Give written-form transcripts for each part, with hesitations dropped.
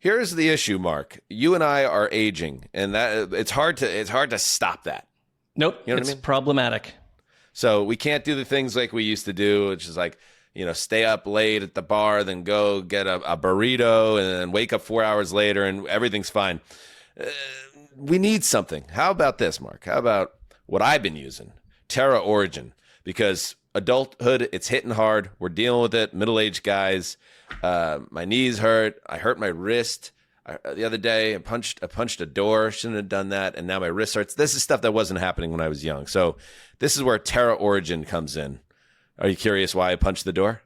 Here's the issue, Mark. You and I are aging, and that it's hard to stop that. Nope, you know it's what I mean? problematic. So we can't do the things like we used to do, which is like, stay up late at the bar, then go get a burrito, and then wake up 4 hours later, and everything's fine. We need something. How about this, Mark? How about what I've been using? Terra Origin. Because adulthood, it's hitting hard. We're dealing with it. Middle-aged guys. My knees hurt. I hurt my wrist the other day. I punched a door. Shouldn't have done that. And now my wrist hurts. This is stuff that wasn't happening when I was young. So this is where Terra Origin comes in. Are you curious why I punched the door?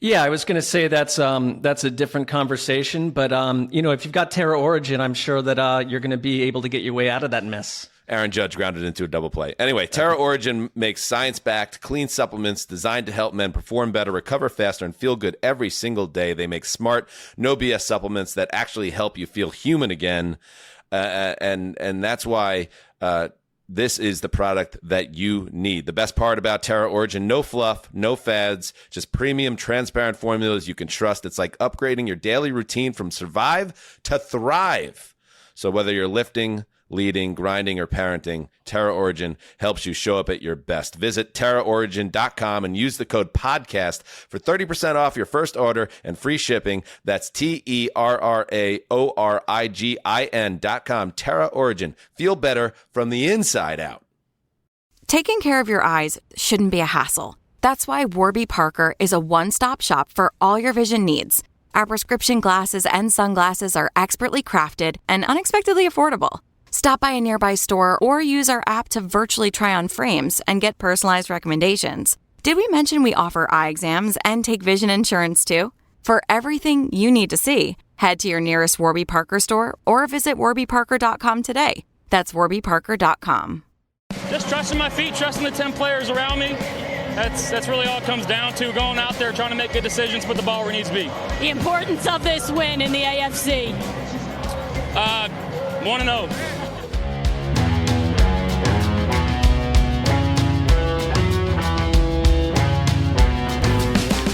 Yeah, I was going to say that's a different conversation, but if you've got Terra Origin, I'm sure that you're going to be able to get your way out of that mess. Aaron Judge grounded into a double play. Anyway, Terra Origin makes science-backed, clean supplements designed to help men perform better, recover faster, and feel good every single day. They make smart, no BS supplements that actually help you feel human again, and that's why. This is the product that you need. The best part about Terra Origin, no fluff, no fads, just premium, transparent formulas you can trust. It's like upgrading your daily routine from survive to thrive. So whether you're lifting, leading, grinding, or parenting, Terra Origin helps you show up at your best. Visit TerraOrigin.com and use the code PODCAST for 30% off your first order and free shipping. That's TerraOrigin.com. Terra Origin. Feel better from the inside out. Taking care of your eyes shouldn't be a hassle. That's why Warby Parker is a one-stop shop for all your vision needs. Our prescription glasses and sunglasses are expertly crafted and unexpectedly affordable. Stop by a nearby store or use our app to virtually try on frames and get personalized recommendations. Did we mention we offer eye exams and take vision insurance too? For everything you need to see, head to your nearest Warby Parker store or visit warbyparker.com today. That's warbyparker.com. Just trusting my feet, trusting the 10 players around me. That's really all it comes down to, going out there, trying to make good decisions, put the ball where it needs to be. The importance of this win in the AFC. 1-0.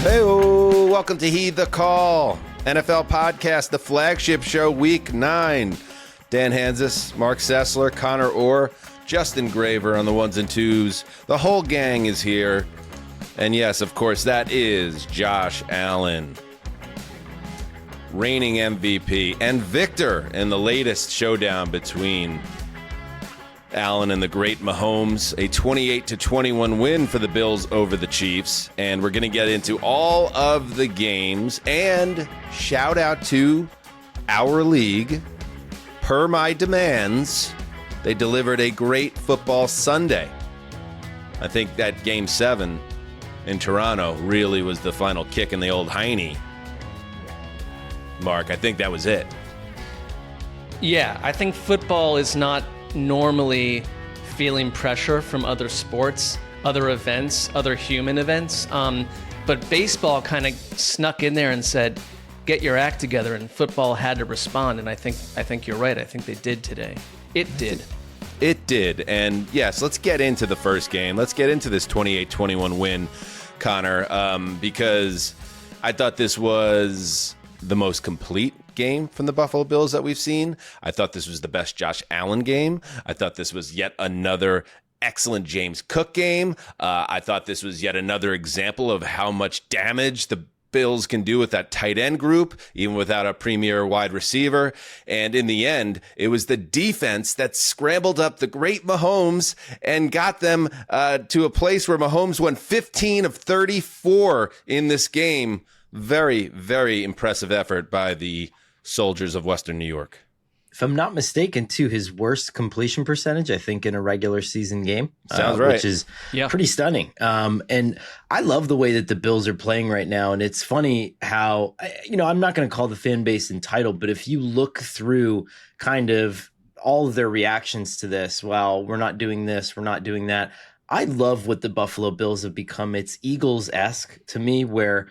Hey, welcome to Heed the Call, NFL podcast, the flagship show, Week 9. Dan Hanzus, Marc Sessler, Conor Orr, Justin Graver on the ones and twos. The whole gang is here. And yes, of course, that is Josh Allen, reigning MVP and victor in the latest showdown between Allen and the great Mahomes, a 28-21 win for the Bills over the Chiefs. And we're going to get into all of the games and shout out to our league. Per my demands, they delivered a great football Sunday. I think that Game 7 in Toronto really was the final kick in the old hiney. Mark, I think that was it. Yeah, I think football is not normally feeling pressure from other sports, other events, other human events. But baseball kind of snuck in there and said, get your act together, and football had to respond. And I think you're right. I think they did today. It did. It did. And yes, let's get into the first game. Let's get into this 28-21 win, Connor, because I thought this was the most complete game from the Buffalo Bills that we've seen. I thought this was the best Josh Allen game. I thought this was yet another excellent James Cook game. I thought this was yet another example of how much damage the Bills can do with that tight end group, even without a premier wide receiver. And in the end, it was the defense that scrambled up the great Mahomes and got them to a place where Mahomes won 15 of 34 in this game. Very, very impressive effort by the soldiers of Western New York. If I'm not mistaken, too, his worst completion percentage, I think, in a regular season game. Sounds right. Which is pretty stunning. And I love the way that the Bills are playing right now. And it's funny how, I'm not going to call the fan base entitled, but if you look through kind of all of their reactions to this, well, we're not doing this, we're not doing that. I love what the Buffalo Bills have become. It's Eagles-esque to me, where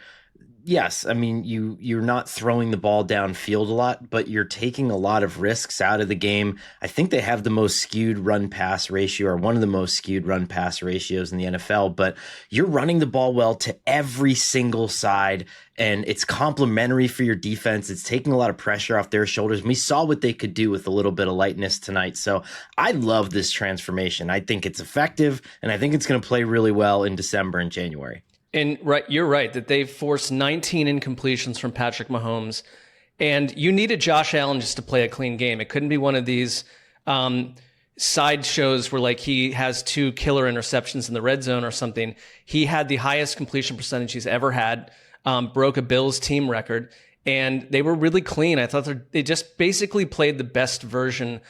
yes, I mean you're not throwing the ball downfield a lot, but you're taking a lot of risks out of the game. I think they have the most skewed run pass ratio, or one of the most skewed run pass ratios in the NFL, but you're running the ball well to every single side, and it's complementary for your defense. It's taking a lot of pressure off their shoulders. And we saw what they could do with a little bit of lightness tonight. So I love this transformation. I think it's effective, and I think it's going to play really well in December and January. And you're right that they've forced 19 incompletions from Patrick Mahomes, and you needed Josh Allen just to play a clean game. It couldn't be one of these sideshows where like he has 2 killer interceptions in the red zone or something. He had the highest completion percentage he's ever had, broke a Bills team record, and they were really clean. I thought they just basically played the best version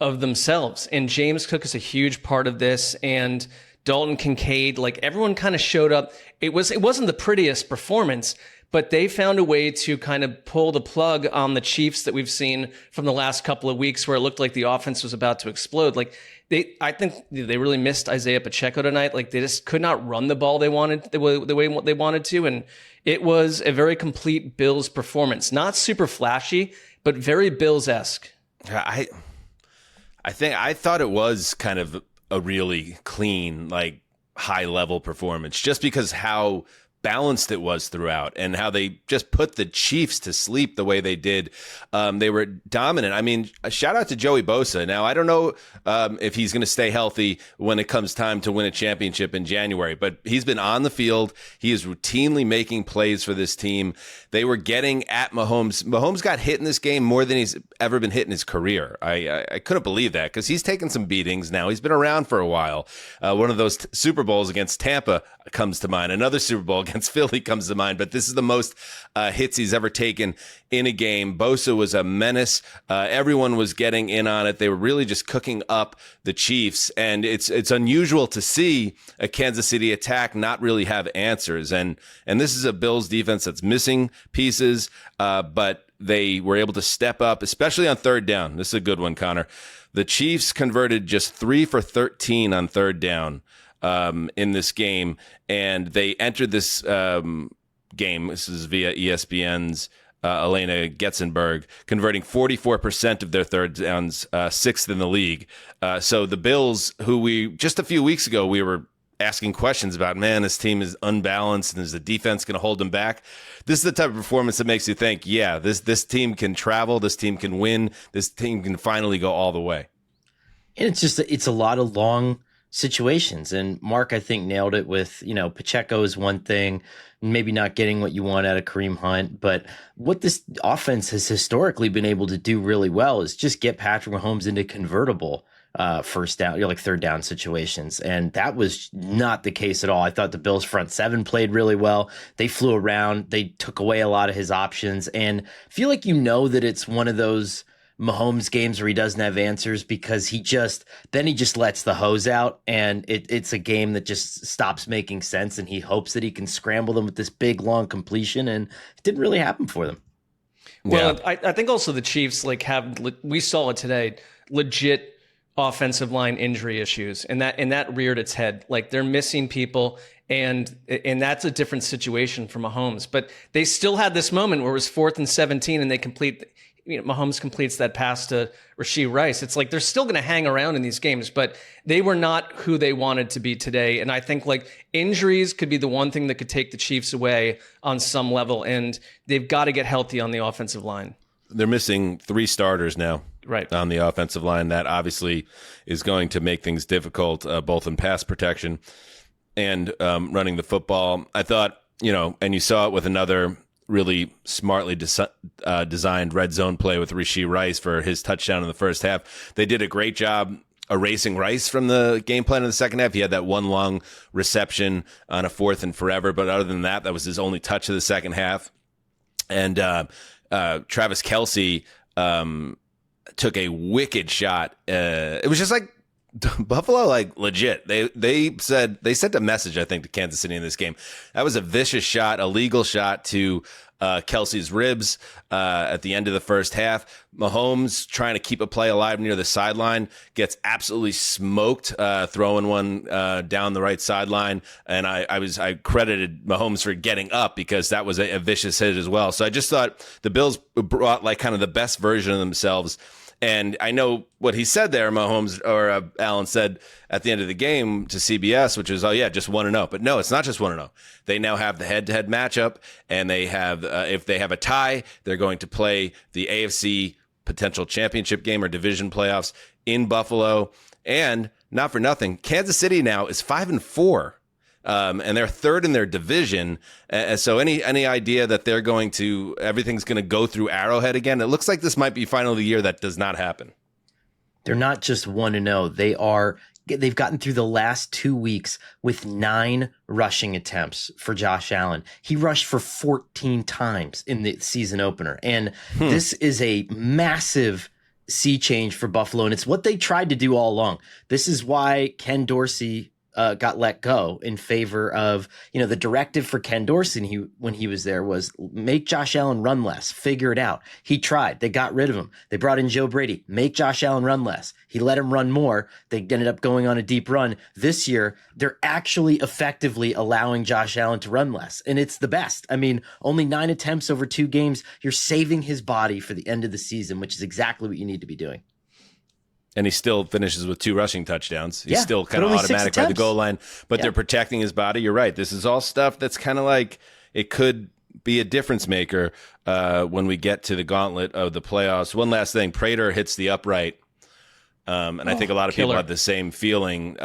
of themselves. And James Cook is a huge part of this, and Dalton Kincaid, like everyone kind of showed up. It wasn't the prettiest performance, but they found a way to kind of pull the plug on the Chiefs that we've seen from the last couple of weeks, where it looked like the offense was about to explode. Like I think they really missed Isaiah Pacheco tonight. Like they just could not run the ball the way they wanted to, and it was a very complete Bills performance. Not super flashy, but very Bills-esque. I thought it was kind of a really clean, like high level performance, just because how balanced it was throughout and how they just put the Chiefs to sleep the way they did. They were dominant. I mean, a shout out to Joey Bosa. Now, I don't know if he's going to stay healthy when it comes time to win a championship in January, but he's been on the field. He is routinely making plays for this team. They were getting at Mahomes. Mahomes got hit in this game more than he's ever been hit in his career. I couldn't believe that, because he's taken some beatings now. He's been around for a while. One of those Super Bowls against Tampa comes to mind. Another Super Bowl against Philly comes to mind, but this is the most hits he's ever taken in a game. Bosa was a menace. Everyone was getting in on it. They were really just cooking up the Chiefs, and it's unusual to see a Kansas City attack not really have answers. And this is a Bills defense that's missing pieces, but they were able to step up, especially on third down. This is a good one, Connor. The Chiefs converted just 3 for 13 on third down in this game, and they entered this game. This is via ESPN's Elena Getzenberg, converting 44% of their third downs, 6th in the league. So the Bills, who we just a few weeks ago we were asking questions about, man, this team is unbalanced, and is the defense going to hold them back? This is the type of performance that makes you think, yeah, this team can travel, this team can win, this team can finally go all the way. And it's a lot of long situations. And Mark, I think, nailed it with, Pacheco is one thing, maybe not getting what you want out of Kareem Hunt. But what this offense has historically been able to do really well is just get Patrick Mahomes into convertible first down, like third down situations. And that was not the case at all. I thought the Bills front seven played really well. They flew around. They took away a lot of his options, and I feel like that it's one of those Mahomes games where he doesn't have answers, because he just lets the hose out, and it's a game that just stops making sense, and he hopes that he can scramble them with this big long completion, and it didn't really happen for them. Well, yeah. I think also the Chiefs we saw it today, legit offensive line injury issues, and that reared its head. Like, they're missing people, and that's a different situation for Mahomes. But they still had this moment where it was 4th and 17, and they Mahomes completes that pass to Rashee Rice. It's like they're still going to hang around in these games, but they were not who they wanted to be today. And I think injuries could be the one thing that could take the Chiefs away on some level, and they've got to get healthy on the offensive line. They're missing 3 starters now. Right. On the offensive line. That obviously is going to make things difficult, both in pass protection and running the football. I thought, and you saw it with another really smartly designed red zone play with Rashee Rice for his touchdown in the first half. They did a great job erasing Rice from the game plan in the second half. He had that one long reception on a 4th and forever, but other than that was his only touch of the second half. And Travis Kelce took a wicked shot. It was just like Buffalo, legit. They sent a message, I think, to Kansas City in this game. That was a vicious shot, a legal shot to Kelsey's ribs at the end of the first half. Mahomes trying to keep a play alive near the sideline, gets absolutely smoked throwing one down the right sideline. And I credited Mahomes for getting up because that was a vicious hit as well. So I just thought the Bills brought like kind of the best version of themselves. And I know what he said there, Mahomes or Allen said at the end of the game to CBS, which was, oh yeah, just 1-0. But no, it's not just 1-0. They now have the head-to-head matchup, and they have, if they have a tie, they're going to play the AFC potential championship game or division playoffs in Buffalo. And not for nothing, Kansas City now is 5-4. And they're third in their division. So any idea that they're everything's going to go through Arrowhead again? It looks like this might be finally the year that does not happen. They're not just 1-0. They've gotten through the last 2 weeks with 9 rushing attempts for Josh Allen. He rushed for 14 times in the season opener. And this is a massive sea change for Buffalo. And it's what they tried to do all along. This is why Ken Dorsey got let go in favor of, the directive for Ken Dorsey when he was there was make Josh Allen run less, figure it out. He tried. They got rid of him. They brought in Joe Brady, make Josh Allen run less. He let him run more. They ended up going on a deep run. This year, they're actually effectively allowing Josh Allen to run less. And it's the best. I mean, only 9 attempts over 2 games. You're saving his body for the end of the season, which is exactly what you need to be doing. And he still finishes with 2 rushing touchdowns. He's still kind of automatic by the goal line, but they're protecting his body. You're right. This is all stuff that's kind of like it could be a difference maker when we get to the gauntlet of the playoffs. One last thing. Prater hits the upright. And I think a lot of people had the same feeling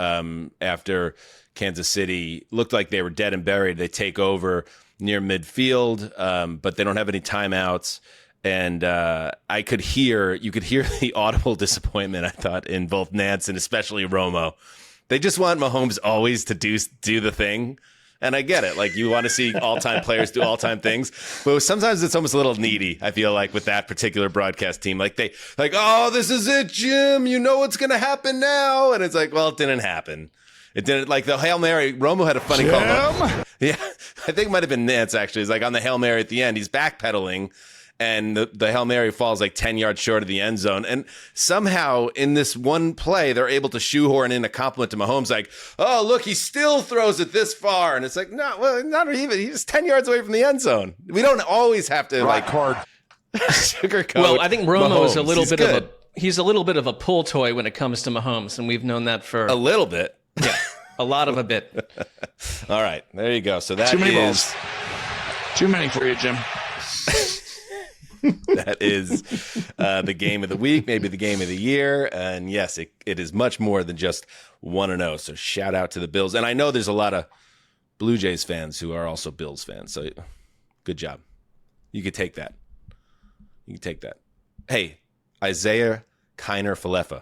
after Kansas City looked like they were dead and buried. They take over near midfield, but they don't have any timeouts. And you could hear the audible disappointment, I thought, in both Nance and especially Romo. They just want Mahomes always to do the thing. And I get it. Like, you want to see all-time players do all-time things. But sometimes it's almost a little needy, I feel like, with that particular broadcast team. Like, oh, this is it, Jim. You know what's going to happen now. And it's like, well, it didn't happen. It didn't. Like, the Hail Mary, Romo had a funny call. Yeah, I think it might have been Nance, actually. It's like on the Hail Mary at the end, he's backpedaling. And the Hail Mary falls like 10 yards short of the end zone. And somehow in this one play, they're able to shoehorn in a compliment to Mahomes like, oh, look, he still throws it this far. And it's like, no, well, not even. He's 10 yards away from the end zone. We don't always have to sugarcoat. Well, I think Romo is he's a little bit of a pull toy when it comes to Mahomes. And we've known that for a little bit. Yeah, a lot of a bit. All right, there you go. So that Too many is balls. Too many for you, Jim. That is the game of the week, maybe the game of the year. And yes, it is much more than just 1-0. So shout out to the Bills. And I know there's a lot of Blue Jays fans who are also Bills fans. So good job. You could take that. Hey, Isaiah Kiner Falefa,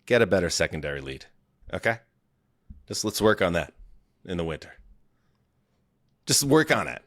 get a better secondary lead. Okay? Just let's work on that in the winter. Just work on it.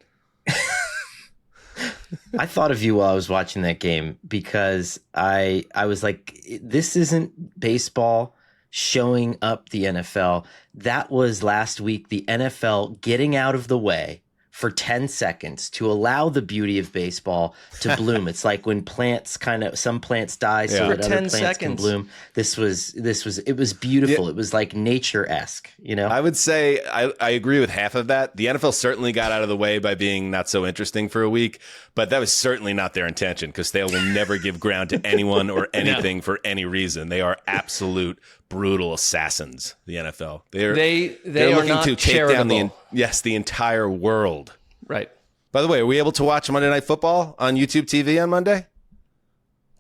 I thought of you while I was watching that game because I was like, this isn't baseball showing up the NFL. That was last week, the NFL getting out of the way for 10 seconds to allow the beauty of baseball to bloom. It's like when some plants die so that other plants can bloom. It was beautiful. Yeah. It was like nature-esque, I would say I agree with half of that. The NFL certainly got out of the way by being not so interesting for a week, but that was certainly not their intention because they will never give ground to anyone or anything for any reason. They are absolute brutal assassins, the NFL. They're are looking not to take charitable. down the entire world. Right. By the way, are we able to watch Monday Night Football on YouTube TV on Monday?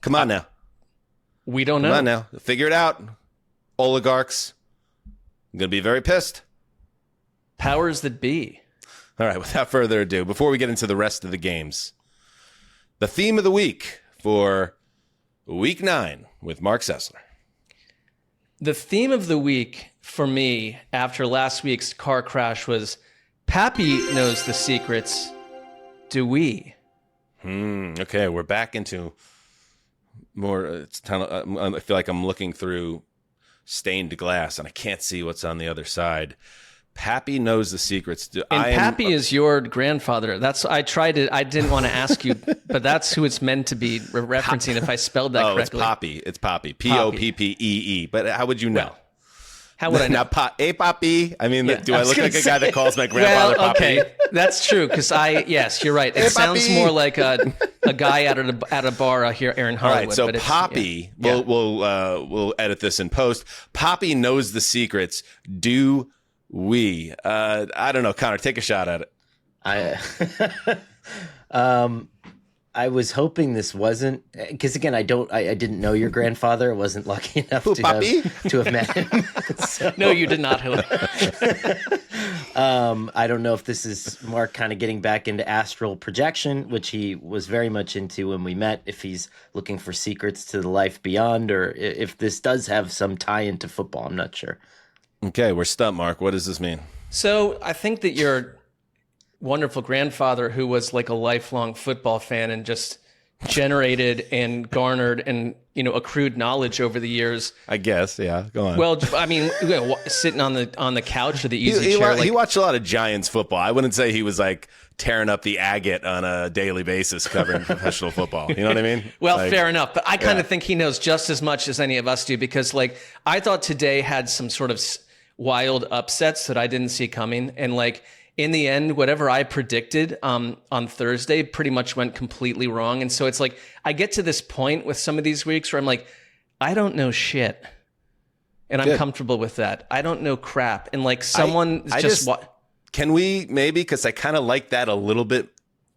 Come on now. We don't know. Come on now. Figure it out. Oligarchs. I'm going to be very pissed. Powers that be. All right, without further ado, before we get into the rest of the games, the theme of the week for Week 9 with Marc Sessler. The theme of the week for me after last week's car crash was Pappy knows the secrets. Do we? Okay, we're back into more. It's kind of. I feel like I'm looking through stained glass and I can't see what's on the other side. Pappy knows the secrets. Pappy is your grandfather. I didn't want to ask you, but that's who it's meant to be referencing if I spelled that correctly. It's Poppy. Poppee. But how would you know? Well, how would I know? Hey, Poppy. I mean, do I look like a guy that calls my grandfather Poppy? Okay, that's true. Because yes, you're right. It sounds more like a guy at a bar here in Hollywood. All right, so Poppy, we'll edit this in post. Poppy knows the secrets. Do we? I don't know, Connor. Take a shot at it. I was hoping this wasn't, because again, I didn't know your grandfather. I wasn't lucky enough to have met him. So, no, you did not. I don't know if this is Mark kind of getting back into astral projection, which he was very much into when we met, if he's looking for secrets to the life beyond, or if this does have some tie into football. I'm not sure. Okay, we're stumped, Mark. What does this mean? So I think that your wonderful grandfather, who was like a lifelong football fan and just generated and garnered and accrued knowledge over the years. I guess, yeah. Go on. Well, I mean, sitting on the couch or the easy chair. He watched a lot of Giants football. I wouldn't say he was like tearing up the agate on a daily basis covering professional football. You know what I mean? Well, fair enough. But I kind of think he knows just as much as any of us do, because like I thought today had some sort of wild upsets that I didn't see coming, and like in the end, whatever I predicted on Thursday pretty much went completely wrong. And so it's like I get to this point with some of these weeks where I'm like, I don't know shit, and I'm comfortable with that. I don't know crap, and like someone Can we maybe, because I kind of like that a little bit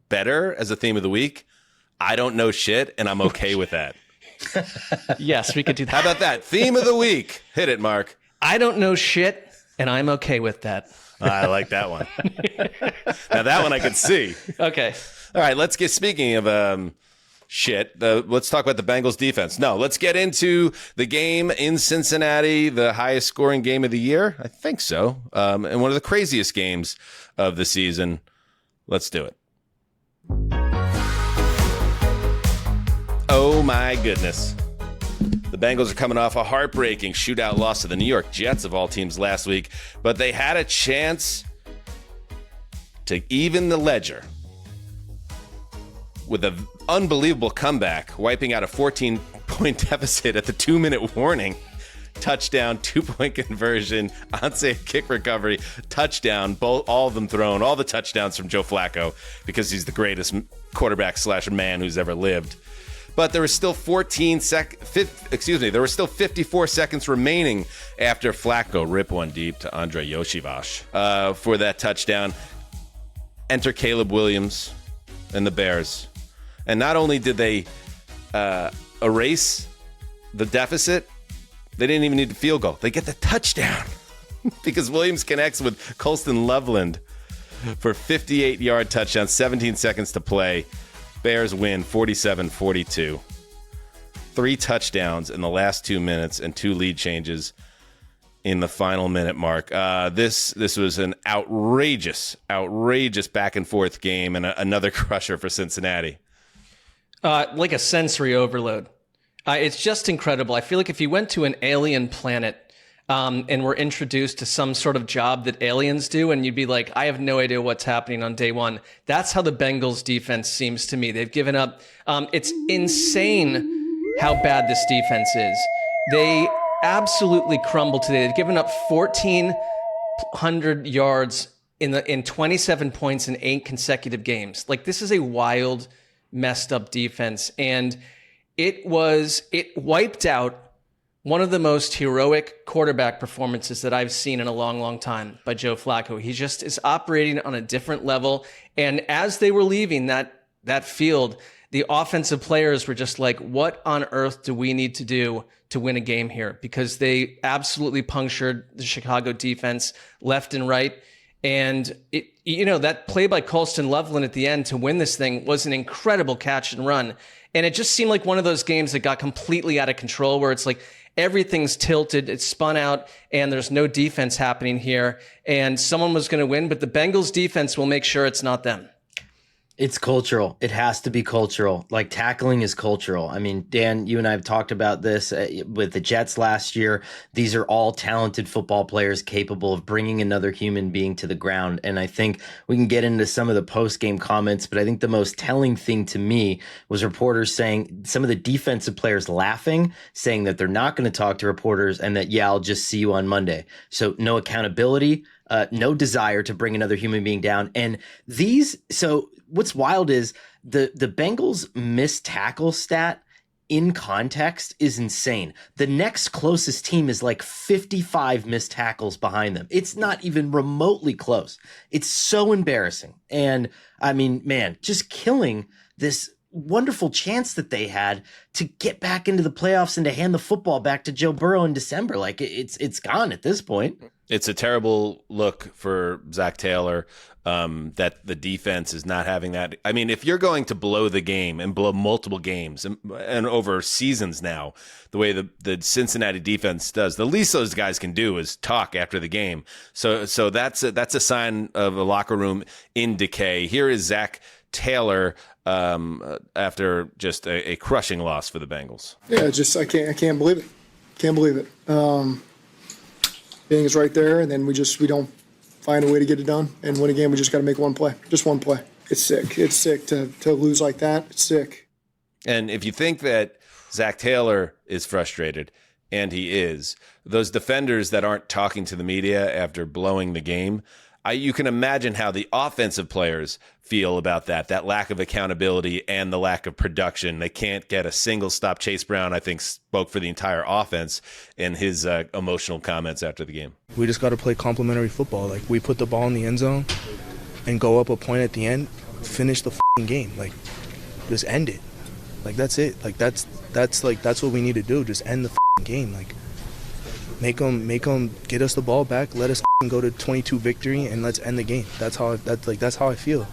better as a theme of the week. I don't know shit, and I'm okay with that. Yes, we could do that. How about that? Theme of the week. Hit it, Mark. I don't know shit, and I'm okay with that. I like that one. Now that one I could see. Okay. All right, let's get, speaking of shit, let's talk about the Bengals defense. No, let's get into the game in Cincinnati, the highest scoring game of the year. I think so. And one of the craziest games of the season. Let's do it. Oh my goodness. The Bengals are coming off a heartbreaking shootout loss to the New York Jets of all teams last week, but they had a chance to even the ledger with an unbelievable comeback, wiping out a 14-point deficit at the 2-minute warning. Touchdown, 2-point conversion, onside kick recovery, touchdown, all of them thrown, all the touchdowns from Joe Flacco, because he's the greatest quarterback / man who's ever lived. But there was still 54 seconds remaining after Flacco ripped one deep to Andre Yoshivash for that touchdown. Enter Caleb Williams and the Bears. And not only did they erase the deficit, they didn't even need the field goal. They get the touchdown because Williams connects with Colston Loveland for a 58-yard touchdown, 17 seconds to play. Bears win 47-42. 3 touchdowns in the last 2 minutes and 2 lead changes in the final minute mark. This was an outrageous back and forth game, and another crusher for Cincinnati. Like a sensory overload. It's just incredible. I feel like if you went to an alien planet and were introduced to some sort of job that aliens do, and you'd be like, I have no idea what's happening on day one. That's how the Bengals defense seems to me. They've given up. It's insane how bad this defense is. They absolutely crumbled today. They've given up 1,400 yards in 27 points in 8 consecutive games. Like, this is a wild, messed up defense. And it wiped out one of the most heroic quarterback performances that I've seen in a long, long time by Joe Flacco. He just is operating on a different level. And as they were leaving that field, the offensive players were just like, what on earth do we need to do to win a game here? Because they absolutely punctured the Chicago defense left and right. And that play by Colston Loveland at the end to win this thing was an incredible catch and run. And it just seemed like one of those games that got completely out of control, where it's like everything's tilted, it's spun out, and there's no defense happening here. And someone was going to win, but the Bengals defense will make sure it's not them. It's cultural. It has to be cultural. Like, tackling is cultural. I mean, Dan, you and I have talked about this with the Jets last year. These are all talented football players capable of bringing another human being to the ground. And I think we can get into some of the post-game comments, but I think the most telling thing to me was reporters saying, some of the defensive players laughing, saying that they're not going to talk to reporters and that, yeah, I'll just see you on Monday. So no accountability, no desire to bring another human being down. And so what's wild is the Bengals missed tackle stat in context is insane. The next closest team is like 55 missed tackles behind them. It's not even remotely close. It's so embarrassing. And I mean, man, just killing this wonderful chance that they had to get back into the playoffs and to hand the football back to Joe Burrow in December. Like, it's gone at this point. It's a terrible look for Zach Taylor that the defense is not having that. I mean, if you're going to blow the game and blow multiple games and over seasons now, the way the Cincinnati defense does, the least those guys can do is talk after the game. So that's a sign of a locker room in decay. Here is Zach Taylor after just a crushing loss for the Bengals. Yeah, I can't believe it. Can't believe it. Being is right there, and then we don't find a way to get it done and win a game. We just got to make one play, just one play. It's sick. It's sick to lose like that. It's sick. And if you think that Zach Taylor is frustrated, and he is, those defenders that aren't talking to the media after blowing the game, you can imagine how the offensive players feel about that lack of accountability and the lack of production. They can't get a single stop. Chase Brown, I think, spoke for the entire offense in his emotional comments after the game. We just got to play complementary football. Like, we put the ball in the end zone and go up a point at the end, finish the game. Like, just end it. Like, that's it. Like, that's what we need to do. Just end the game. Like, make them get us the ball back. Let us go to 22 victory and let's end the game. That's how I feel.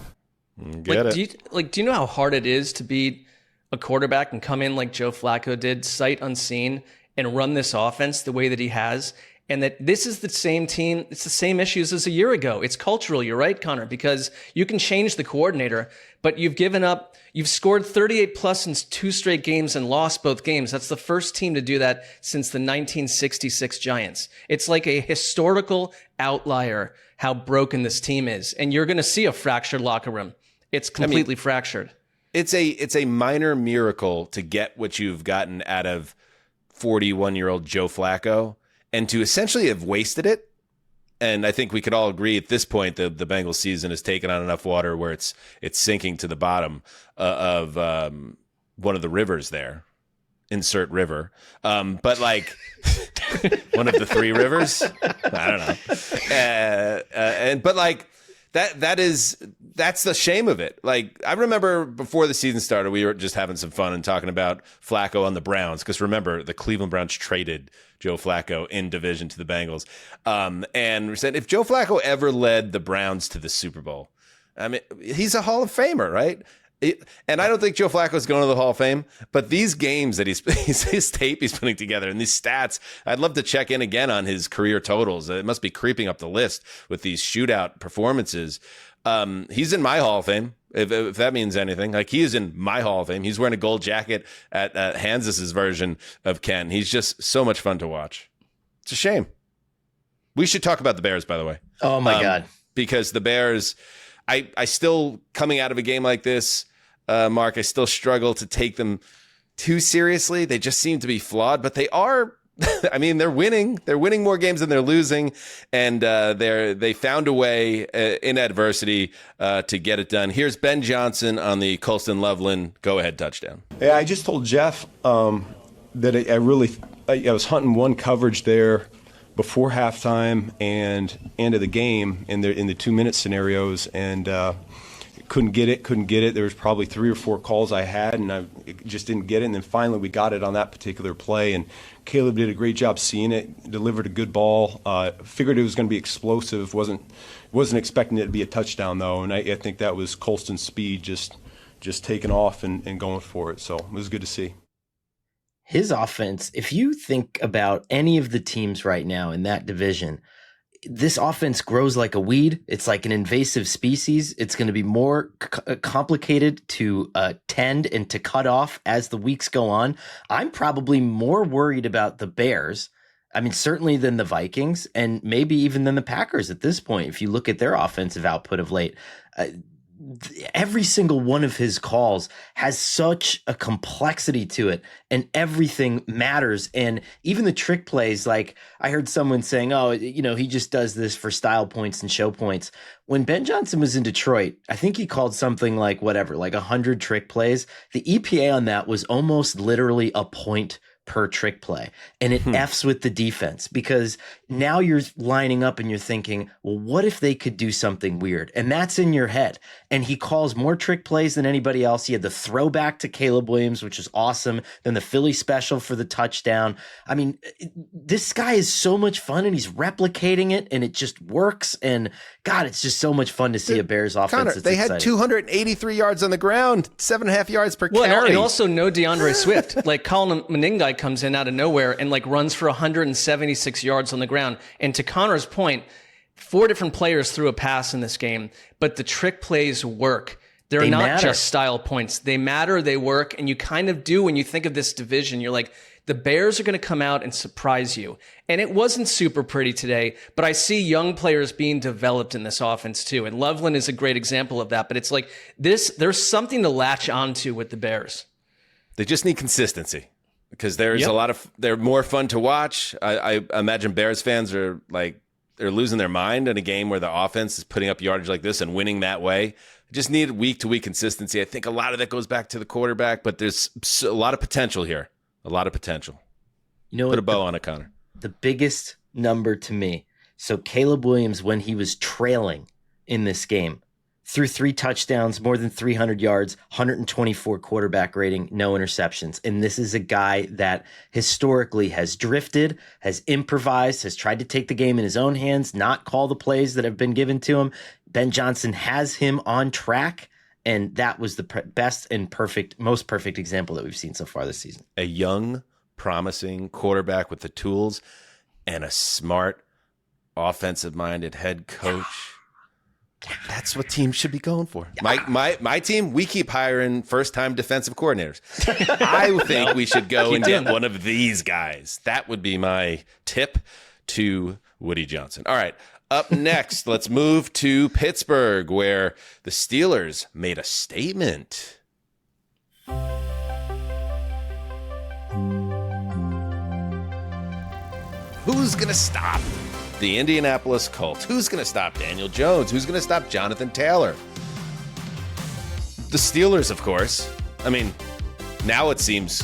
Do you know how hard it is to be a quarterback and come in like Joe Flacco did, sight unseen, and run this offense the way that he has? And that this is the same team, it's the same issues as a year ago. It's cultural, you're right, Connor, because you can change the coordinator, but you've scored 38 plus in 2 straight games and lost both games. That's the first team to do that since the 1966 Giants. It's like a historical outlier how broken this team is. And you're going to see a fractured locker room. It's completely fractured. It's a minor miracle to get what you've gotten out of 41-year-old Joe Flacco, and to essentially have wasted it. And I think we could all agree at this point the Bengals season has taken on enough water where it's sinking to the bottom of one of the rivers there. Insert river. But like one of the 3 rivers. I don't know. But like that's the shame of it. Like, I remember before the season started, we were just having some fun and talking about Flacco on the Browns. Because remember, the Cleveland Browns traded Joe Flacco in division to the Bengals. And we said, if Joe Flacco ever led the Browns to the Super Bowl, I mean, he's a Hall of Famer, right? And I don't think Joe Flacco's going to the Hall of Fame, but these games that his tape he's putting together and these stats, I'd love to check in again on his career totals. It must be creeping up the list with these shootout performances. He's in my Hall of Fame, if that means anything. Like, he is in my Hall of Fame. He's wearing a gold jacket at Hanzus' version of Ken. He's just so much fun to watch. It's a shame. We should talk about the Bears, by the way. Oh, my God. Because the Bears, I still, coming out of a game like this, Mark, I still struggle to take them too seriously. They just seem to be flawed, but they are. I mean, they're winning. They're winning more games than they're losing, and they found a way in adversity to get it done. Here's Ben Johnson on the Colston Loveland go-ahead touchdown. Yeah, I just told Jeff that I was hunting one coverage there before halftime and end of the game in the 2-minute scenarios, and couldn't get it. There was probably 3 or 4 calls I had, and I just didn't get it. And then finally we got it on that particular play, and Caleb did a great job seeing it, delivered a good ball. Figured it was going to be explosive. Wasn't expecting it to be a touchdown, though, and I think that was Colston's speed just taking off and going for it. So it was good to see. His offense, if you think about any of the teams right now in that division, this offense grows like a weed. It's like an invasive species. It's going to be more complicated to tend and to cut off as the weeks go on. I'm probably more worried about the Bears, I mean, certainly than the Vikings, and maybe even than the Packers at this point, if you look at their offensive output of late. Every single one of his calls has such a complexity to it, and everything matters. And even the trick plays, like I heard someone saying, oh, he just does this for style points and show points. When Ben Johnson was in Detroit, I think he called something like 100 trick plays. The EPA on that was almost literally a point per trick play. And it F's with the defense, because now you're lining up and you're thinking, well, what if they could do something weird? And that's in your head. And he calls more trick plays than anybody else. He had the throwback to Caleb Williams, which is awesome. Then the Philly special for the touchdown. I mean, this guy is so much fun, and he's replicating it, and it just works. And God, it's just so much fun to see a Bears offense. Connor, they had 283 yards on the ground, 7.5 yards per carry. And also no DeAndre Swift. Like Colin Meningai comes in out of nowhere and runs for 176 yards on the ground. And to Connor's point, 4 different players threw a pass in this game, but the trick plays work. They not matter. Just style points. They matter, they work, and you kind of do when you think of this division. You're like, the Bears are going to come out and surprise you. And it wasn't super pretty today, but I see young players being developed in this offense too. And Loveland is a great example of that. But it's like there's something to latch onto with the Bears. They just need consistency, because there's they're more fun to watch. I imagine Bears fans are they're losing their mind in a game where the offense is putting up yardage like this and winning that way. Just need week-to-week consistency. I think a lot of that goes back to the quarterback, but there's a lot of potential here. A lot of potential. Put a bow on it, Connor. The biggest number to me. So Caleb Williams, when he was trailing in this game, threw 3 touchdowns, more than 300 yards, 124 quarterback rating, no interceptions. And this is a guy that historically has drifted, has improvised, has tried to take the game in his own hands, not call the plays that have been given to him. Ben Johnson has him on track. And that was the best and most perfect example that we've seen so far this season. A young, promising quarterback with the tools and a smart, offensive-minded head coach. That's what teams should be going for. My team, we keep hiring first-time defensive coordinators. I think we should go and get one of these guys. That would be my tip to Woody Johnson. All right. Up next, let's move to Pittsburgh, where the Steelers made a statement. Who's going to stop the Indianapolis Colts? Who's going to stop Daniel Jones? Who's going to stop Jonathan Taylor? The Steelers, of course. I mean, now it seems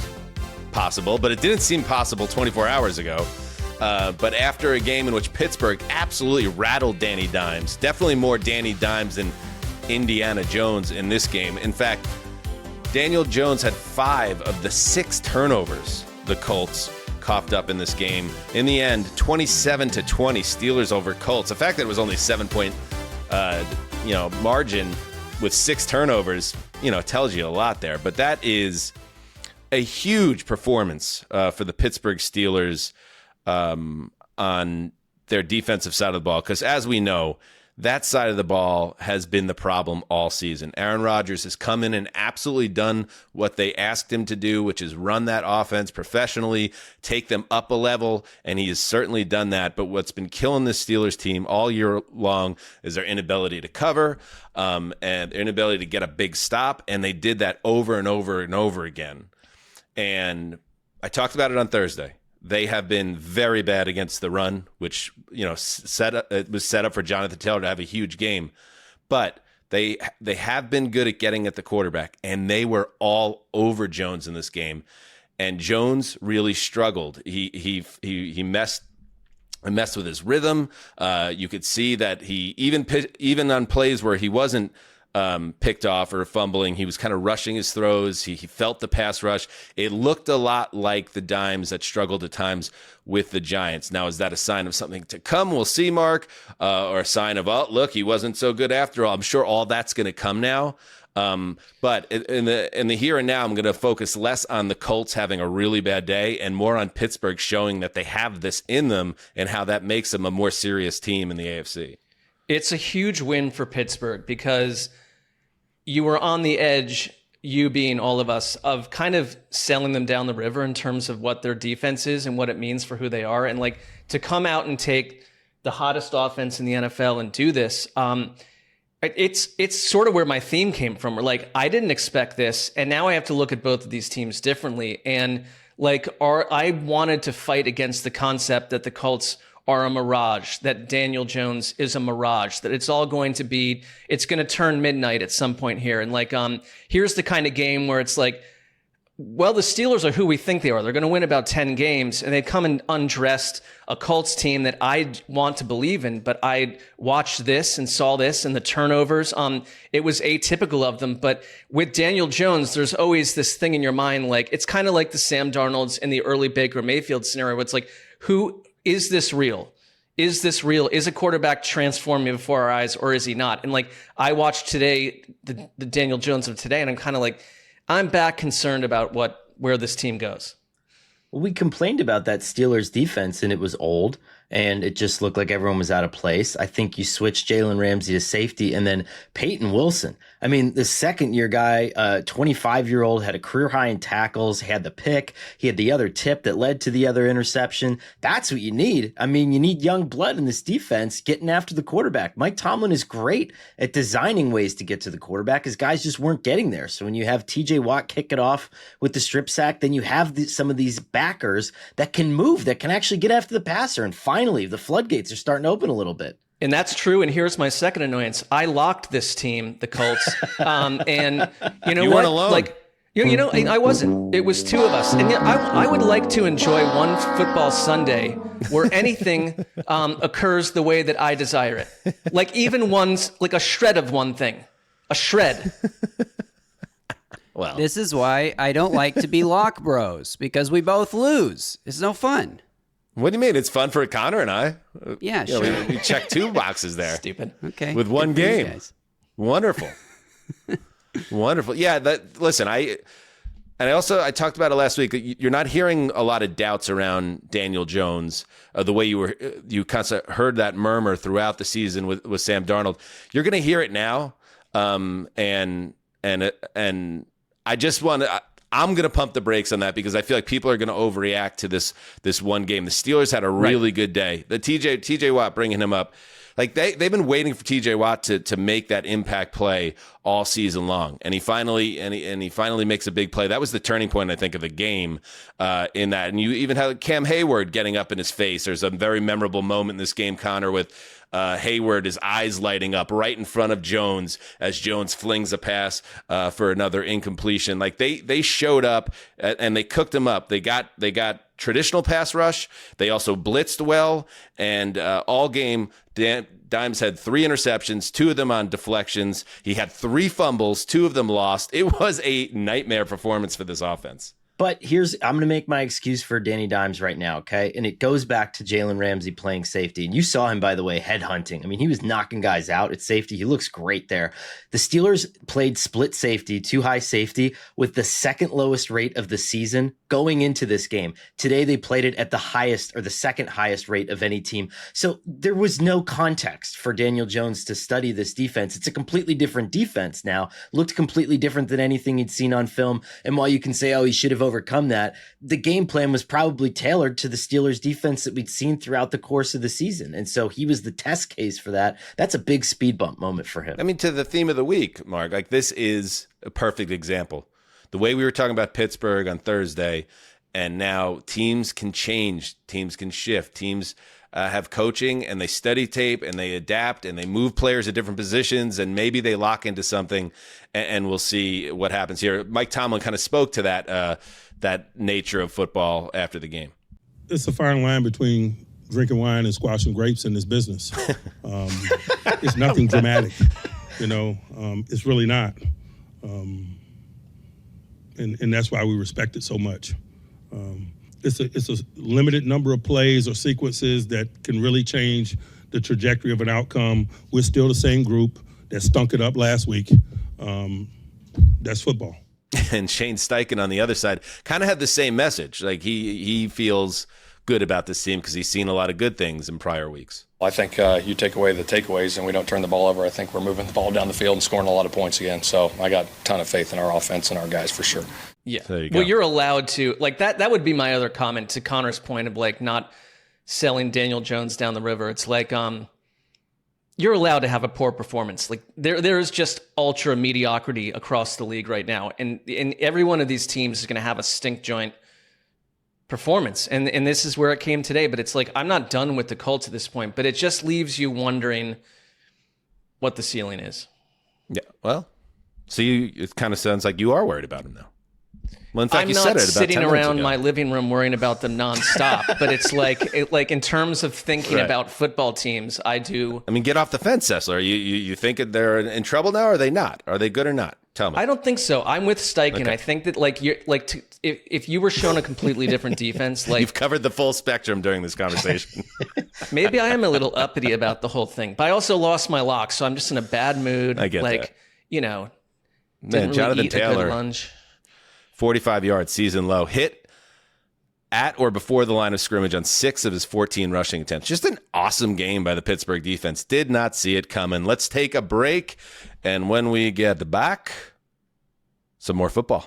possible, but it didn't seem possible 24 hours ago. But after a game in which Pittsburgh absolutely rattled Danny Dimes, definitely more Danny Dimes than Indiana Jones in this game. In fact, Daniel Jones had 5 of the 6 turnovers the Colts coughed up in this game. In the end, 27-20 Steelers over Colts. The fact that it was only 7-point margin with 6 turnovers, tells you a lot there. But that is a huge performance for the Pittsburgh Steelers on their defensive side of the ball, because as we know, that side of the ball has been the problem all season. Aaron Rodgers has come in and absolutely done what they asked him to do, which is run that offense professionally, take them up a level, and he has certainly done that. But what's been killing this Steelers team all year long is their inability to cover and their inability to get a big stop, and they did that over and over and over again. And I talked about it on Thursday. They have been very bad against the run, which it was set up for Jonathan Taylor to have a huge game. But they have been good at getting at the quarterback, and they were all over Jones in this game. And Jones really struggled. He messed with his rhythm. You could see that he even on plays where he wasn't picked off or fumbling, he was kind of rushing his throws. He felt the pass rush. It looked a lot like the Dimes that struggled at times with the Giants. Now, is that a sign of something to come? We'll see, Mark, or a sign of, oh, look, he wasn't so good after all. I'm sure all that's going to come now. But in the here and now, I'm going to focus less on the Colts having a really bad day and more on Pittsburgh showing that they have this in them and how that makes them a more serious team in the AFC. It's a huge win for Pittsburgh because you were on the edge, you being all of us, of kind of selling them down the river in terms of what their defense is and what it means for who they are. And like to come out and take the hottest offense in the NFL and do this, it's sort of where my theme came from. Where like I didn't expect this, and now I have to look at both of these teams differently. And like I wanted to fight against the concept that the Colts are a mirage, that Daniel Jones is a mirage, that it's all going to be, it's going to turn midnight at some point here. And like, here's the kind of game where it's like, well, the Steelers are who we think they are. They're going to win about 10 games, and they come and undressed a Colts team that I want to believe in, but I watched this and saw this and the turnovers. It was atypical of them, but with Daniel Jones, there's always this thing in your mind, like, it's kind of like the Sam Darnolds in the early Baker Mayfield scenario, where it's like, who is this real? Is this real? Is a quarterback transforming before our eyes, or is he not? And like, I watched today, the Daniel Jones of today, and I'm kind of like, I'm back concerned about where this team goes. Well, we complained about that Steelers defense, and it was old, and it just looked like everyone was out of place. I think you switched Jalen Ramsey to safety, and then Peyton Wilson. I mean, the second-year guy, 25-year-old, had a career high in tackles, had the pick, he had the other tip that led to the other interception. That's what you need. I mean, you need young blood in this defense getting after the quarterback. Mike Tomlin is great at designing ways to get to the quarterback, as guys just weren't getting there. So when you have TJ Watt kick it off with the strip sack, then you have some of these backers that can move, that can actually get after the passer. And finally, the floodgates are starting to open a little bit. And that's true. And here's my second annoyance. I locked this team, the Colts. And you know you what? Weren't alone. Like, you know, I wasn't. It was two of us. And I would like to enjoy one football Sunday where anything occurs the way that I desire it. Like even like a shred of one thing. A shred. Well, this is why I don't like to be lock bros, because we both lose. It's no fun. What do you mean? It's fun for Connor and I. Yeah, sure. We check 2 boxes there. Stupid. Okay. With one game. Wonderful. Wonderful. Yeah, listen, I talked about it last week. You're not hearing a lot of doubts around Daniel Jones, the way you kind of heard that murmur throughout the season with Sam Darnold. You're going to hear it now. And I just want to, I'm going to pump the brakes on that because I feel like people are going to overreact to this one game. The Steelers had a really good day. The TJ Watt, bringing him up, like they've been waiting for TJ Watt to make that impact play all season long, and he finally makes a big play. That was the turning point, I think, of the game in that. And you even had Cam Hayward getting up in his face. There's a very memorable moment in this game, Connor, with Hayward, his eyes lighting up right in front of Jones as Jones flings a pass for another incompletion. Like they showed up and they cooked him up. They got traditional pass rush. They also blitzed well, and all game Dimes had 3 interceptions, 2 of them on deflections. He had 3 fumbles, 2 of them lost. It was a nightmare performance for this offense. But I'm going to make my excuse for Danny Dimes right now, okay? And it goes back to Jalen Ramsey playing safety. And you saw him, by the way, headhunting. I mean, he was knocking guys out at safety. He looks great there. The Steelers played split safety, 2 high safety, with the second lowest rate of the season going into this game. Today, they played it at the highest or the second highest rate of any team. So there was no context for Daniel Jones to study this defense. It's a completely different defense now. Looked completely different than anything he'd seen on film. And while you can say, oh, he should have overcome that, the game plan was probably tailored to the Steelers defense that we'd seen throughout the course of the season. And so he was the test case for that. That's a big speed bump moment for him. I mean, to the theme of the week, Mark, like this is a perfect example. The way we were talking about Pittsburgh on Thursday, and now teams can change, teams can shift, teams have coaching and they study tape and they adapt and they move players at different positions and maybe they lock into something, and we'll see what happens here. Mike Tomlin kind of spoke to that nature of football after the game. It's a fine line between drinking wine and squashing grapes in this business. It's nothing dramatic, it's really not. And that's why we respect it so much. It's a limited number of plays or sequences that can really change the trajectory of an outcome. We're still the same group that stunk it up last week. That's football. And Shane Steichen on the other side kind of had the same message. Like he feels good about this team because he's seen a lot of good things in prior weeks. I think you take away the takeaways and we don't turn the ball over. I think we're moving the ball down the field and scoring a lot of points again. So I got a ton of faith in our offense and our guys for sure. Yeah. There you go. Well, you're allowed to, like, that would be my other comment to Connor's point of, like, not selling Daniel Jones down the river. It's like, you're allowed to have a poor performance. Like, there's just ultra mediocrity across the league right now. And every one of these teams is going to have a stink joint performance. And this is where it came today. But it's like, I'm not done with the Colts at this point, but it just leaves you wondering what the ceiling is. Yeah. Well, so it kind of sounds like you are worried about him now. Well, in fact, I'm you not said it about sitting 10 minutes around ago. my living room worrying about them nonstop, but it's like in terms of thinking Right. about football teams, I do. I mean, get off the fence, Sessler. You think they're in trouble now, or are they not? Are they good or not? Tell me. I don't think so. I'm with Steichen. Okay. I think that if you were shown a completely different defense, like You've covered the full spectrum during this conversation. maybe I am a little uppity about the whole thing, but I also lost my lock, so I'm just in a bad mood. I get like, that. didn't Man, Jonathan really eat a Taylor, good lunch. 45-yard season low, hit at or before the line of scrimmage on 6 of his 14 rushing attempts. Just an awesome game by the Pittsburgh defense. Did not see it coming. Let's take a break, and when we get back, some more football.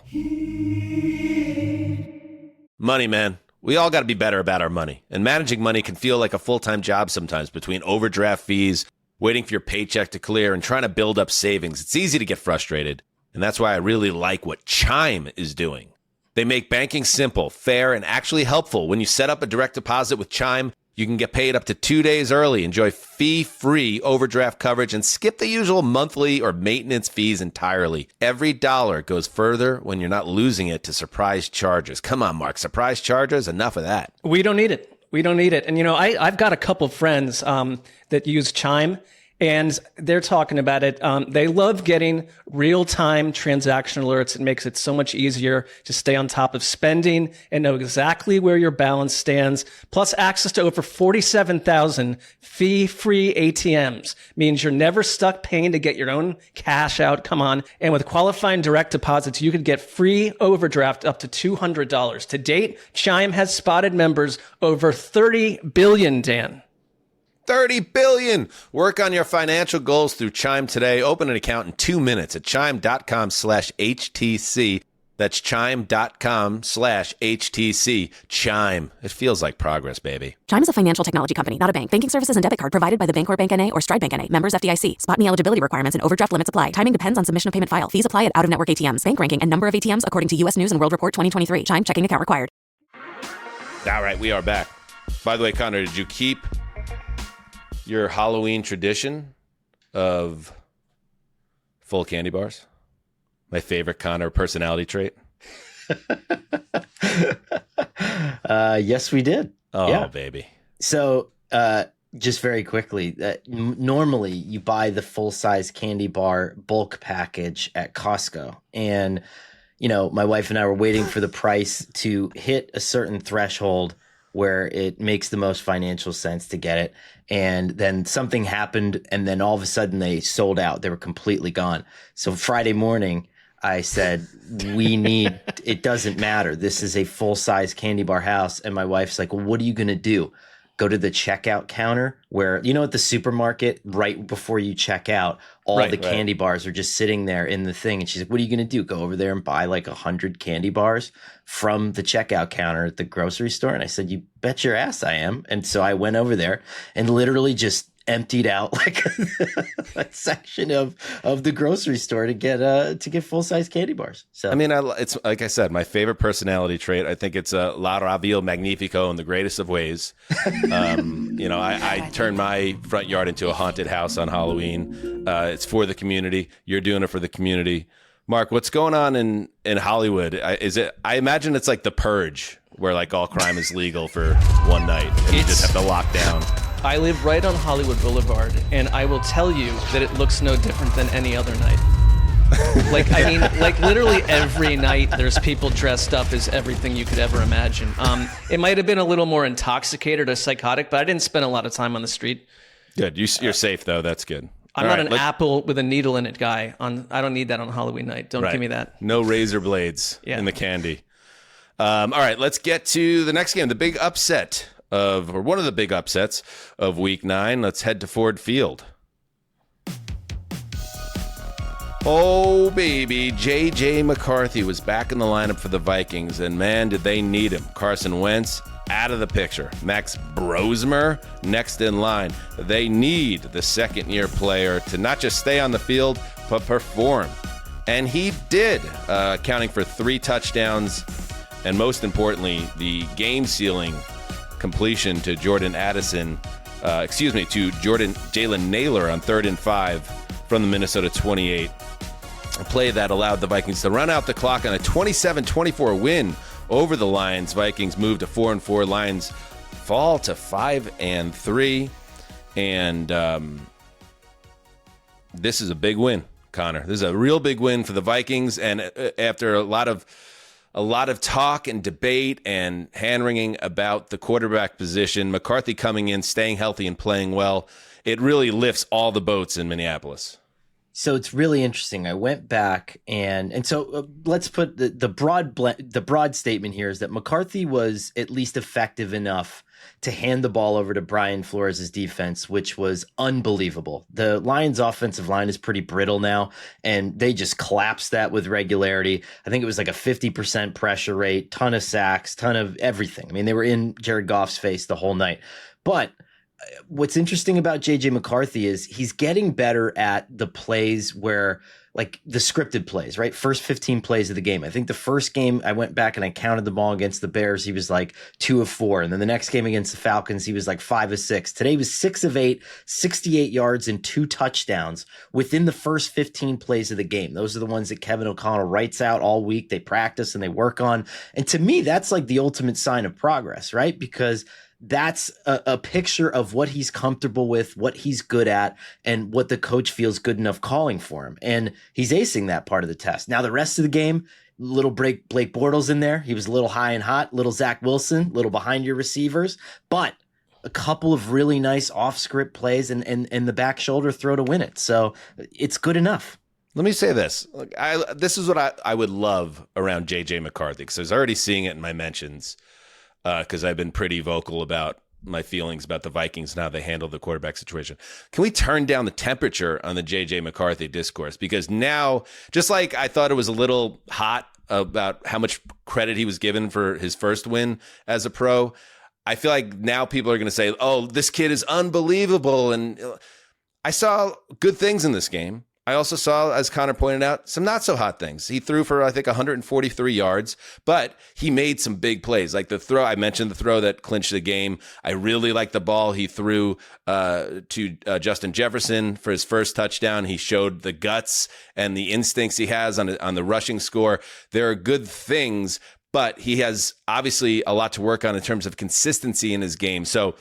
Money, man. We all got to be better about our money. And managing money can feel like a full-time job sometimes between overdraft fees, waiting for your paycheck to clear, and trying to build up savings. It's easy to get frustrated. And that's why I really like what Chime is doing. They make banking simple, fair, and actually helpful. When you set up a direct deposit with Chime, you can get paid up to 2 days early, enjoy fee-free overdraft coverage, and skip the usual monthly or maintenance fees entirely. Every dollar goes further when you're not losing it to surprise charges. Come on, Mark. Surprise charges? Enough of that. We don't need it. And, I've got a couple friends that use Chime, and they're talking about it. They love getting real-time transaction alerts. It makes it so much easier to stay on top of spending and know exactly where your balance stands. Plus, access to over 47,000 fee-free ATMs means you're never stuck paying to get your own cash out. Come on. And with qualifying direct deposits, you could get free overdraft up to $200. To date, Chime has spotted members over 30 billion, Dan. 30 billion. Work on your financial goals through Chime today. Open an account in 2 minutes at chime.com/HTC. That's chime.com/HTC. Chime. It feels like progress, baby. Chime is a financial technology company, not a bank. Banking services and debit card provided by the Bancorp Bank N.A. or Stride Bank N.A. Members FDIC. Spot and eligibility requirements and overdraft limits apply. Timing depends on submission of payment file. Fees apply at out-of-network ATMs. Bank ranking and number of ATMs according to U.S. News and World Report 2023. Chime checking account required. All right, we are back. By the way, Connor, did you keep your Halloween tradition of full candy bars? My favorite Connor personality trait. Yes, we did. Oh, yeah. baby. So, just very quickly, normally you buy the full-size candy bar bulk package at Costco. And, my wife and I were waiting for the price to hit a certain threshold where it makes the most financial sense to get it. And then something happened, and then all of a sudden they sold out. They were completely gone. So Friday morning, I said, it doesn't matter. This is a full-size candy bar house. And my wife's like, well, what are you going to do? Go to the checkout counter where, at the supermarket, right before you check out, all the candy bars are just sitting there in the thing. And she's like, what are you going to do? Go over there and buy like 100 candy bars from the checkout counter at the grocery store? And I said, you bet your ass I am. And so I went over there and literally just emptied out like a section of the grocery store to get full-size candy bars. So I mean, it's like I said, my favorite personality trait. I think it's La Ravio Magnifico in the greatest of ways. I turn my front yard into a haunted house on Halloween. It's for the community. You're doing it for the community. Mark, what's going on in Hollywood? I imagine it's like The Purge, where like all crime is legal for one night and you just have to lock down. I live right on Hollywood Boulevard, and I will tell you that it looks no different than any other night. Literally every night there's people dressed up as everything you could ever imagine. It might have been a little more intoxicated or psychotic, but I didn't spend a lot of time on the street. Good. You're safe, though. That's good. I'm not an apple with a needle in it guy. I don't need that on Halloween night. Don't give me that. No razor blades in the candy. All right, let's get to the next game. The big upset or one of the big upsets of Week 9. Let's head to Ford Field. Oh, baby. J.J. McCarthy was back in the lineup for the Vikings, and man, did they need him. Carson Wentz out of the picture. Max Brosmer next in line. They need the second-year player to not just stay on the field, but perform. And he did, accounting for 3 touchdowns, and most importantly, the game-sealing completion to Jalen Naylor on 3rd and 5 from the Minnesota 28. A play that allowed the Vikings to run out the clock on a 27-24 win over the Lions. Vikings move to 4-4. Lions fall to 5-3. And this is a big win, Connor. This is a real big win for the Vikings. And after a lot of talk and debate and hand-wringing about the quarterback position, McCarthy coming in, staying healthy and playing well, it really lifts all the boats in Minneapolis. So it's really interesting. I went back and so let's put the broad statement here is that McCarthy was at least effective enough to hand the ball over to Brian Flores' defense, which was unbelievable. The Lions' offensive line is pretty brittle now, and they just collapsed that with regularity. I think it was like a 50% pressure rate, ton of sacks, ton of everything. I mean, they were in Jared Goff's face the whole night. But what's interesting about J.J. McCarthy is he's getting better at the plays where, like the scripted plays, right? First 15 plays of the game. I think the first game I went back and I counted the ball against the Bears. He was like 2 of 4. And then the next game against the Falcons, he was like 5 of 6. Today he was 6 of 8, 68 yards and 2 touchdowns within the first 15 plays of the game. Those are the ones that Kevin O'Connell writes out all week. They practice and they work on. And to me, that's like the ultimate sign of progress, right? Because that's a picture of what he's comfortable with, what he's good at, and what the coach feels good enough calling for him. And he's acing that part of the test. Now, the rest of the game, little Blake Bortles in there. He was a little high and hot, little Zach Wilson, little behind your receivers, but a couple of really nice off-script plays and the back shoulder throw to win it. So it's good enough. Let me say this. This is what I would love around J.J. McCarthy, because I was already seeing it in my mentions. Because I've been pretty vocal about my feelings about the Vikings and how they handle the quarterback situation. Can we turn down the temperature on the J.J. McCarthy discourse? Because now, just like I thought it was a little hot about how much credit he was given for his first win as a pro, I feel like now people are going to say, oh, this kid is unbelievable. And I saw good things in this game. I also saw, as Connor pointed out, some not so hot things. He threw for, I think, 143 yards, but he made some big plays. Like the throw, I mentioned the throw that clinched the game. I really like the ball he threw to Justin Jefferson for his first touchdown. He showed the guts and the instincts he has on the rushing score. There are good things, but he has obviously a lot to work on in terms of consistency in his game. So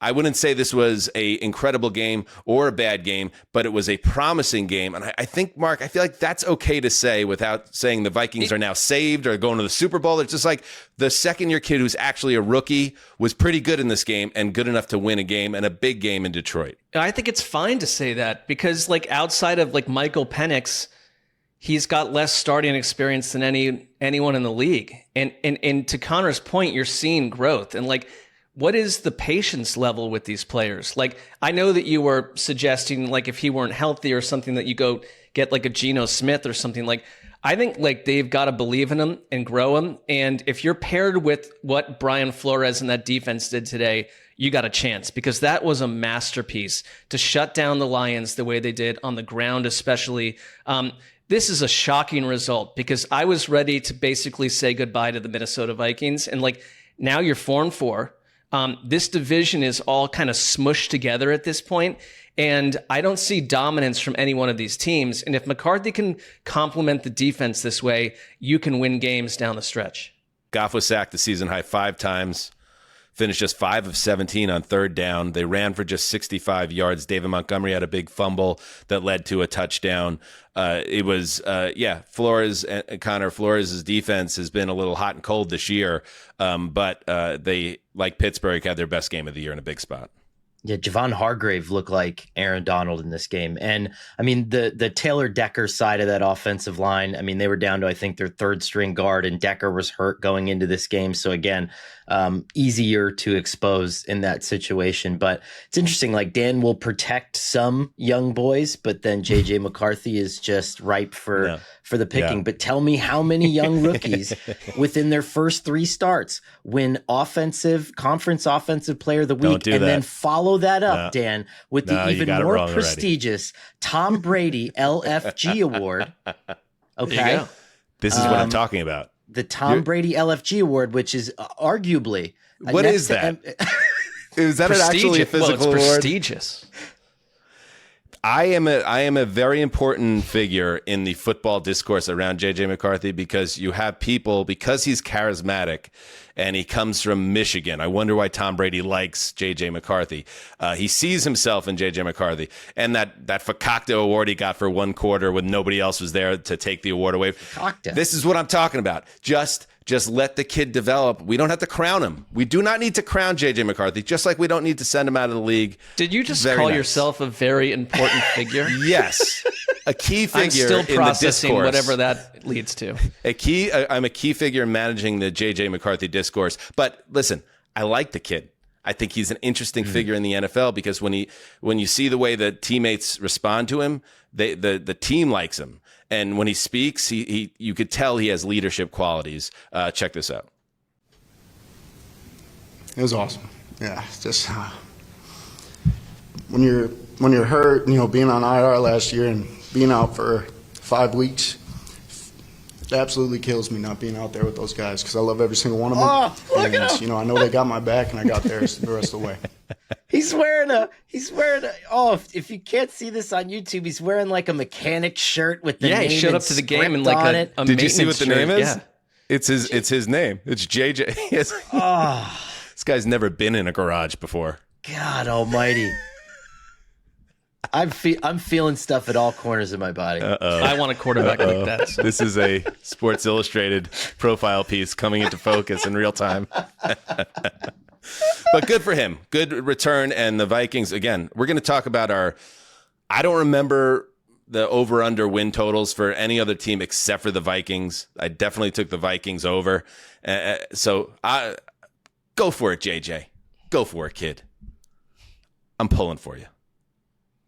I wouldn't say this was an incredible game or a bad game, but it was a promising game. And I think, Mark, I feel like that's okay to say without saying the Vikings are now saved or going to the Super Bowl. It's just like the second-year kid who's actually a rookie was pretty good in this game and good enough to win a game and a big game in Detroit. I think it's fine to say that because, like, outside of like Michael Penix, he's got less starting experience than anyone in the league. And to Connor's point, you're seeing growth. And like, what is the patience level with these players? Like, I know that you were suggesting, like, if he weren't healthy or something, that you go get like a Geno Smith or something. Like, I think like they've got to believe in him and grow him. And if you're paired with what Brian Flores and that defense did today, you got a chance, because that was a masterpiece to shut down the Lions the way they did on the ground, especially. This is a shocking result because I was ready to basically say goodbye to the Minnesota Vikings. And like, now you're 4-4. This division is all kind of smushed together at this point, and I don't see dominance from any one of these teams. And if McCarthy can complement the defense this way, you can win games down the stretch. Goff was sacked the season high 5 times, finished just 5 of 17 on 3rd down. They ran for just 65 yards. David Montgomery had a big fumble that led to a touchdown. Flores and Connor Flores' defense has been a little hot and cold this year, but they, like Pittsburgh, had their best game of the year in a big spot. Yeah, Javon Hargrave looked like Aaron Donald in this game. And I mean, the Taylor Decker side of that offensive line, I mean, they were down to, I think, their third string guard, and Decker was hurt going into this game. So again, easier to expose in that situation. But it's interesting, like Dan will protect some young boys, but then JJ McCarthy is just ripe for the picking. Yeah. But tell me how many young rookies within their first 3 starts win conference offensive player of the week and then follow that up, Dan, with the even more prestigious Tom Brady LFG award. Okay. This is what I'm talking about. The Tom Brady LFG award, which is arguably what is that? Is that actually a physical award? Prestigious. I am a very important figure in the football discourse around JJ McCarthy because you have people, because he's charismatic and he comes from Michigan. I wonder why Tom Brady likes JJ McCarthy. He sees himself in JJ McCarthy, and that Fakakta award he got for 1 quarter when nobody else was there to take the award away. Fakakta. This is what I'm talking about. Just let the kid develop. We don't have to crown him. We do not need to crown JJ McCarthy, just like we don't need to send him out of the league. Did you just call yourself a very important figure? Yes. A key figure. I'm still processing in the discourse. Whatever that leads to. I'm a key figure in managing the JJ McCarthy discourse. But listen, I like the kid. I think he's an interesting figure in the NFL because when you see the way that teammates respond to him, the team likes him. And when he speaks, you could tell he has leadership qualities. Check this out. It was awesome. Yeah, just when you're hurt, being on IR last year and being out for 5 weeks, it absolutely kills me not being out there with those guys because I love every single one of them. Oh, look at him. I know they got my back and I got theirs the rest of the way. He's wearing a if you can't see this on YouTube, he's wearing like a mechanic shirt with the name. He showed up to the game in like a Did you see what the name is? Yeah. It's his name. It's JJ. This guy's never been in a garage before. God almighty. I'm feeling stuff at all corners of my body. I want a quarterback like that. So. This is a Sports Illustrated profile piece coming into focus in real time. But good for him. Good return. And the Vikings, again, we're going to talk about I don't remember the over-under win totals for any other team except for the Vikings. I definitely took the Vikings over. So go for it, JJ. Go for it, kid. I'm pulling for you.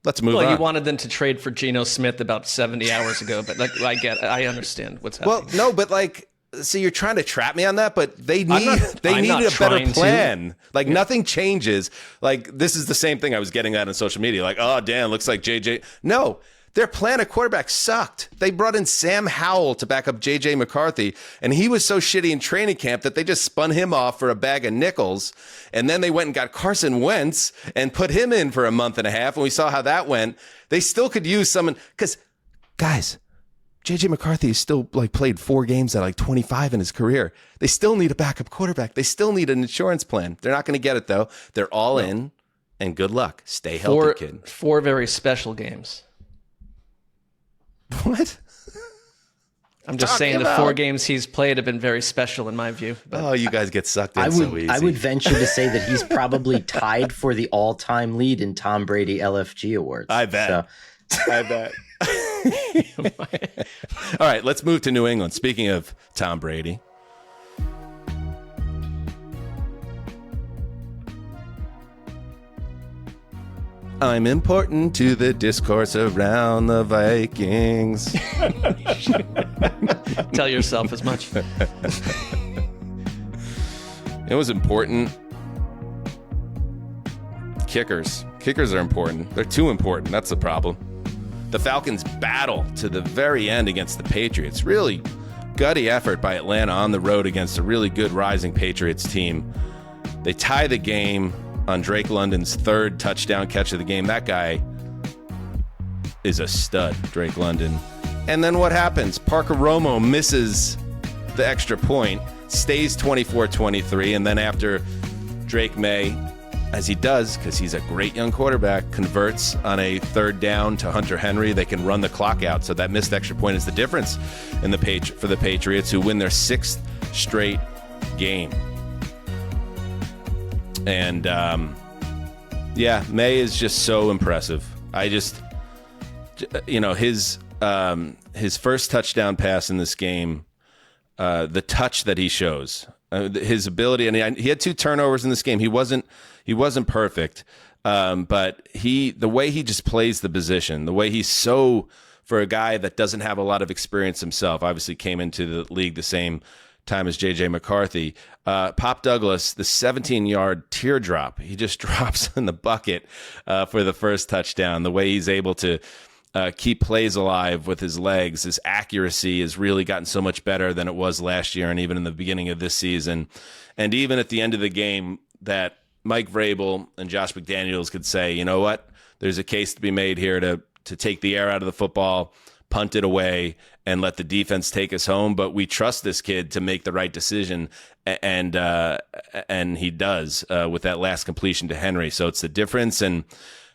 Let's move on. Well, you wanted them to trade for Geno Smith about 70 hours ago, but I understand what's happening. Well, no, but so you're trying to trap me on that, but they needed a better plan. Nothing changes. This is the same thing I was getting at on social media. Oh, Dan, looks like JJ. No, their plan at quarterback sucked. They brought in Sam Howell to back up JJ McCarthy, and he was so shitty in training camp that they just spun him off for a bag of nickels. And then they went and got Carson Wentz and put him in for a month and a half, and we saw how that went. They still could use someone because, guys, JJ McCarthy has still played 4 games at 25 in his career. They still need a backup quarterback. They still need an insurance plan. They're not going to get it though. They're all in, and good luck. Stay healthy, kid. 4 very special games. What? I'm just saying the 4 games he's played have been very special in my view. But you guys get sucked in so easy. I would venture to say that he's probably tied for the all-time lead in Tom Brady LFG awards. I bet. I bet. All right, let's move to New England. Speaking of Tom Brady. I'm important to the discourse around the Vikings. Tell yourself as much. It was important. Kickers. Kickers are important. They're too important. That's the problem. The Falcons battle to the very end against the Patriots. Really gutty effort by Atlanta on the road against a really good rising Patriots team. They tie the game on Drake London's 3rd touchdown catch of the game. That guy is a stud, Drake London. And then what happens? Parker Romo misses the extra point, stays 24-23, and then after Drake May, as he does, because he's a great young quarterback, converts on a 3rd down to Hunter Henry, they can run the clock out. So that missed extra point is the difference in for the Patriots, who win their 6th straight game. And Yeah, May is just so impressive. I just, his first touchdown pass in this game, the touch that he shows, his ability, and he had 2 turnovers in this game. He wasn't perfect, but the way he just plays the position, the way he's so, for a guy that doesn't have a lot of experience himself, obviously came into the league the same time as J.J. McCarthy. Pop Douglas, the 17-yard teardrop, he just drops in the bucket for the first touchdown. The way he's able to keep plays alive with his legs, his accuracy has really gotten so much better than it was last year and even in the beginning of this season. And even at the end of the game, that Mike Vrabel and Josh McDaniels could say, you know what, there's a case to be made here to take the air out of the football, punt it away, and let the defense take us home. But we trust this kid to make the right decision, and he does with that last completion to Henry. So it's the difference. And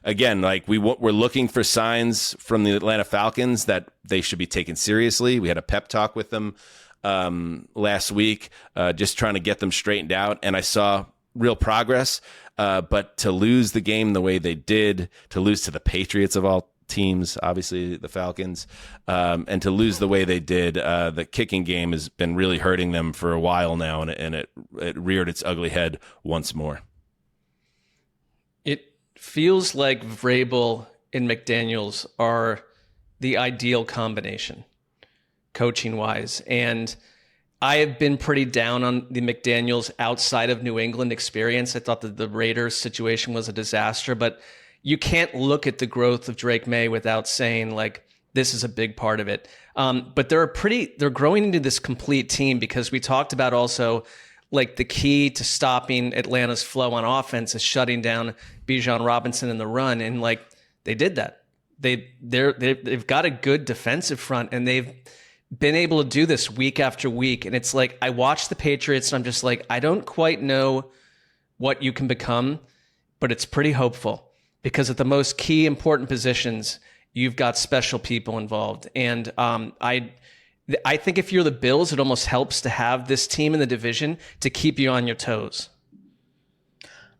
again, like we're looking for signs from the Atlanta Falcons that they should be taken seriously. We had a pep talk with them last week, just trying to get them straightened out, and I saw real progress. But to lose the game the way they did, to lose to the Patriots of all teams, obviously the Falcons, and to lose the way they did, the kicking game has been really hurting them for a while now, and it reared its ugly head once more. It feels like Vrabel and McDaniels are the ideal combination, coaching-wise, and I have been pretty down on the McDaniels outside of New England experience. I thought that the Raiders situation was a disaster, but you can't look at the growth of Drake May without saying, like, this is a big part of it. But they're growing into this complete team, because we talked about also, like, the key to stopping Atlanta's flow on offense is shutting down Bijan Robinson in the run. And, like, they did that. They've got a good defensive front, and they've been able to do this week after week. And it's like, I watch the Patriots and I'm just like, I don't quite know what you can become, but it's pretty hopeful, because at the most key important positions, you've got special people involved. And I think if you're the Bills, it almost helps to have this team in the division to keep you on your toes.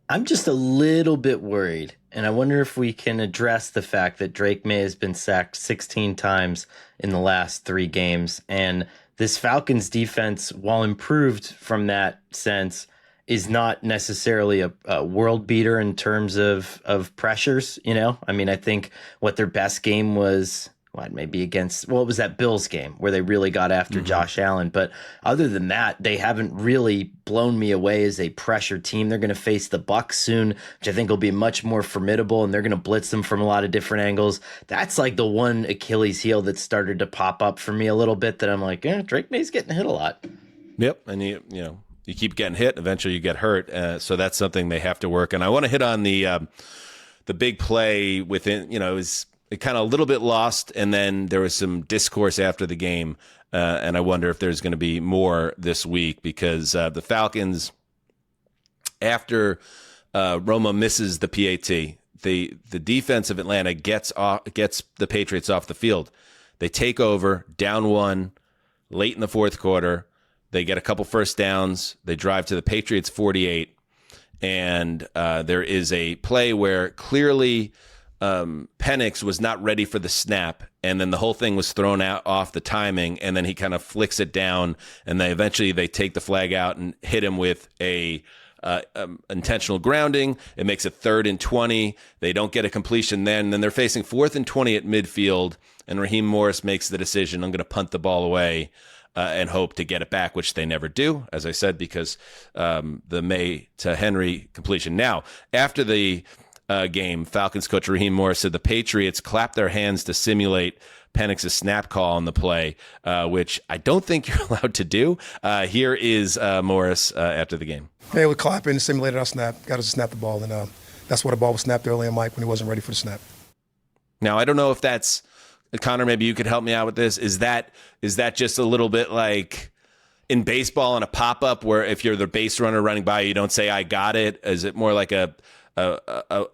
I'm just a little bit worried, and I wonder if we can address the fact that Drake May has been sacked 16 times in the last 3 games, and this Falcons defense, while improved from that sense, is not necessarily a world beater in terms of pressures. I mean, I think what their best game was, maybe against, it was that Bills game where they really got after Josh Allen. But other than that, they haven't really blown me away as a pressure team. They're going to face the Bucs soon, which I think will be much more formidable, and they're going to blitz them from a lot of different angles. That's like the one Achilles heel that started to pop up for me a little bit, that I'm like, Drake May's getting hit a lot. Yep. And you keep getting hit, eventually you get hurt. So that's something they have to work. And I want to hit on the big play within, it kind of a little bit lost, and then there was some discourse after the game, and I wonder if there's going to be more this week, because the Falcons, after Roma misses the PAT, the defense of Atlanta gets the Patriots off the field. They take over, down 1, late in the fourth quarter. They get a couple first downs. They drive to the Patriots 48, and there is a play where clearly Penix was not ready for the snap, and then the whole thing was thrown out off the timing, and then he kind of flicks it down, and they eventually take the flag out and hit him with a intentional grounding. It makes it 3rd and 20. They don't get a completion then they're facing 4th and 20 at midfield, and Raheem Morris makes the decision, I'm going to punt the ball away and hope to get it back, which they never do, as I said, because the May to Henry completion. Now, after the game, Falcons coach Raheem Morris said the Patriots clapped their hands to simulate Penix's snap call on the play, which I don't think you're allowed to do. Here is Morris after the game. Hey, we're clapping, simulated our snap, got us to snap the ball, and that's why the ball was snapped early on Mike when he wasn't ready for the snap. Now, I don't know if that's, Connor, maybe you could help me out with this. Is that just a little bit like in baseball on a pop-up where if you're the base runner running by, you don't say, I got it? Is it more like a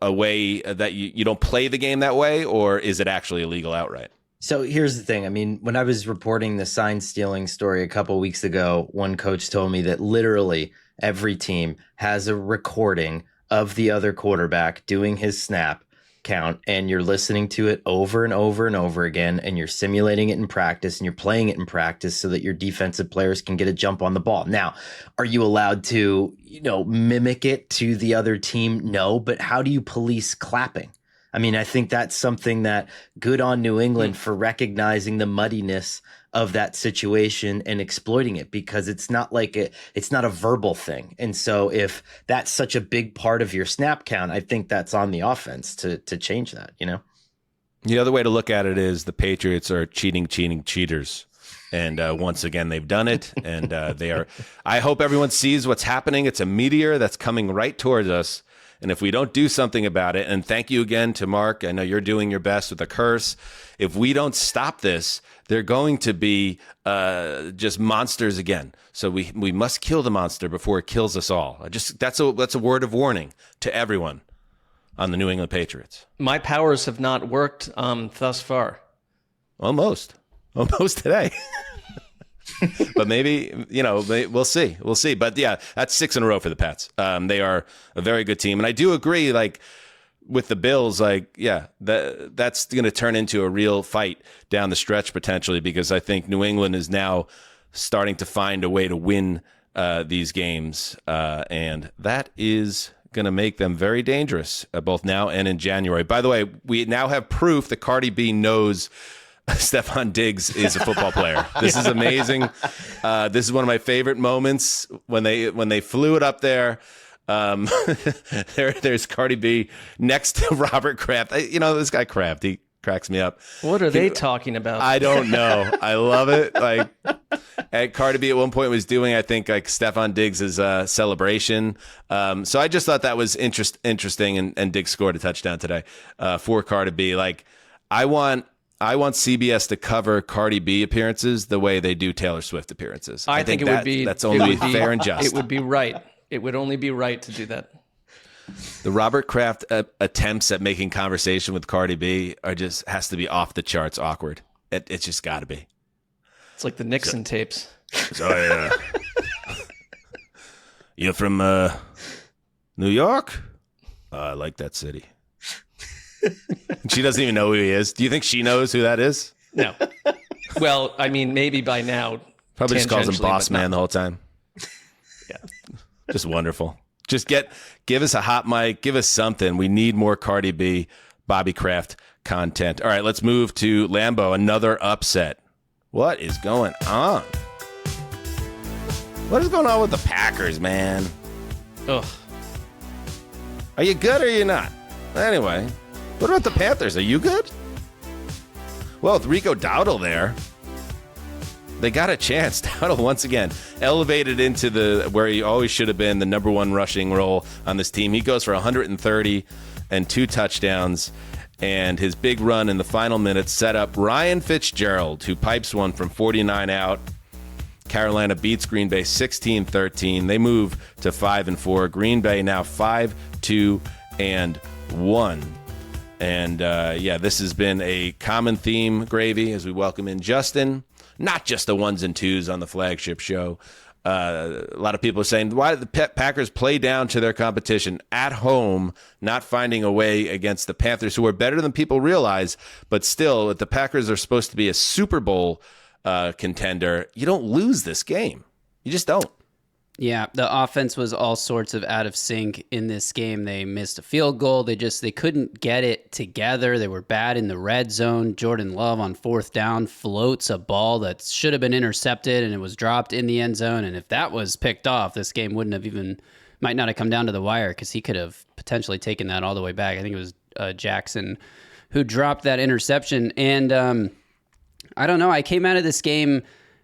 way that you don't play the game that way, or is it actually illegal outright? So here's the thing. I mean, when I was reporting the sign stealing story a couple of weeks ago, one coach told me that literally every team has a recording of the other quarterback doing his snap count, and you're listening to it over and over and over again, and you're simulating it in practice, and you're playing it in practice so that your defensive players can get a jump on the ball. Now, are you allowed to, mimic it to the other team? No, but how do you police clapping? I mean, I think that's something that good on New England for recognizing the muddiness of that situation and exploiting it, because it's not it's not a verbal thing. And so if that's such a big part of your snap count, I think that's on the offense to change that, The other way to look at it is the Patriots are cheating cheaters. And once again, they've done it. And I hope everyone sees what's happening. It's a meteor that's coming right towards us. And if we don't do something about it, and thank you again to Mark, I know you're doing your best with the curse. If we don't stop this, they're going to be just monsters again. So we must kill the monster before it kills us all. That's a word of warning to everyone on the New England Patriots. My powers have not worked thus far. Almost today. But maybe, we'll see. We'll see. But yeah, that's 6 in a row for the Pats. They are a very good team. And I do agree, with the Bills, that's going to turn into a real fight down the stretch potentially, because I think New England is now starting to find a way to win these games. And that is going to make them very dangerous, both now and in January. By the way, we now have proof that Cardi B knows Stephon Diggs is a football player. This is amazing. This is one of my favorite moments when they flew it up there. There's Cardi B next to Robert Kraft. This guy Kraft, he cracks me up. What are they talking about? I don't know. I love it. Cardi B at one point was doing, I think, Stephon Diggs' celebration. So I just thought that was interesting, and Diggs scored a touchdown today for Cardi B. I want CBS to cover Cardi B appearances the way they do Taylor Swift appearances. I think that's only fair and just. It would be right. It would only be right to do that. The Robert Kraft attempts at making conversation with Cardi B has to be off the charts awkward. It's just got to be. It's like the Nixon tapes. So, you're from New York? I like that city. She doesn't even know who he is. Do you think she knows who that is? No. Well, I mean, maybe by now. Probably just calls him boss man the whole time. Yeah. Just wonderful. Just give us a hot mic. Give us something. We need more Cardi B, Bobby Kraft content. All right, let's move to Lambeau. Another upset. What is going on? What is going on with the Packers, man? Ugh. Are you good or are you not? Anyway, what about the Panthers? Are you good? Well, with Rico Dowdle there, they got a chance. Dowdle once again elevated into where he always should have been, the number one rushing role on this team. He goes for 130 and 2 touchdowns, and his big run in the final minutes set up Ryan Fitzgerald, who pipes one from 49 out. Carolina beats Green Bay 16-13. They move to 5-4. Green Bay now 5-2-1. And this has been a common theme, Gravy, as we welcome in Justin. Not just the 1s and 2s on the flagship show. A lot of people are saying, why did the Packers play down to their competition at home, not finding a way against the Panthers, who are better than people realize, but still, if the Packers are supposed to be a Super Bowl contender, you don't lose this game. You just don't. Yeah, the offense was all sorts of out of sync in this game. They missed a field goal. They couldn't get it together. They were bad in the red zone. Jordan Love on 4th down floats a ball that should have been intercepted, and it was dropped in the end zone. And if that was picked off, this game might not have come down to the wire, because he could have potentially taken that all the way back. I think it was Jackson who dropped that interception. And I don't know. I came out of this game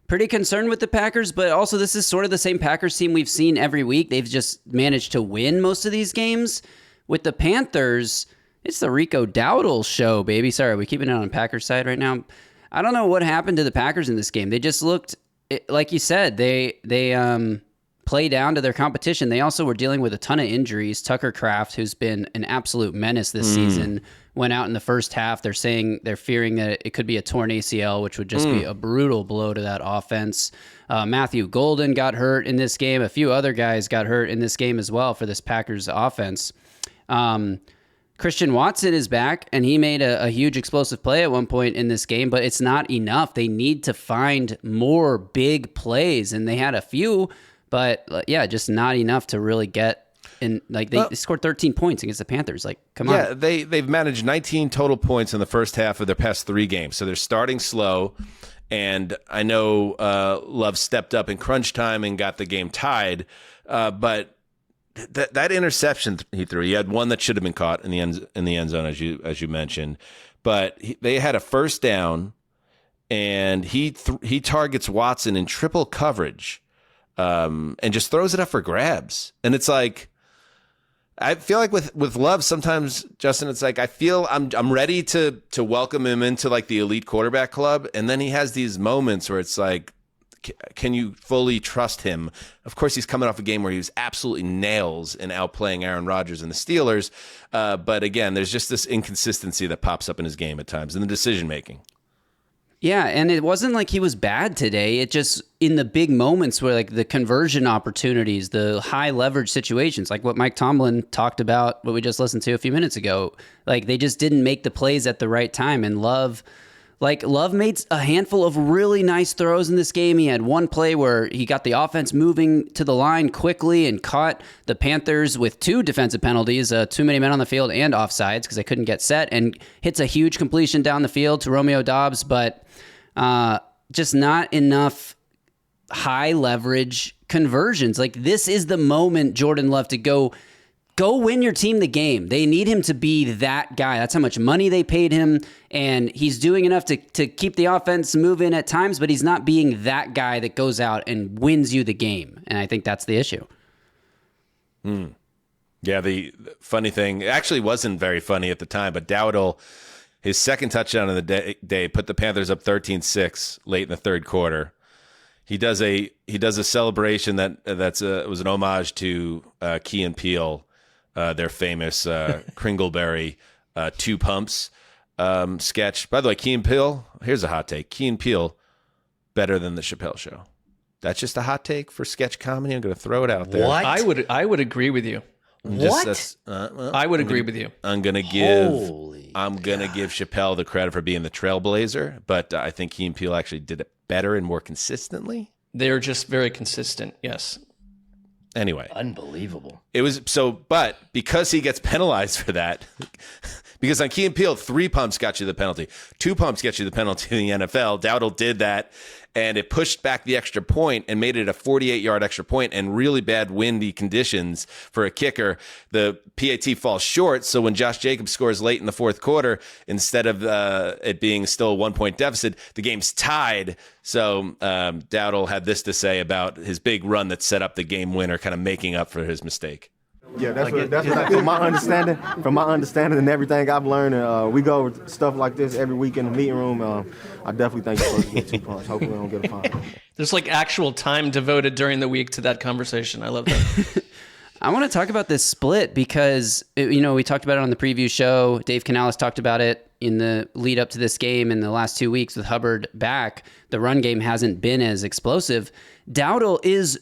pretty concerned with the Packers, but also this is sort of the same Packers team we've seen every week. They've just managed to win most of these games. With the Panthers, it's the Rico Dowdle show, baby. Sorry, are we keeping it on Packers side right now? I don't know what happened to the Packers in this game. They just looked, like you said, they play down to their competition. They also were dealing with a ton of injuries. Tucker Kraft, who's been an absolute menace this season, went out in the first half. They're fearing that it could be a torn ACL, which would just be a brutal blow to that offense. Matthew Golden got hurt in this game. A few other guys got hurt in this game as well for this Packers offense. Christian Watson is back, and he made a huge explosive play at one point in this game, but it's not enough. They need to find more big plays, and they had a few, but yeah, just not enough to really get in. Like they scored 13 points against the Panthers. Like, come on. Yeah, they've managed 19 total points in the first half of their past 3 games, so they're starting slow. And I know Love stepped up in crunch time and got the game tied, but that interception he threw, he had one that should have been caught in the end zone, as you mentioned, but they had a first down, and he targets Watson in triple coverage, and just throws it up for grabs. And it's like, I feel like with Love sometimes, Justin, it's like I feel I'm ready to welcome him into like the elite quarterback club, and then he has these moments where it's like, can you fully trust him? Of course, he's coming off a game where he was absolutely nails in outplaying Aaron Rodgers and the Steelers. But again, there's just this inconsistency that pops up in his game at times in the decision making. Yeah, and it wasn't like he was bad today. It just, in the big moments where like the conversion opportunities, the high leverage situations, like what Mike Tomlin talked about, what we just listened to a few minutes ago, like they just didn't make the plays at the right time. And Love made a handful of really nice throws in this game. He had one play where he got the offense moving to the line quickly and caught the Panthers with 2 defensive penalties, too many men on the field and offsides because they couldn't get set, and hits a huge completion down the field to Romeo Doubs, but just not enough high leverage conversions. Like, this is the moment Jordan Love to go win your team the game. They need him to be that guy. That's how much money they paid him, and he's doing enough to keep the offense moving at times, but he's not being that guy that goes out and wins you the game, and I think that's the issue. Yeah, the funny thing, it actually wasn't very funny at the time, but Dowdle, his second touchdown of the day put the Panthers up 13-6 late in the third quarter. He does a celebration that was an homage to Key and Peele, their famous Kringleberry 2 Pumps sketch. By the way, Key and Peele, here's a hot take. Key and Peele, better than the Chappelle Show. That's just a hot take for sketch comedy. I'm going to throw it out there. What? I would agree with you. I would agree with you. I'm going to give Chappelle the credit for being the trailblazer, but I think Key and Peele actually did it better and more consistently. They're just very consistent, yes. Anyway. Unbelievable. It was but because he gets penalized for that, because on Key and Peele, 3 pumps got you the penalty. 2 pumps get you the penalty in the NFL. Dowdle did that, and it pushed back the extra point and made it a 48-yard extra point, and really bad windy conditions for a kicker. The PAT falls short, so when Josh Jacobs scores late in the fourth quarter, instead of it being still a 1-point deficit, the game's tied. So Dowdle had this to say about his big run that set up the game winner, kind of making up for his mistake. Yeah, that's from my understanding and everything I've learned. We go over stuff like this every week in the meeting room. I definitely think you're supposed to get 2 pumps. Hopefully, we don't get a fine. There's like actual time devoted during the week to that conversation. I love that. I want to talk about this split because, we talked about it on the preview show. Dave Canales talked about it in the lead up to this game in the last 2 weeks with Hubbard back. The run game hasn't been as explosive. Dowdle is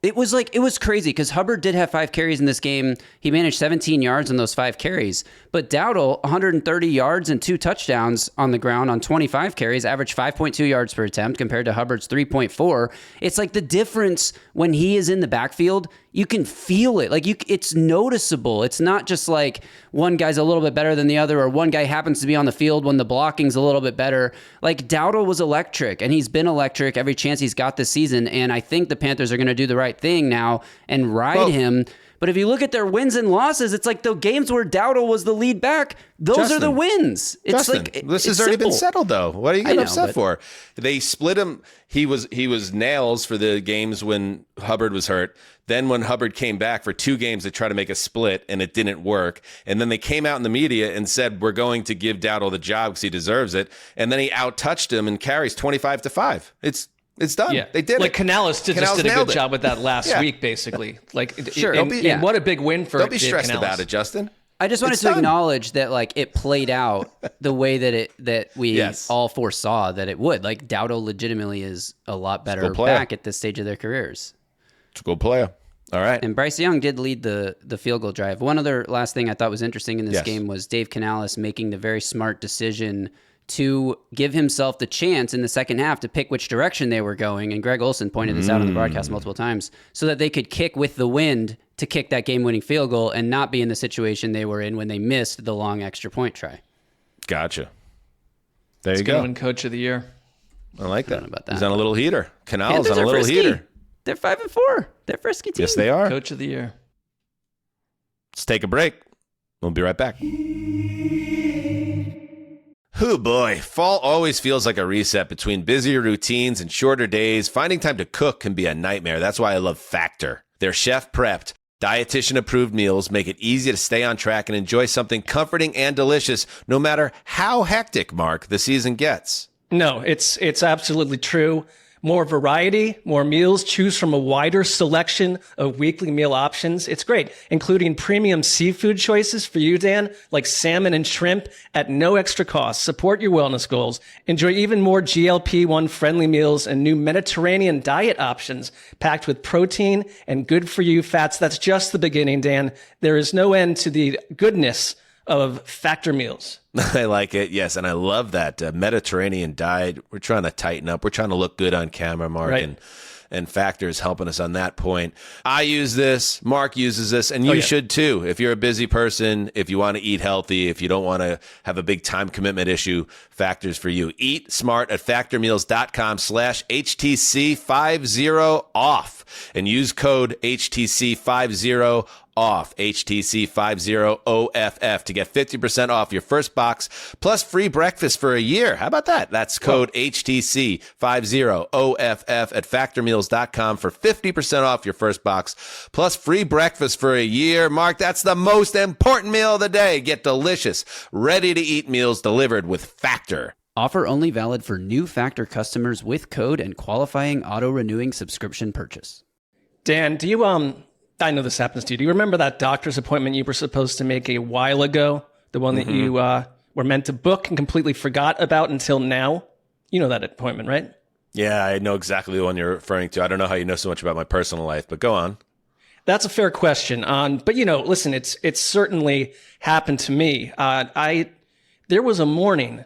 it was crazy because Hubbard did have 5 carries in this game. He managed 17 yards on those 5 carries. But Dowdle, 130 yards and 2 touchdowns on the ground on 25 carries, averaged 5.2 yards per attempt compared to Hubbard's 3.4. It's like the difference when he is in the backfield, you can feel it. Like it's noticeable. It's not just like one guy's a little bit better than the other, or one guy happens to be on the field when the blocking's a little bit better. Like Dowdle was electric, and he's been electric every chance he's got this season. And I think the Panthers are going to do the right thing now and ride him. But if you look at their wins and losses, it's like the games where Dowdle was the lead back, those are the wins. It's this has already been settled, though. What are you getting upset for? They split him. He was nails for the games when Hubbard was hurt. Then when Hubbard came back for 2 games, they tried to make a split, and it didn't work. And then they came out in the media and said, we're going to give Dowdle the job because he deserves it. And then he out-touched him and carries 25-5. It's done. Yeah. They did like it. Canales just did a good job with that last Yeah. week, basically. Like, Sure. and what a big win for Don't be Dave stressed Canales. about it, Justin. I just wanted It's to done. acknowledge that like it played out the way that we Yes. all foresaw that it would. Like Dowdle legitimately is a lot better player. back at this stage of their careers. It's a good player. All right. And Bryce Young did lead the field goal drive. One other last thing I thought was interesting in this Yes. game was Dave Canales making the very smart decision to give himself the chance in the second half to pick which direction they were going. And Greg Olson pointed this out on the broadcast multiple times so that they could kick with the wind to kick that game-winning field goal and not be in the situation they were in when they missed the long extra point try. Gotcha. There He's you going go. to win Coach of the Year. I like that. about that. He's on a little heater. Canales Panthers on a are little frisky. heater. They're 5-4. They're a frisky team. Yes, they are. Coach of the Year. Let's take a break. We'll be right back. Hoo boy, fall always feels like a reset between busier routines and shorter days. Finding time to cook can be a nightmare. That's why I love Factor. Their chef-prepped, dietitian-approved meals make it easy to stay on track and enjoy something comforting and delicious, no matter how hectic, Mark, the season gets. No, it's absolutely true. More variety, more meals, choose from a wider selection of weekly meal options. It's great, including premium seafood choices for you, Dan, like salmon and shrimp at no extra cost. Support your wellness goals. Enjoy even more GLP-1 friendly meals and new Mediterranean diet options packed with protein and good for you fats. That's just the beginning, Dan. There is no end to the goodness of Factor meals. I like it, yes, and I love that Mediterranean diet. We're trying to tighten up. We're trying to look good on camera, Mark, Right. and Factor is helping us on that point. I use this, Mark uses this, and you should too. If you're a busy person, if you want to eat healthy, if you don't want to have a big time commitment issue, Factor's for you. Eat smart at factormeals.com/HTC50 off and use code HTC50 off, HTC50 OFF, to get 50% off your first box plus free breakfast for a year. How about that? That's code HTC50 OFF at factormeals.com for 50% off your first box plus free breakfast for a year. Mark, that's the most important meal of the day. Get delicious, ready to eat meals delivered with Factor. Offer only valid for new Factor customers with code and qualifying auto-renewing subscription purchase. Dan, do you, I know this happens to you. Do you remember that doctor's appointment you were supposed to make a while ago? The one that you were meant to book and completely forgot about until now? You know that appointment, right? Yeah, I know exactly the one you're referring to. I don't know how you know so much about my personal life, but go on. That's a fair question. But listen, it's certainly happened to me. There was a morning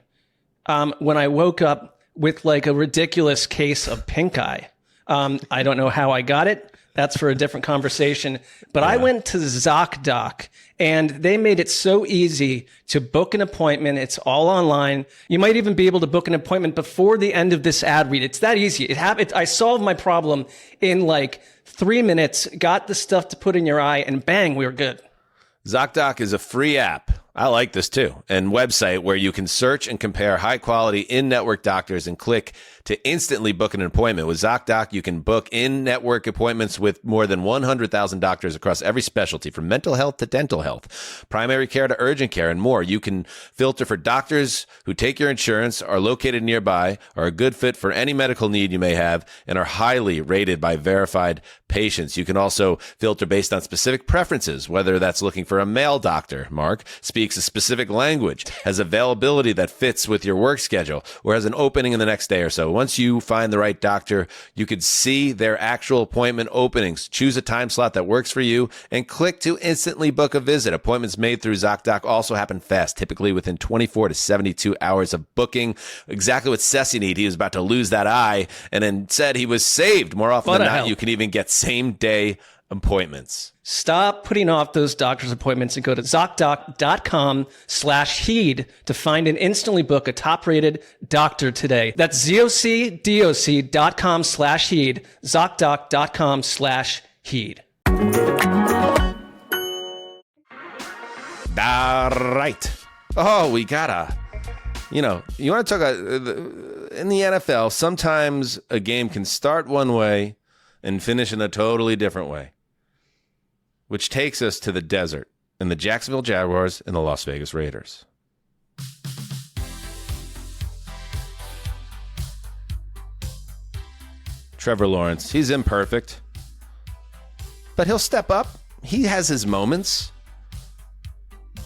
when I woke up with like a ridiculous case of pink eye. I don't know how I got it. That's for a different conversation. But I went to ZocDoc, and they made it so easy to book an appointment. It's all online. You might even be able to book an appointment before the end of this ad read. It's that easy. I solved my problem in like 3 minutes, got the stuff to put in your eye, and bang, we were good. ZocDoc is a free app. I like this too. And website where you can search and compare high quality in-network doctors and click to instantly book an appointment. With ZocDoc, you can book in-network appointments with more than 100,000 doctors across every specialty, from mental health to dental health, primary care to urgent care, and more. You can filter for doctors who take your insurance, are located nearby, are a good fit for any medical need you may have, and are highly rated by verified patients. You can also filter based on specific preferences, whether that's looking for a male doctor, Mark, speaks a specific language, has availability that fits with your work schedule, or has an opening in the next day or so. Once you find the right doctor, you can see their actual appointment openings, choose a time slot that works for you, and click to instantly book a visit. Appointments made through ZocDoc also happen fast, typically within 24 to 72 hours of booking. Exactly what Sessy needed. He was about to lose that eye and then said he was saved. More often than not, you can even get same-day appointments. Stop putting off those doctor's appointments and go to ZocDoc.com/heed to find and instantly book a top-rated doctor today. That's ZocDoc.com/heed, ZocDoc.com/heed. All right. Oh, we gotta, you want to talk about, in the NFL, sometimes a game can start one way and finish in a totally different way. Which takes us to the desert and the Jacksonville Jaguars and the Las Vegas Raiders. Trevor Lawrence. He's imperfect, but he'll step up. He has his moments,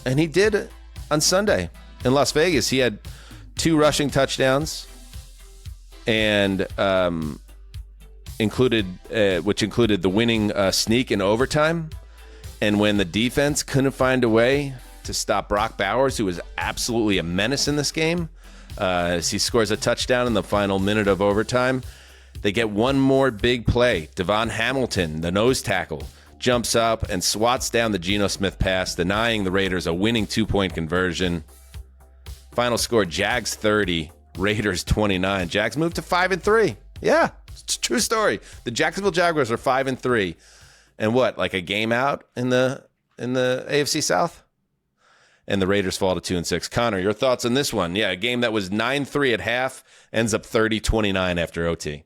and he did on Sunday in Las Vegas. He had 2 rushing touchdowns, and included the winning sneak in overtime. And when the defense couldn't find a way to stop Brock Bowers, who was absolutely a menace in this game, as he scores a touchdown in the final minute of overtime, they get one more big play. Devon Hamilton, the nose tackle, jumps up and swats down the Geno Smith pass, denying the Raiders a winning 2-point conversion. Final score, Jags 30, Raiders 29. Jags moved to 5-3. Yeah, it's a true story. The Jacksonville Jaguars are 5-3. And what, like a game out in the AFC South? And the Raiders fall to 2-6. Connor, your thoughts on this one? Yeah, a game that was 9-3 at half, ends up 30-29 after OT.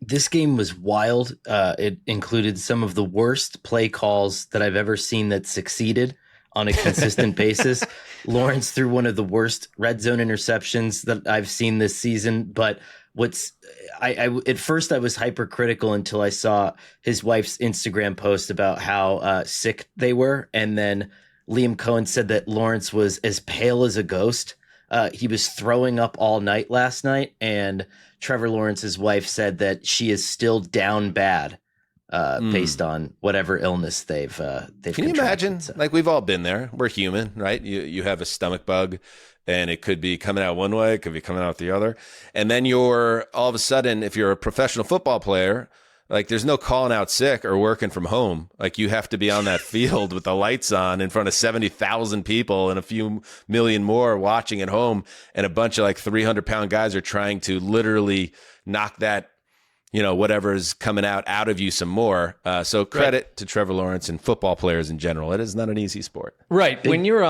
This game was wild. It included some of the worst play calls that I've ever seen that succeeded on a consistent basis. Lawrence threw one of the worst red zone interceptions that I've seen this season. But at first I was hypercritical until I saw his wife's Instagram post about how sick they were. And then Liam Cohen said that Lawrence was as pale as a ghost. He was throwing up all night last night, and Trevor Lawrence's wife said that she is still down bad based on whatever illness they've Can you imagine? So. Like, we've all been there. We're human, right? You have a stomach bug, and it could be coming out one way, it could be coming out the other. And then you're all of a sudden, if you're a professional football player, like, there's no calling out sick or working from home. Like, you have to be on that field with the lights on in front of 70,000 people and a few million more watching at home. And a bunch of 300-pound guys are trying to literally knock that, whatever's coming out of you some more. So credit to Trevor Lawrence and football players in general. It is not an easy sport. Right. When you're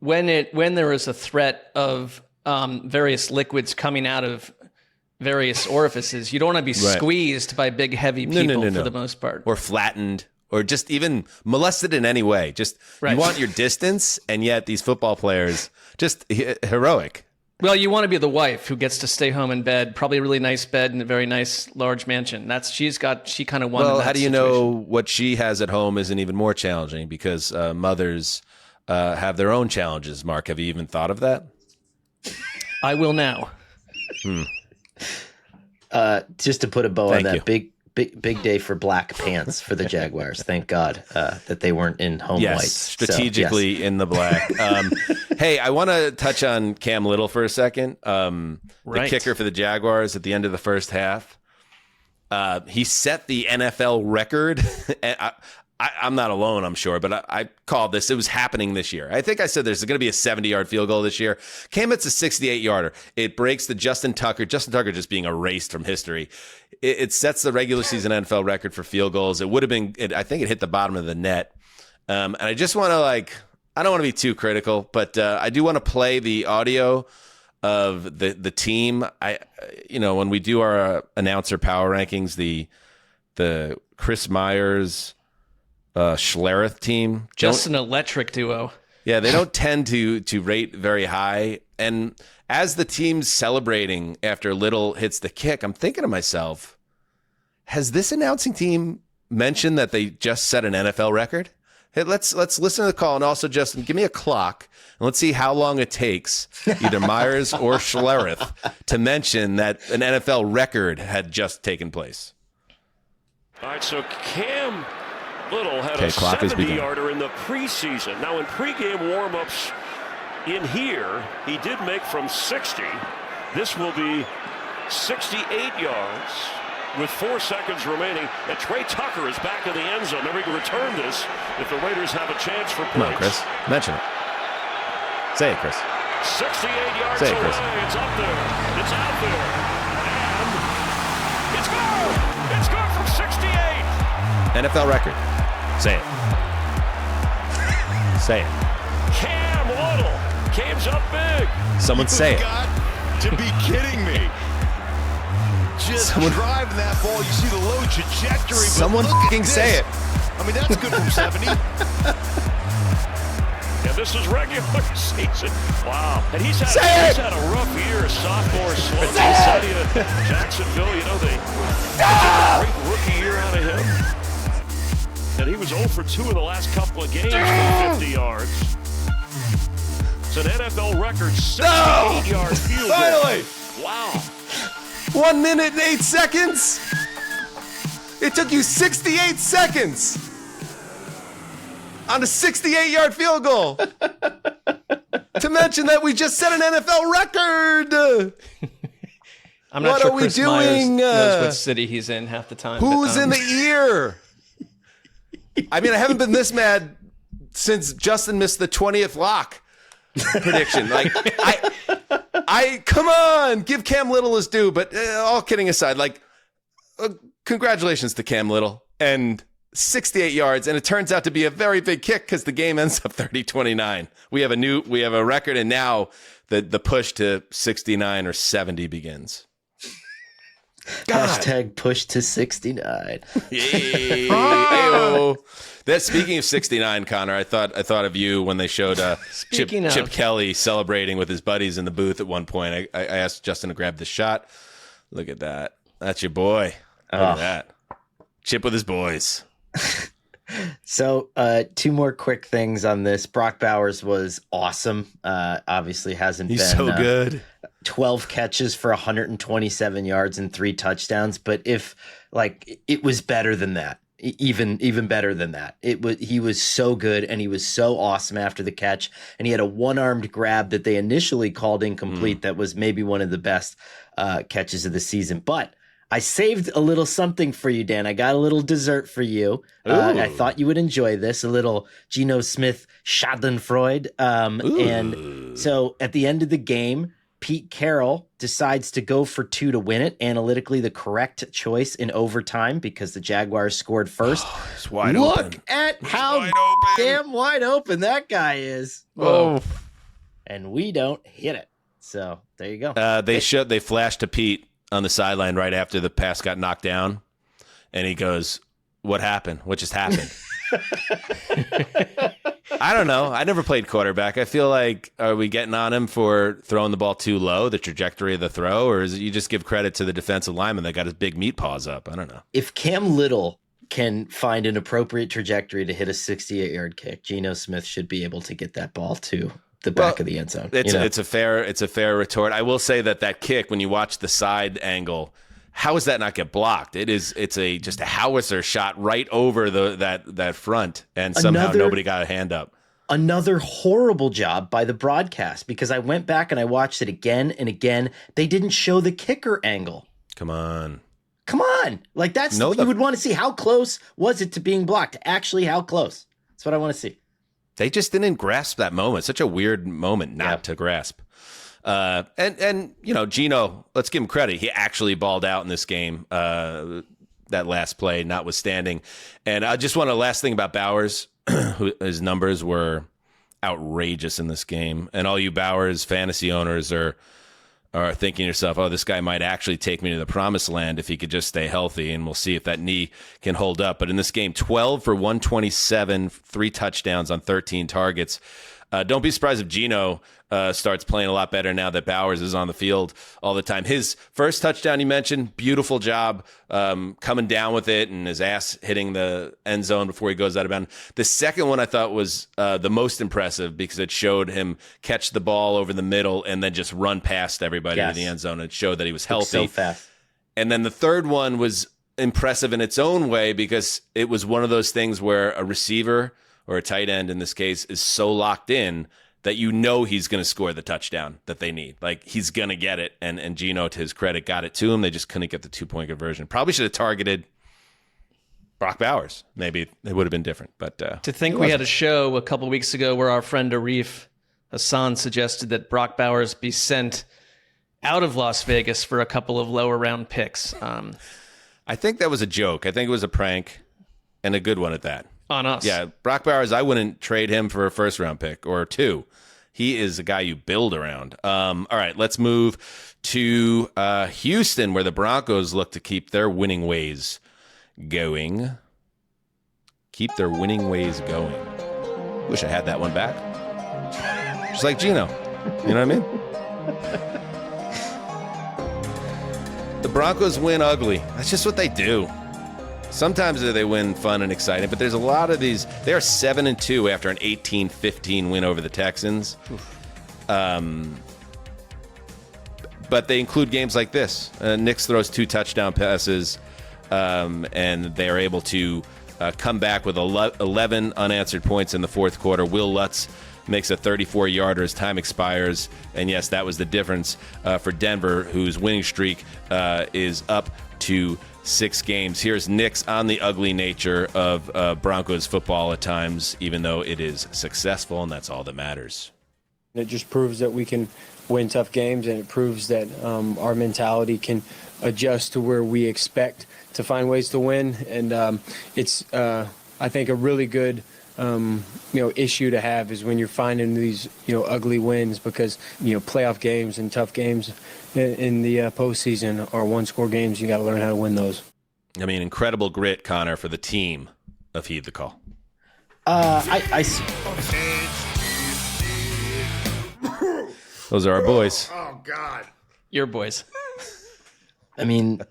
when there is a threat of various liquids coming out of various orifices, you don't want to be squeezed by big, heavy people for the most part. Or flattened, or just even molested in any way. Just you want your distance, and yet these football players, just heroic. Well, you want to be the wife who gets to stay home in bed, probably a really nice bed in a very nice large mansion. She kind of won. Well, how do you know what she has at home isn't even more challenging? Because mothers have their own challenges. Mark, have you even thought of that? I will now. Just to put a bow on that, big day for black pants for the Jaguars. Thank God that they weren't in home whites. Strategically in the black. Hey, I want to touch on Cam Little for a second. The kicker for the Jaguars at the end of the first half. He set the NFL record. I'm not alone, I'm sure, but I called this. It was happening this year. I think I said there's going to be a 70-yard field goal this year. Cam hits a 68-yarder. It breaks the Justin Tucker just being erased from history. It sets the regular season NFL record for field goals. It would have been, I think it hit the bottom of the net. And I just want to I don't want to be too critical, but I do want to play the audio of the team. When we do our announcer power rankings, the Chris Myers, Schlereth team, just an electric duo. Yeah, they don't tend to rate very high. And as the team's celebrating after Little hits the kick, I'm thinking to myself, has this announcing team mentioned that they just set an NFL record? Hey, let's listen to the call, and also, Justin, give me a clock, and let's see how long it takes either Myers or Schlereth to mention that an NFL record had just taken place. All right, so Cam Little had a 70-yarder in the preseason. Now, in pregame warm-ups in here, he did make from 60. This will be 68 yards with 4 seconds remaining. And Trey Tucker is back in the end zone. Then we can return this if the Raiders have a chance for points. Come on, Chris. Mention it. Say it, Chris. 68 yards away. It's up there. It's out there. And it's gone. It's gone from 68. NFL record. Say it. Say it. Cam Little. Cam's up big. Someone say it. You've got to be kidding me. Just driving that ball. You see the low trajectory. Someone fucking say it. I mean, that's good from 70. And this versus regular season. Wow. And he's had a rough year, a sophomore slump. Jacksonville, they got a great rookie year out of him. And he was 0 for 2 in the last couple of games from 50 yards. It's an NFL record 68-yard field goal. Finally! Wow. 1 minute and 8 seconds. It took you 68 seconds on a 68-yard field goal. To mention that we just set an NFL record. I'm not what sure are Chris we Myers doing? knows what city he's in half the time. Who's in the ear? I mean, I haven't been this mad since Justin missed the 20th lock prediction. Like, I come on, give Cam Little his due. But all kidding aside, congratulations to Cam Little and 68 yards, and it turns out to be a very big kick because the game ends up 30-29. We have a record, and now the push to 69 or 70 begins. Hashtag push to 69. Yay. Hey-o. Speaking of 69, Connor, I thought of you when they showed Chip Kelly celebrating with his buddies in the booth at one point. I asked Justin to grab the shot. Look at that. That's your boy. Look at that. Chip with his boys. So, 2 more quick things on this. Brock Bowers was awesome. Obviously hasn't been so good. 12 catches for 127 yards and 3 touchdowns. But it was better than that. Even better than that. He was so good, and he was so awesome after the catch. And he had a one-armed grab that they initially called incomplete. That was maybe one of the best catches of the season. But I saved a little something for you, Dan. I got a little dessert for you. I thought you would enjoy this. A little Geno Smith Schadenfreude. And so at the end of the game, Pete Carroll decides to go for 2 to win it. Analytically, the correct choice in overtime because the Jaguars scored first. It's wide open. Look at how damn wide open that guy is. Whoa. And we don't hit it. So there you go. They flashed to Pete on the sideline right after the pass got knocked down, and he goes, "What happened? What just happened?" I don't know. I never played quarterback. I feel like, are we getting on him for throwing the ball too low, the trajectory of the throw, or is it you just give credit to the defensive lineman that got his big meat paws up? I don't know. If Cam Little can find an appropriate trajectory to hit a 68-yard kick, Geno Smith should be able to get that ball to the back of the end zone. It's a fair retort. I will say that kick, when you watch the side angle, how does that not get blocked? It's just a howitzer shot right over that front, and somehow nobody got a hand up. Another horrible job by the broadcast, because I went back and I watched it again and again. They didn't show the kicker angle. Come on. Like you would want to see how close was it to being blocked. Actually, how close? That's what I want to see. They just didn't grasp that moment. Such a weird moment not to grasp. And Geno, let's give him credit. He actually balled out in this game, that last play notwithstanding. And I just want to last thing about Bowers. His numbers were outrageous in this game. And all you Bowers fantasy owners are thinking to yourself, oh, this guy might actually take me to the promised land if he could just stay healthy, and we'll see if that knee can hold up. But in this game, 12 for 127, 3 touchdowns on 13 targets. Don't be surprised if Geno starts playing a lot better now that Bowers is on the field all the time. His first touchdown you mentioned, beautiful job coming down with it and his ass hitting the end zone before he goes out of bounds. The second one I thought was the most impressive because it showed him catch the ball over the middle and then just run past everybody in the end zone. It showed that he was healthy. So fast. And then the third one was impressive in its own way because it was one of those things where a receiver or a tight end in this case is so locked in that he's going to score the touchdown that they need. Like, he's going to get it. And Geno, to his credit, got it to him. They just couldn't get the 2-point conversion. Probably should have targeted Brock Bowers. Maybe it would have been different. But to think we had a show a couple weeks ago where our friend Arif Hassan suggested that Brock Bowers be sent out of Las Vegas for a couple of lower round picks. I think that was a joke. I think it was a prank, and a good one at that. On us. Yeah, Brock Bowers, I wouldn't trade him for a first-round pick or 2. He is a guy you build around. All right, let's move to Houston, where the Broncos look to keep their winning ways going. Wish I had that one back. Just like Gino. You know what I mean? The Broncos win ugly. That's just what they do. Sometimes they win fun and exciting, but there's a lot of these. They are 7-2 after an 18-15 win over the Texans. But they include games like this. Nix throws 2 touchdown passes, and they are able to come back with 11 unanswered points in the fourth quarter. Will Lutz makes a 34-yarder as time expires. And yes, that was the difference for Denver, whose winning streak is up to 6 games. Here's Nix on the ugly nature of Broncos football at times, even though it is successful, and that's all that matters. It just proves that we can win tough games, and it proves that our mentality can adjust to where we expect to find ways to win. And it's, I think, a really good issue to have is when you're finding these, ugly wins, because, playoff games and tough games in the postseason are one-score games. You got to learn how to win those. I mean, incredible grit, Connor, for the team of Heed the Call. Those are our boys. Oh, God. Your boys. I mean,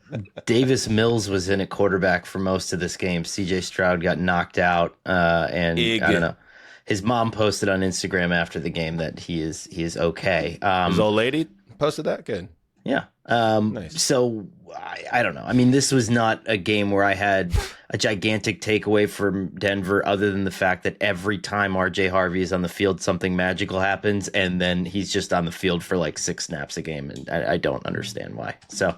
Davis Mills was in at quarterback for most of this game. CJ Stroud got knocked out, and I don't know. His mom posted on Instagram after the game that he is okay. His old lady posted that? Good. Yeah. Nice. So I don't know. I mean, this was not a game where I had a gigantic takeaway from Denver other than the fact that every time RJ Harvey is on the field, something magical happens, and then he's just on the field for like 6 snaps a game, and I don't understand why. So,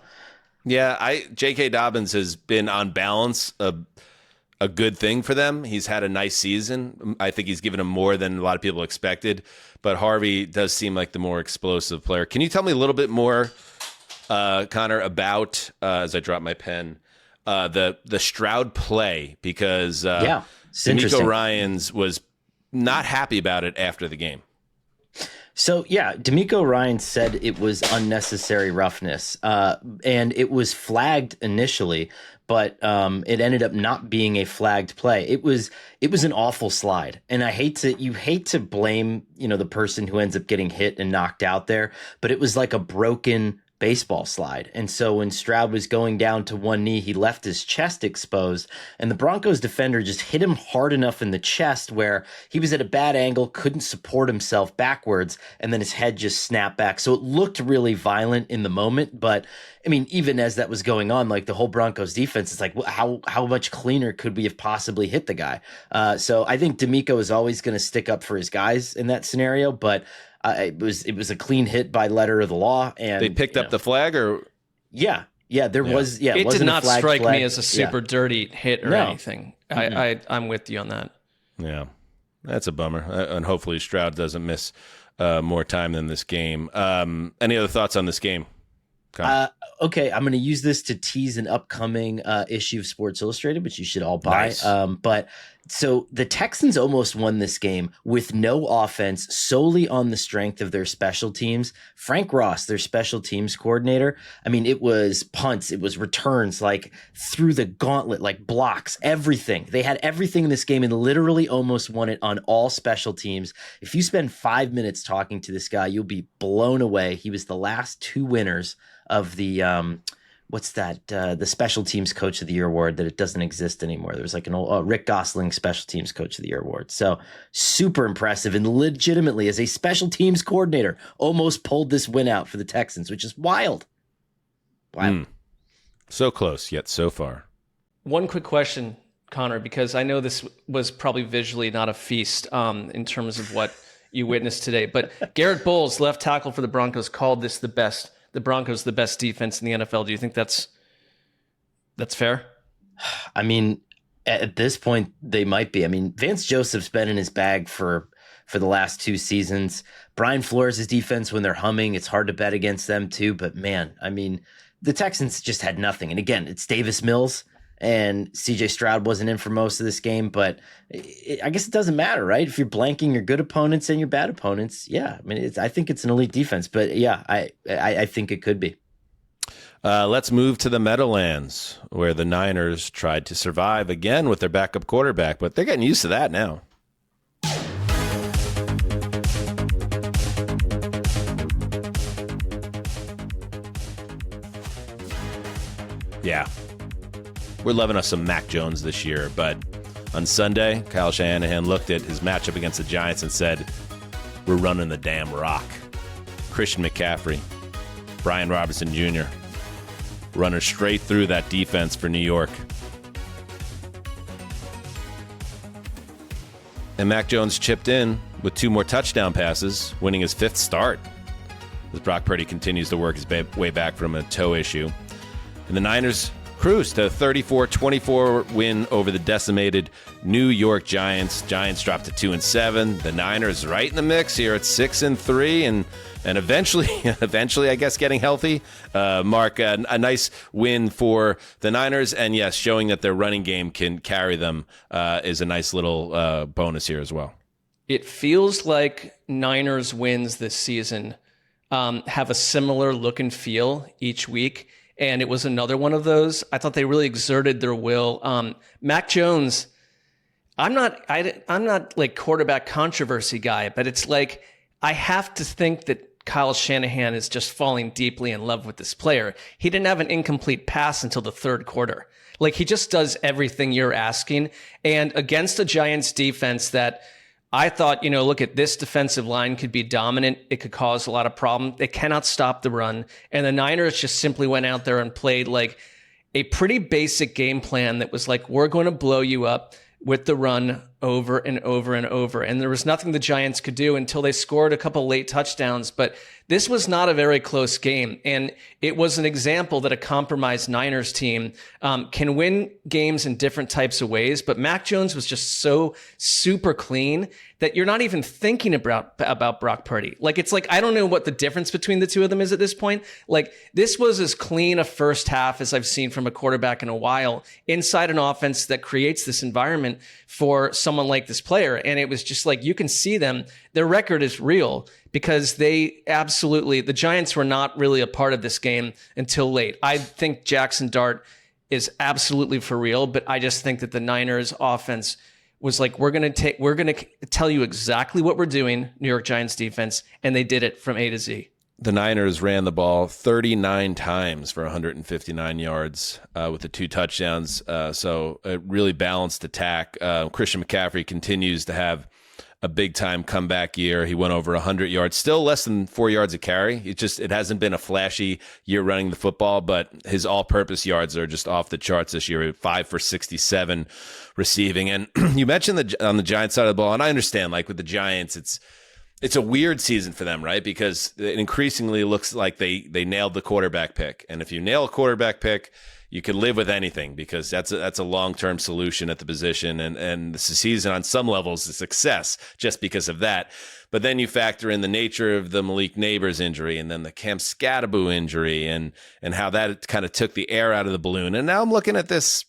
yeah, J.K. Dobbins has been on balance a good thing for them. He's had a nice season. I think he's given him more than a lot of people expected, but Harvey does seem like the more explosive player. Can you tell me a little bit more, Connor, about, as I drop my pen, the Stroud play? Because DeMeco Ryans was not happy about it after the game. So, yeah, DeMeco Ryans said it was unnecessary roughness, and it was flagged initially, but it ended up not being a flagged play. It was an awful slide, and you hate to blame, the person who ends up getting hit and knocked out there, but it was like a broken baseball slide. And so when Stroud was going down to one knee, he left his chest exposed, and the Broncos defender just hit him hard enough in the chest where he was at a bad angle, couldn't support himself backwards, and then his head just snapped back. So it looked really violent in the moment, but I mean, even as that was going on, like the whole Broncos defense, it's like, how much cleaner could we have possibly hit the guy? So I think DeMeco is always going to stick up for his guys in that scenario, but it was a clean hit by letter of the law, and they picked up the flag, or there was. It did not strike me as a super dirty hit or anything. I'm with you on that. Yeah, that's a bummer, and hopefully Stroud doesn't miss more time than this game. Any other thoughts on this game? Okay, I'm going to use this to tease an upcoming issue of Sports Illustrated, which you should all buy. Nice. So the Texans almost won this game with no offense, solely on the strength of their special teams. Frank Ross, their special teams coordinator, I mean, it was punts, it was returns, like through the gauntlet, like blocks, everything. They had everything in this game and literally almost won it on all special teams. If you spend 5 minutes talking to this guy, you'll be blown away. He was the last 2 winners of the the special teams coach of the year award that it doesn't exist anymore. There's like an old Rick Gosling special teams coach of the year award. So super impressive, and legitimately as a special teams coordinator almost pulled this win out for the Texans, which is wild. So close yet so far. One quick question, Connor, because I know this was probably visually not a feast in terms of what you witnessed today, but Garrett Bowles, left tackle for the Broncos, called this the Broncos the best defense in the NFL. Do you think that's fair? I mean, at this point, they might be. I mean, Vance Joseph's been in his bag for the last 2 seasons. Brian Flores' defense, when they're humming, it's hard to bet against them too. But man, I mean, the Texans just had nothing. And again, it's Davis Mills, and CJ Stroud wasn't in for most of this game. But I guess it doesn't matter, right? If you're blanking your good opponents and your bad opponents, yeah. I mean, I think it's an elite defense. But yeah, I think it could be. Let's move to the Meadowlands, where the Niners tried to survive again with their backup quarterback, but they're getting used to that now. Yeah. We're loving us some Mac Jones this year, but on Sunday, Kyle Shanahan looked at his matchup against the Giants and said, we're running the damn rock. Christian McCaffrey, Brian Robinson Jr., running straight through that defense for New York. And Mac Jones chipped in with 2 more touchdown passes, winning his 5th start, as Brock Purdy continues to work his way back from a toe issue. And the Niners cruise to a 34-24 win over the decimated New York Giants. Giants dropped to 2-7. The Niners right in the mix here at 6-3, and eventually, I guess, getting healthy. Mark, a nice win for the Niners, and yes, showing that their running game can carry them is a nice little bonus here as well. It feels like Niners wins this season have a similar look and feel each week. And it was another one of those. I thought they really exerted their will. Mac Jones, I'm not like quarterback controversy guy, but it's like I have to think that Kyle Shanahan is just falling deeply in love with this player. He didn't have an incomplete pass until the 3rd quarter. Like, he just does everything you're asking. And against a Giants defense that I thought, look at this defensive line could be dominant. It could cause a lot of problems. They cannot stop the run. And the Niners just simply went out there and played like a pretty basic game plan that was like, we're going to blow you up with the run over and over and over. And there was nothing the Giants could do until they scored a couple late touchdowns. But this was not a very close game. And it was an example that a compromised Niners team can win games in different types of ways. But Mac Jones was just so super clean that you're not even thinking about Brock Purdy. Like, it's like, I don't know what the difference between the two of them is at this point. Like, this was as clean a first half as I've seen from a quarterback in a while inside an offense that creates this environment for someone like this player. And it was just like, you can see them. Their record is real because the Giants were not really a part of this game until late. I think Jackson Dart is absolutely for real, but I just think that the Niners offense was like, we're going to tell you exactly what we're doing, New York Giants defense, and they did it from A to Z. The Niners ran the ball 39 times for 159 yards with the 2 touchdowns. So a really balanced attack. Christian McCaffrey continues to have a big-time comeback year. He went over 100 yards, still less than 4 yards a carry. It hasn't been a flashy year running the football, but his all-purpose yards are just off the charts this year, 5 for 67 receiving. And you mentioned on the Giants side of the ball, and I understand, like with the Giants, it's a weird season for them, right? Because it increasingly looks like they nailed the quarterback pick. And if you nail a quarterback pick, you can live with anything because that's a long-term solution at the position. And this season on some levels is a success just because of that. But then you factor in the nature of the Malik Neighbors injury and then the Cam Scatterbo injury and how that kind of took the air out of the balloon. And now I'm looking at this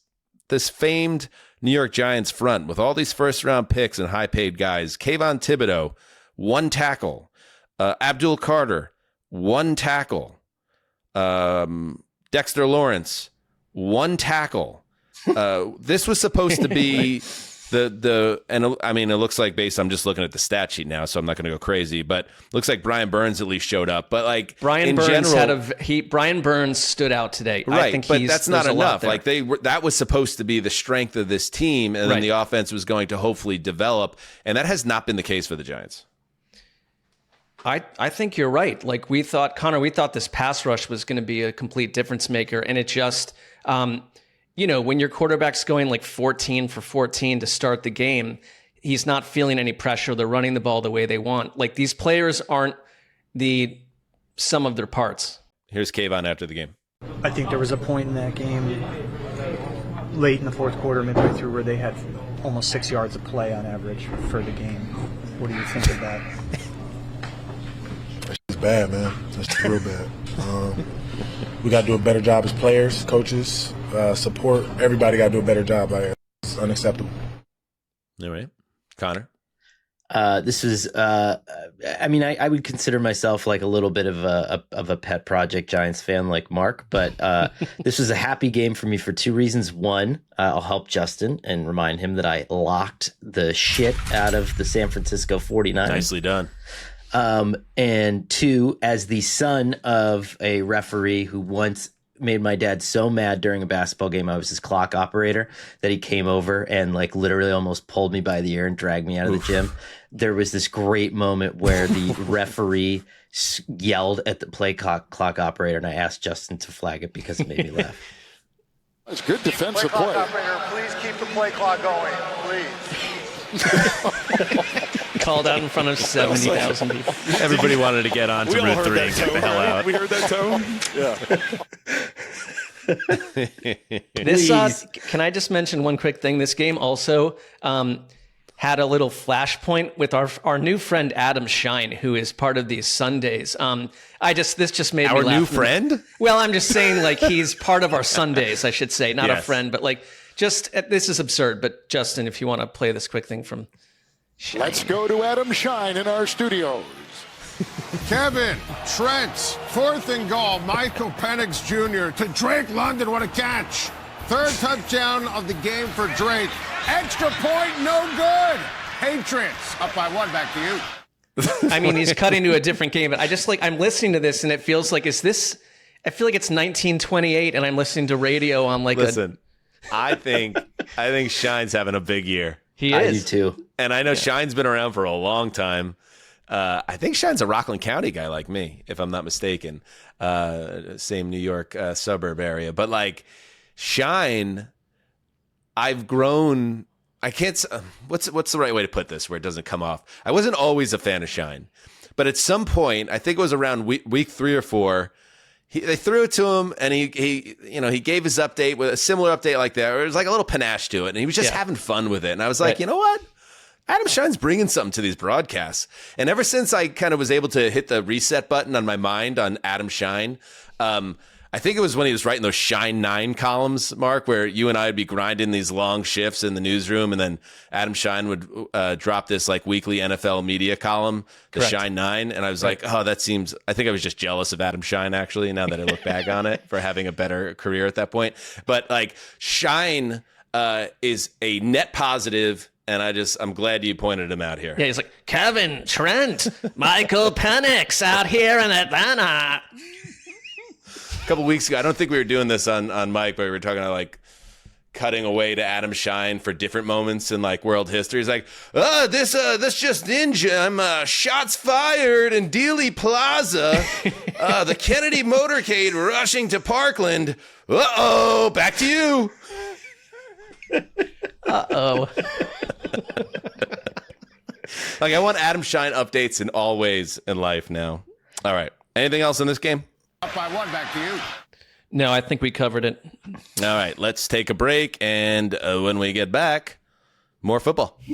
famed New York Giants front with all these first-round picks and high-paid guys. Kayvon Thibodeau, 1 tackle. Abdul Carter, 1 tackle. Dexter Lawrence, 1 tackle. This was supposed to be and I mean, it looks like I'm just looking at the stat sheet now, so I'm not going to go crazy, but looks like Brian Burns at least showed up. But like Brian Burns stood out today. Right, I think but that's not enough. Like that was supposed to be the strength of this team, and then the offense was going to hopefully develop, and that has not been the case for the Giants. I think you're right. Like we thought this pass rush was going to be a complete difference maker, and it just, when your quarterback's going like 14 for 14 to start the game, he's not feeling any pressure. They're running the ball the way they want. Like these players aren't the sum of their parts. Here's Kayvon after the game. I think there was a point in that game late in the 4th quarter, midway through, where they had almost 6 yards of play on average for the game. What do you think of that? It's bad, man. That's real bad. We got to do a better job as players, coaches, support. Everybody got to do a better job. Like, it's unacceptable. All right. Connor? This was, I would consider myself like a little bit of a pet project Giants fan like Mark, but this was a happy game for me for 2 reasons. One, I'll help Justin and remind him that I locked the shit out of the San Francisco 49ers. Nicely done. And 2, as the son of a referee who once made my dad so mad during a basketball game. I was his clock operator that he came over and like literally almost pulled me by the ear and dragged me out of the gym. There was this great moment where the referee yelled at the play clock operator, and I asked Justin to flag it because it made me laugh. That's good defensive play. Clock operator, please keep the play clock going, please. Called out in front of 70,000 people. Everybody wanted to get on to Route 3 and get the hell out. We heard that tone? Yeah. Can I just mention one quick thing? This game also had a little flashpoint with our new friend Adam Shine, who is part of these Sundays. This just made me laugh. Our new friend? Well, I'm just saying, like, he's part of our Sundays, I should say, not a friend, but like, this is absurd. But Justin, if you want to play this quick thing from Shine. Let's go to Adam Shine in our studios. Kevin, Trent, 4th and goal, Michael Penix Jr. to Drake London, what a catch. 3rd touchdown of the game for Drake. Extra point, no good. Patriots, up by 1, back to you. I mean, he's cutting to a different game, but I'm listening to this and it feels like, I feel like it's 1928 and I'm listening to radio on like Listen, I think Shine's having a big year. He is. I do too. And I know Shine's been around for a long time. I think Shine's a Rockland County guy like me, if I'm not mistaken. Same New York suburb area. But like Shine, I've grown. I can't. What's the right way to put this where it doesn't come off? I wasn't always a fan of Shine, but at some point, I think it was around week 3 or 4. They threw it to him, and he gave his update with a similar update like that. It was like a little panache to it, and he was just having fun with it. And I was like, You know what? Adam Shine's bringing something to these broadcasts. And ever since I kind of was able to hit the reset button on my mind on Adam Shine, I think it was when he was writing those Shine 9 columns, Mark, where you and I would be grinding these long shifts in the newsroom, and then Adam Shine would drop this like weekly NFL media column, the Correct. Shine 9. And I was like, that seems, I think I was just jealous of Adam Shine, actually, now that I look back on it, for having a better career at that point. But like Shine is a net positive. And I'm glad you pointed him out here. Yeah, he's like, Kevin, Trent, Michael Penix out here in Atlanta. A couple weeks ago, I don't think we were doing this on Mike, but we were talking about like cutting away to Adam Shine for different moments in like world history. He's like, this just ninja. I'm shots fired in Dealey Plaza. The Kennedy motorcade rushing to Parkland. Uh-oh, back to you. Uh-oh. Like, I want Adam Shine updates in all ways in life now. All right. Anything else in this game? Up by 1, back to you. No, I think we covered it. All right. Let's take a break. And when we get back, more football. I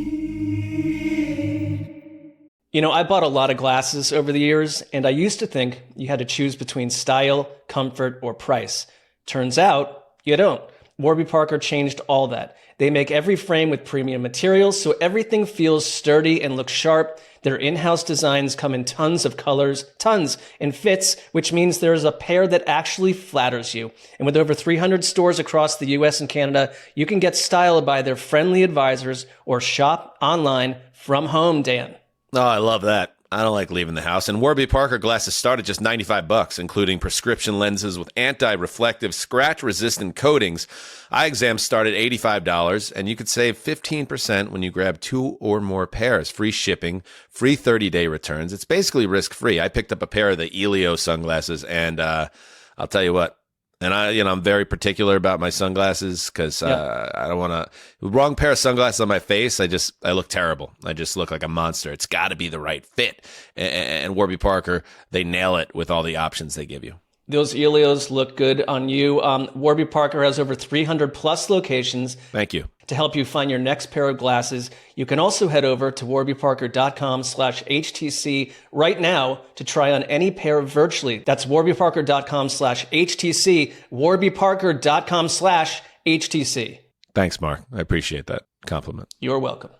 bought a lot of glasses over the years, and I used to think you had to choose between style, comfort, or price. Turns out you don't. Warby Parker changed all that. They make every frame with premium materials, so everything feels sturdy and looks sharp. Their in-house designs come in tons of colors, tons, and fits, which means there's a pair that actually flatters you. And with over 300 stores across the US and Canada, you can get styled by their friendly advisors or shop online from home, Dan. Oh, I love that. I don't like leaving the house. And Warby Parker glasses start at just $95, including prescription lenses with anti-reflective, scratch-resistant coatings. Eye exams start at $85, and you could save 15% when you grab 2 or more pairs. Free shipping, free 30-day returns. It's basically risk-free. I picked up a pair of the Elio sunglasses, and I'll tell you what. And I'm very particular about my sunglasses because I don't want to. Wrong pair of sunglasses on my face, I look terrible. I just look like a monster. It's got to be the right fit. And Warby Parker, they nail it with all the options they give you. Those Elios look good on you. Warby Parker has over 300 plus locations. Thank you. To help you find your next pair of glasses, you can also head over to warbyparker.com/HTC right now to try on any pair virtually. That's warbyparker.com/HTC, warbyparker.com/HTC. Thanks, Mark. I appreciate that compliment. You're welcome.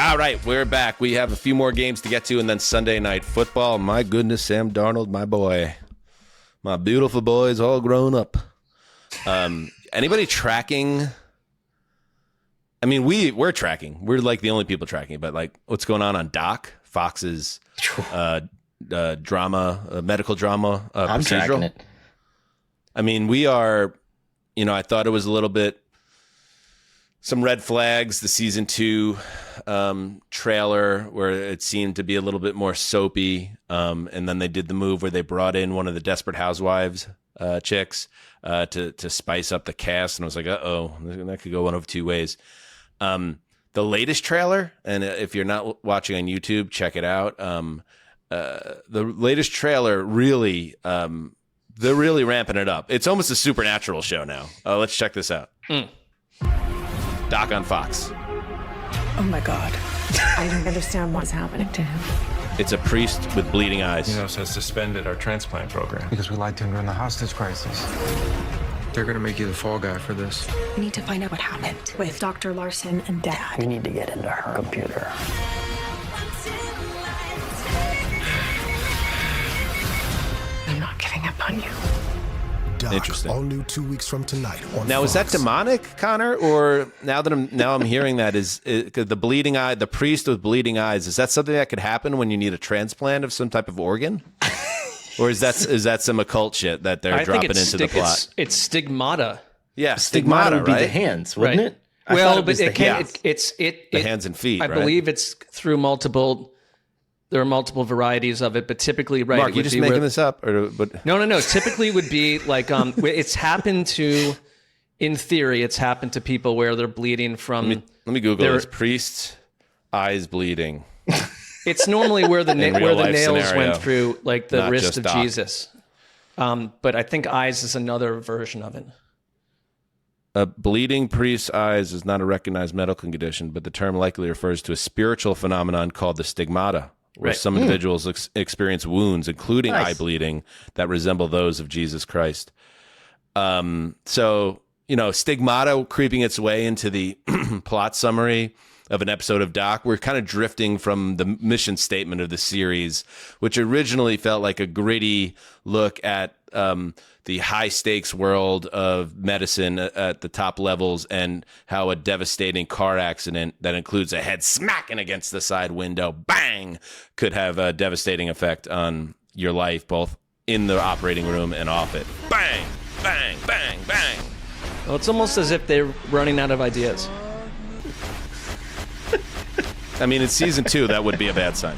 All right, we're back. We have a few more games to get to, and then Sunday Night Football. My goodness, Sam Darnold, my boy. My beautiful boy's all grown up. Anybody tracking? I mean, we're tracking. We're like the only people tracking. But like, what's going on Doc, Fox's drama, medical drama? I'm procedural? tracking it. I mean, we are, I thought it was a little bit, some red flags, the season 2 trailer where it seemed to be a little bit more soapy. And then they did the move where they brought in one of the Desperate Housewives chicks to spice up the cast. And I was like, uh-oh, that could go one of two ways. The latest trailer, and if you're not watching on YouTube, check it out. The latest trailer really, they're really ramping it up. It's almost a supernatural show now. Let's check this out. Doc on Fox. Oh my God. I don't understand what's happening to him. It's a priest with bleeding eyes. Munoz has suspended our transplant program. Because we lied to him during the hostage crisis. They're gonna make you the fall guy for this. We need to find out what happened with Dr. Larson and Dad. We need to get into her computer. I'm not giving up on you. Doc, interesting. All new 2 weeks from tonight on Now, Fox. is that demonic, Connor? Or now that I'm hearing that is the bleeding eye, the priest with bleeding eyes? Is that something that could happen when you need a transplant of some type of organ? Or is that some occult shit that they're dropping into the plot? It's stigmata. Yeah, stigmata would be right? the hands, wouldn't it? Well, but it can. It's the hands and feet. I right? believe it's through multiple. There are multiple varieties of it, but typically, right? Mark, you just making this up, but no. Typically, would be like it's happened to. In theory, it's happened to people where they're bleeding from. Let me Google this. Priest eyes bleeding. It's normally where the nails scenario, went through, like the wrist of Doc. Jesus. But I think eyes is another version of it. A bleeding priest's eyes is not a recognized medical condition, but the term likely refers to a spiritual phenomenon called the stigmata, where some individuals experience wounds, including eye bleeding, that resemble those of Jesus Christ. So, stigmata creeping its way into the plot summary of an episode of Doc. We're kind of drifting from the mission statement of the series, which originally felt like a gritty look at the high stakes world of medicine at the top levels and how a devastating car accident that includes a head smacking against the side window, bang, could have a devastating effect on your life, both in the operating room and off it. Bang, bang, bang, bang. Well, it's almost as if they're running out of ideas. I mean, in season 2, that would be a bad sign.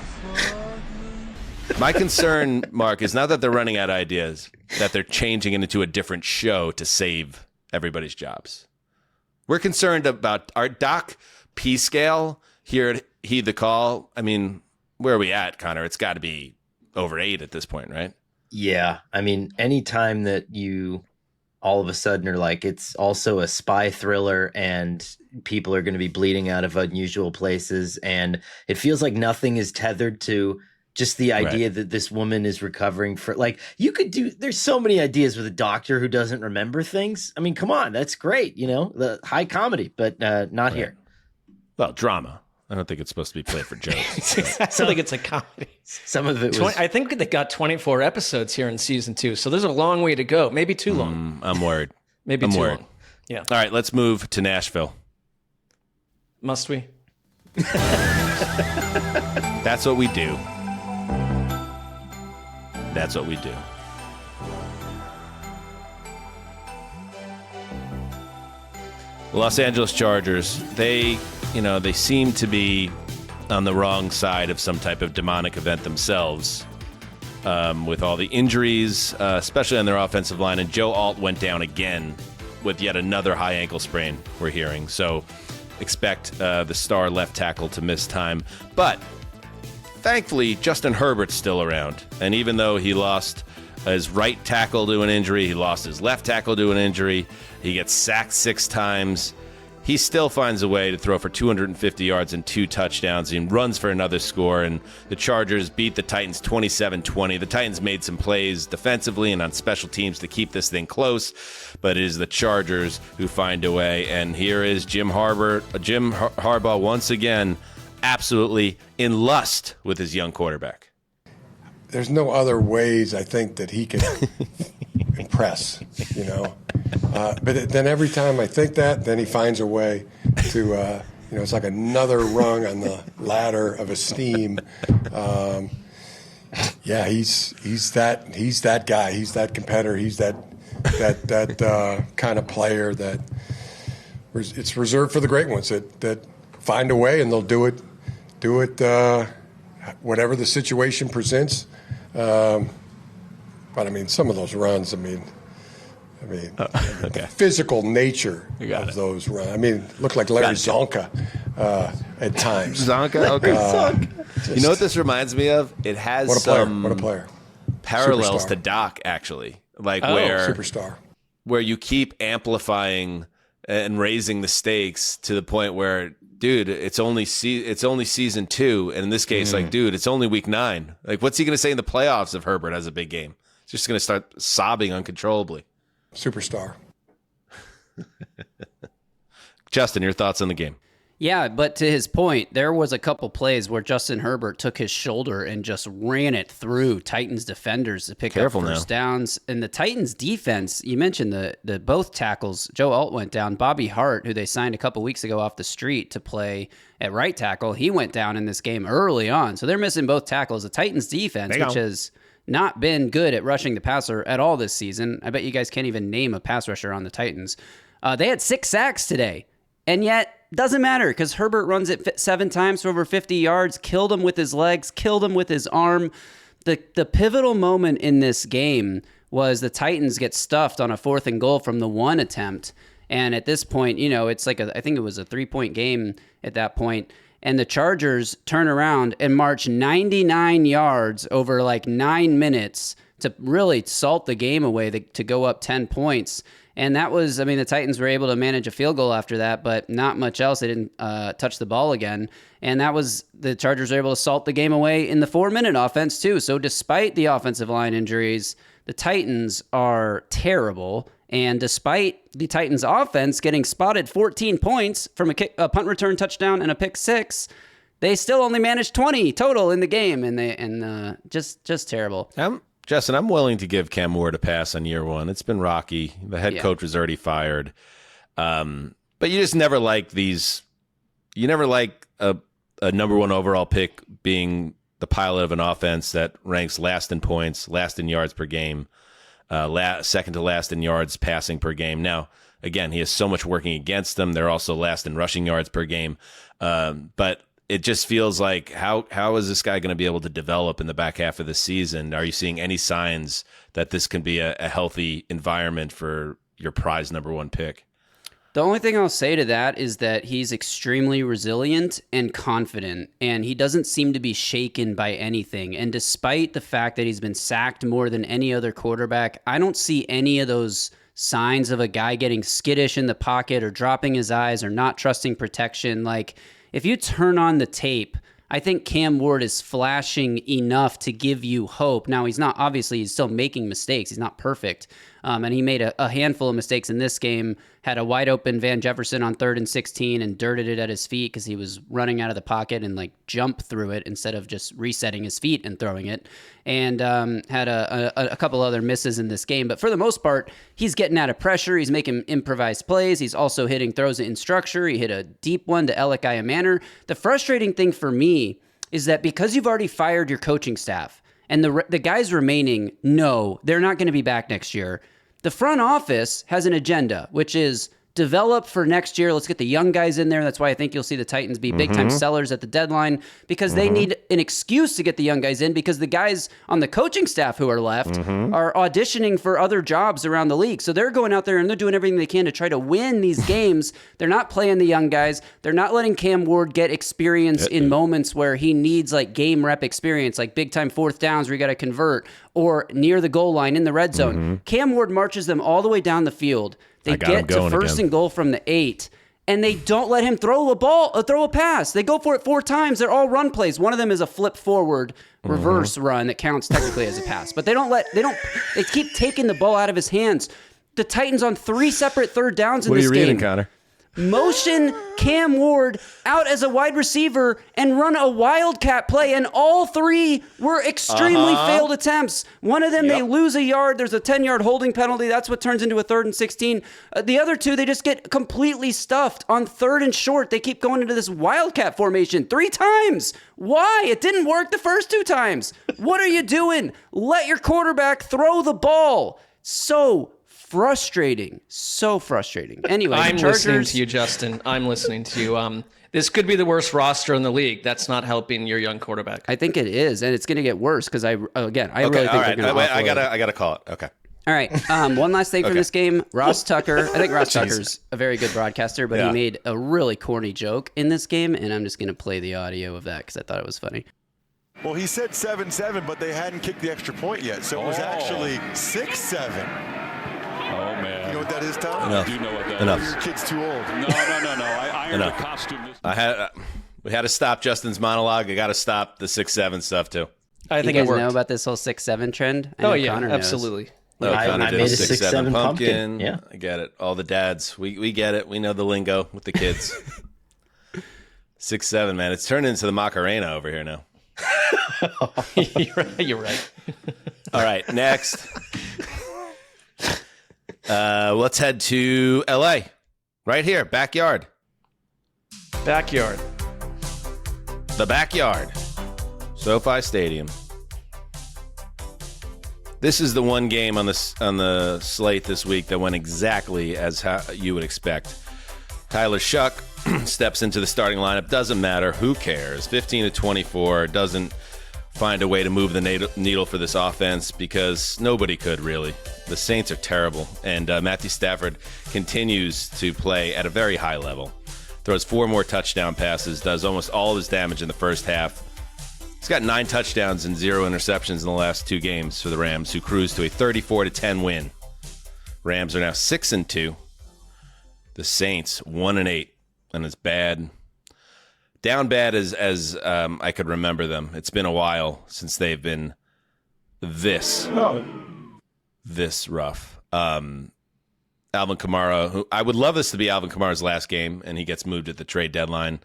My concern, Mark, is not that they're running out of ideas, that they're changing it into a different show to save everybody's jobs. We're concerned about our Doc P scale here at Heed the Call. I mean, where are we at, Connor? It's got to be over 8 at this point, right? Yeah. I mean, anytime that you all of a sudden are like, it's also a spy thriller and people are going to be bleeding out of unusual places, and it feels like nothing is tethered to just the idea that this woman is recovering for, like, there's so many ideas with a doctor who doesn't remember things. I mean, come on, that's great, the high comedy, but not here. Well, drama. I don't think it's supposed to be played for jokes. I don't think it's a comedy. Some of it was... I think they got 24 episodes here in season 2, so there's a long way to go. Maybe too long. I'm worried. Maybe too long. Yeah. All right, let's move to Nashville. Must we? That's what we do. That's what we do. The Los Angeles Chargers, they seem to be on the wrong side of some type of demonic event themselves, with all the injuries, especially on their offensive line. And Joe Alt went down again with yet another high ankle sprain, we're hearing. So expect the star left tackle to miss time. But thankfully, Justin Herbert's still around. And even though he lost his right tackle to an injury, he lost his left tackle to an injury, he gets sacked 6 times, he still finds a way to throw for 250 yards and 2 touchdowns. He runs for another score, and the Chargers beat the Titans 27-20. The Titans made some plays defensively and on special teams to keep this thing close, but it is the Chargers who find a way. And here is Jim Harbaugh once again, absolutely in lust with his young quarterback. There's no other ways I think that he can impress, But then every time I think that, then he finds a way to, it's like another rung on the ladder of esteem. He's that guy. He's that competitor. He's that that kind of player that it's reserved for the great ones that find a way and they'll do it whatever the situation presents. But I mean, some of those runs, okay. Physical nature of those runs. I mean, looked like Larry Zonka at times. Zonka? Okay. You know what this reminds me of? It has What a player. Parallels Superstar. to Doc, actually. Like Superstar. Where you keep amplifying and raising the stakes to the point where, dude, it's only season 2, and in this case, like, dude, it's only week 9. Like, what's he going to say in the playoffs if Herbert has a big game? He's just going to start sobbing uncontrollably. Superstar. Justin, your thoughts on the game? Yeah, but to his point, there was a couple plays where Justin Herbert took his shoulder and just ran it through Titans defenders to pick up first downs. And the Titans defense, you mentioned the both tackles. Joe Alt went down. Bobby Hart, who they signed a couple weeks ago off the street to play at right tackle, he went down in this game early on. So they're missing both tackles. The Titans defense, which has not been good at rushing the passer at all this season. I bet you guys can't even name a pass rusher on the Titans. They had 6 sacks today. And yet, doesn't matter because Herbert runs it 7 times for over 50 yards, killed him with his legs, killed him with his arm. The pivotal moment in this game was the Titans get stuffed on a 4th and goal from the 1 attempt. And at this point, it's like I think it was a 3-point game at that point. And the Chargers turn around and march 99 yards over like 9 minutes to really salt the game away to go up 10 points. And that was, the Titans were able to manage a field goal after that, but not much else. They didn't touch the ball again. And that was, the Chargers were able to salt the game away in the 4-minute offense too. So despite the offensive line injuries, the Titans are terrible. And despite the Titans offense getting spotted 14 points from a punt return touchdown and a pick 6, they still only managed 20 total in the game. And just terrible. Justin, I'm willing to give Cam Ward a pass on year 1. It's been rocky. The head coach was already fired. But you just never like these. You never like a number 1 overall pick being the pilot of an offense that ranks last in points, last in yards per game, second to last in yards passing per game. Now, again, he has so much working against them. They're also last in rushing yards per game. But it just feels like how is this guy going to be able to develop in the back half of the season? Are you seeing any signs that this can be a healthy environment for your prize number 1 pick? The only thing I'll say to that is that he's extremely resilient and confident, and he doesn't seem to be shaken by anything. And despite the fact that he's been sacked more than any other quarterback, I don't see any of those signs of a guy getting skittish in the pocket or dropping his eyes or not trusting protection. Like, if you turn on the tape, I think Cam Ward is flashing enough to give you hope. Now, he's still making mistakes. He's not perfect. And he made a handful of mistakes in this game, had a wide open Van Jefferson on 3rd and 16 and dirted it at his feet because he was running out of the pocket and jumped through it instead of just resetting his feet and throwing it. And had a couple other misses in this game. But for the most part, he's getting out of pressure. He's making improvised plays. He's also hitting throws in structure. He hit a deep one to Elikiah Manor. The frustrating thing for me is that because you've already fired your coaching staff and the guys remaining, no, they're not going to be back next year. The front office has an agenda, which is develop for next year. Let's get the young guys in there. That's why I think you'll see the Titans be big-time sellers at the deadline because they need an excuse to get the young guys in because the guys on the coaching staff who are left are auditioning for other jobs around the league. So they're going out there and they're doing everything they can to try to win these games. They're not playing the young guys. They're not letting Cam Ward get experience in moments where he needs game rep experience, like big-time 4th downs where you got to convert or near the goal line in the red zone. Cam Ward marches them all the way down the field. They get to 1st and goal from the 8, and they don't let him throw a pass. They go for it 4 times. They're all run plays. One of them is a flip forward reverse run that counts technically as a pass. But they keep taking the ball out of his hands. The Titans on 3 separate 3rd downs in this game. What are you reading, Connor? Motion Cam Ward out as a wide receiver and run a wildcat play, and all 3 were extremely failed attempts. One of them, they lose a yard. There's a 10-yard holding penalty. That's what turns into a 3rd and 16. The other 2, they just get completely stuffed on 3rd and short. They keep going into this wildcat formation 3 times. Why? It didn't work the first 2 times. What are you doing? Let your quarterback throw the ball. So frustrating. So frustrating. Anyway, I'm the Chargers, listening to you, Justin. I'm listening to you. This could be the worst roster in the league. That's not helping your young quarterback. I think it is, and it's going to get worse because I really think all right. they're going to. I gotta call it. Okay. All right. One last thing from this game. Ross Tucker. I think Ross Tucker's a very good broadcaster, but he made a really corny joke in this game, and I'm just going to play the audio of that because I thought it was funny. Well, he said 7-7, but they hadn't kicked the extra point yet, so it was actually 6-7. Oh, man. You know what that is, Tom? Enough. I do know what that Enough. is. Your kid's too old. No. I ironed the costume. We had to stop Justin's monologue. I got to stop the 6-7 stuff too. I think you it guys worked. know about this whole 6-7 trend? I know Connor knows. Absolutely. No, I Connor did made a 6-7 pumpkin. Yeah, I get it. All the dads, we get it. We know the lingo with the kids. 6-7, man. It's turned into the Macarena over here now. You're right. All right, next. Let's head to LA. Right here, backyard. Backyard. The backyard. SoFi Stadium. This is the one game on the slate this week that went exactly as how you would expect. Tyler Shuck steps into the starting lineup. Doesn't matter. Who cares? 15-24. Doesn't find a way to move the needle for this offense because nobody could really. The Saints are terrible. And Matthew Stafford continues to play at a very high level. Throws 4 more touchdown passes. Does almost all of his damage in the first half. He's got 9 touchdowns and 0 interceptions in the last 2 games for the Rams, who cruised to a 34-10 win. Rams are now 6-2. The Saints 1-8, and it's bad. Down bad as I could remember them. It's been a while since they've been this rough. Alvin Kamara, who I would love this to be Alvin Kamara's last game, and he gets moved at the trade deadline.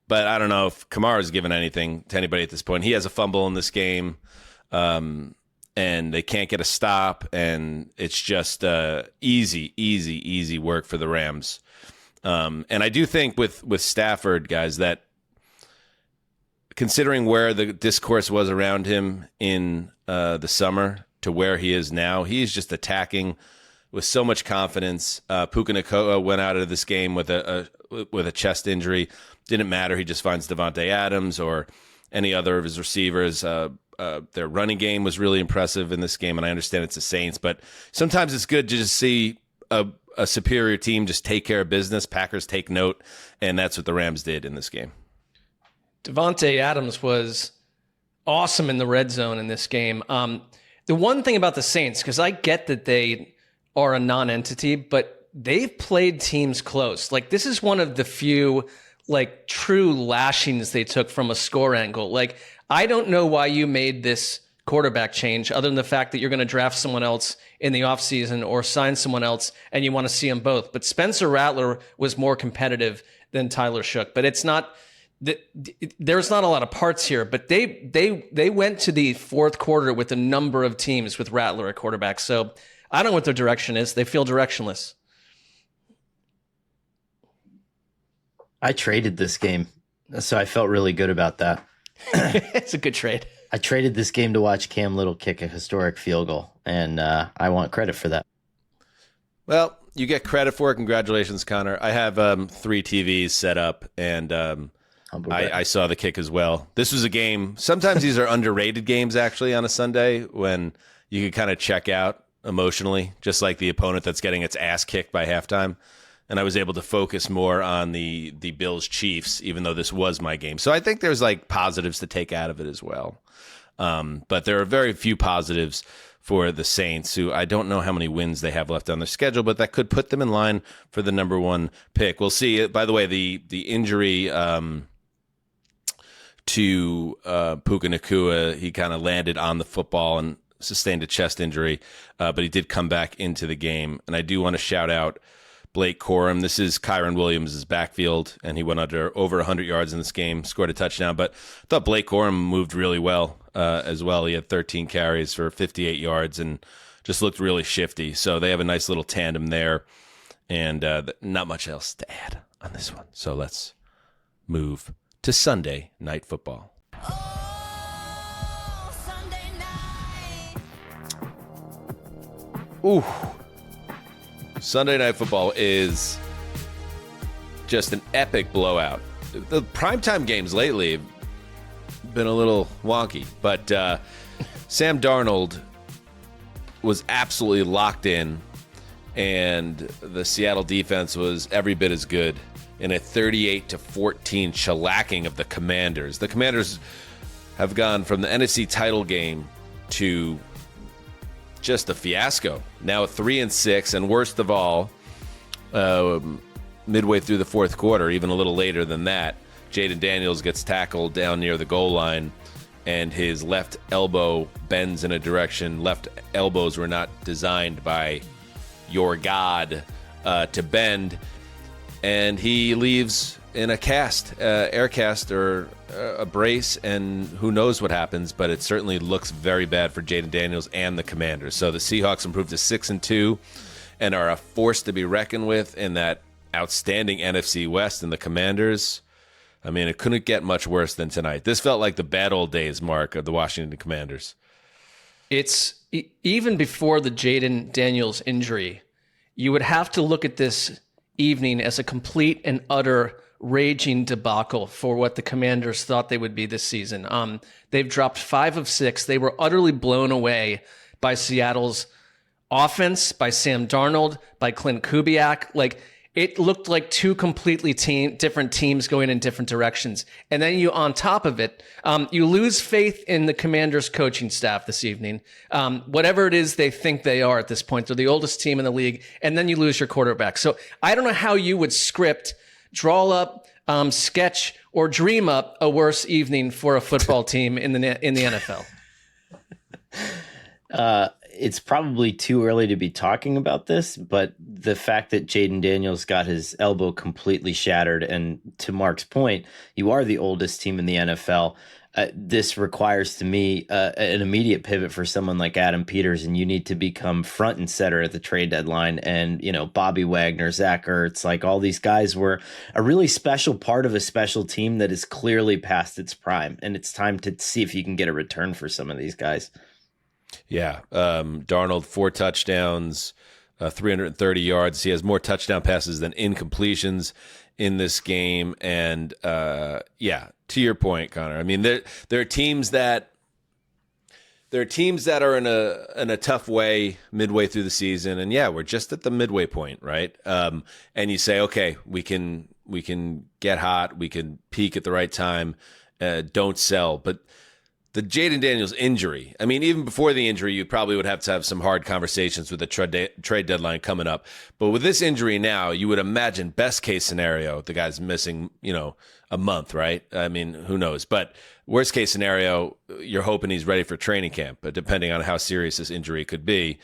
But I don't know if Kamara's given anything to anybody at this point. He has a fumble in this game, and they can't get a stop, and it's just easy work for the Rams. And I do think with Stafford, guys, that considering where the discourse was around him in the summer to where he is now, he's just attacking with so much confidence. Puka Nacua went out of this game with a chest injury. Didn't matter. He just finds Devontae Adams or any other of his receivers. Their running game was really impressive in this game, and I understand it's the Saints, but sometimes it's good to just see a superior team just take care of business. Packers take note, and that's what the Rams did in this game. Devontae Adams was awesome in the red zone in this game. The one thing about the Saints, because I get that they are a non-entity, but they've played teams close. Like, this is one of the few true lashings they took from a score angle. Like, I don't know why you made this quarterback change other than the fact that you're going to draft someone else in the offseason or sign someone else and you want to see them both. But Spencer Rattler was more competitive than Tyler Shook. But it's not there's not a lot of parts here, but they went to the fourth quarter with a number of teams with Rattler at quarterback. So I don't know what their direction is. They feel directionless. I traded this game, so I felt really good about that. It's a good trade. I traded this game to watch Cam Little kick a historic field goal, and I want credit for that. Well, you get credit for it. Congratulations, Connor. I have 3 TVs set up, and I saw the kick as well. This was a game. Sometimes these are underrated games, actually, on a Sunday when you can kind of check out emotionally, just like the opponent that's getting its ass kicked by halftime. And I was able to focus more on the Bills Chiefs, even though this was my game. So I think there's positives to take out of it as well. But there are very few positives for the Saints, who I don't know how many wins they have left on their schedule, but that could put them in line for the number 1 pick. We'll see. By the way, the injury to Puka Nacua, he kind of landed on the football and sustained a chest injury, but he did come back into the game. And I do want to shout out Blake Corum. This is Kyron Williams' backfield, and he went over 100 yards in this game, scored a touchdown. But I thought Blake Corum moved really well as well. He had 13 carries for 58 yards and just looked really shifty. So they have a nice little tandem there, and not much else to add on this one. So let's move to Sunday Night Football. Ooh. Sunday Night Football is just an epic blowout. The primetime games lately have been a little wonky, but Sam Darnold was absolutely locked in, and the Seattle defense was every bit as good in a 38-14 shellacking of the Commanders. The Commanders have gone from the NFC title game to just a fiasco. Now 3-6, and worst of all, midway through the fourth quarter, even a little later than that, Jaden Daniels gets tackled down near the goal line, and his left elbow bends in a direction. Left elbows were not designed by your God to bend, and he leaves in a cast, air cast, or a brace, and who knows what happens, but it certainly looks very bad for Jaden Daniels and the Commanders. So the Seahawks improved to 6-2 and are a force to be reckoned with in that outstanding NFC West, and the Commanders, I mean, it couldn't get much worse than tonight. This felt like the bad old days, Mark, of the Washington Commanders. It's even before the Jaden Daniels injury, you would have to look at this evening as a complete and utter raging debacle for what the Commanders thought they would be this season. They've dropped 5 of 6. They were utterly blown away by Seattle's offense, by Sam Darnold, by Clint Kubiak. Like, it looked like two completely different teams going in different directions. And then you, on top of it, you lose faith in the Commanders' coaching staff this evening. Whatever it is they think they are at this point, they're the oldest team in the league, and then you lose your quarterback. So I don't know how you would script, draw up, sketch, or dream up a worse evening for a football team in the NFL. It's probably too early to be talking about this, but the fact that Jaden Daniels got his elbow completely shattered, and to Mark's point, you are the oldest team in the NFL. This requires, to me, an immediate pivot for someone like Adam Peters, and you need to become front and center at the trade deadline. And, you know, Bobby Wagner, Zach Ertz, like all these guys were a really special part of a special team that is clearly past its prime. And it's time to see if you can get a return for some of these guys. Yeah. Darnold, 4 touchdowns, 330 yards. He has more touchdown passes than incompletions in this game. And yeah, to your point, Connor, I mean, there are teams that are in a tough way midway through the season. And yeah, we're just at the midway point, right? And you say, okay, we can get hot, we can peak at the right time, don't sell. But the Jaden Daniels injury, I mean, even before the injury, you probably would have to have some hard conversations with the trade deadline coming up. But with this injury now, you would imagine best case scenario, the guy's missing, a month, right? I mean, who knows? But worst case scenario, you're hoping he's ready for training camp, depending on how serious this injury could be.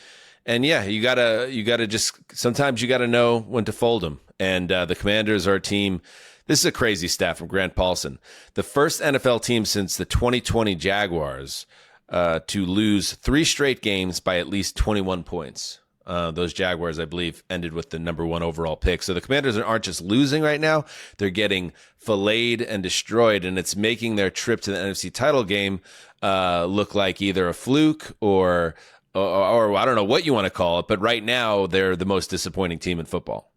And yeah, you gotta just, sometimes you gotta know when to fold him. And the Commanders are a team. This is a crazy stat from Grant Paulson. The first NFL team since the 2020 Jaguars to lose 3 straight games by at least 21 points. Those Jaguars, I believe, ended with the number 1 overall pick. So the Commanders aren't just losing right now. They're getting filleted and destroyed, and it's making their trip to the NFC title game look like either a fluke or I don't know what you want to call it, but right now they're the most disappointing team in football.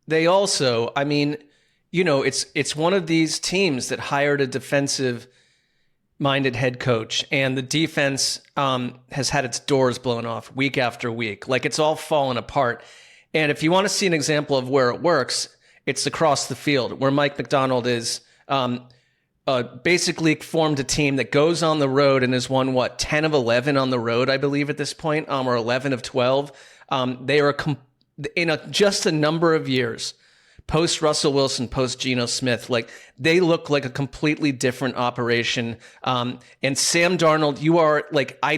They also, I mean, it's one of these teams that hired a defensive-minded head coach, and the defense has had its doors blown off week after week. Like, it's all fallen apart. And if you want to see an example of where it works, it's across the field, where Mike McDonald is basically formed a team that goes on the road and has won, 10 of 11 on the road, I believe, at this point, or 11 of 12. They are in just a number of years, post Russell Wilson, post Geno Smith, like, they look like a completely different operation. And Sam Darnold, you are like, I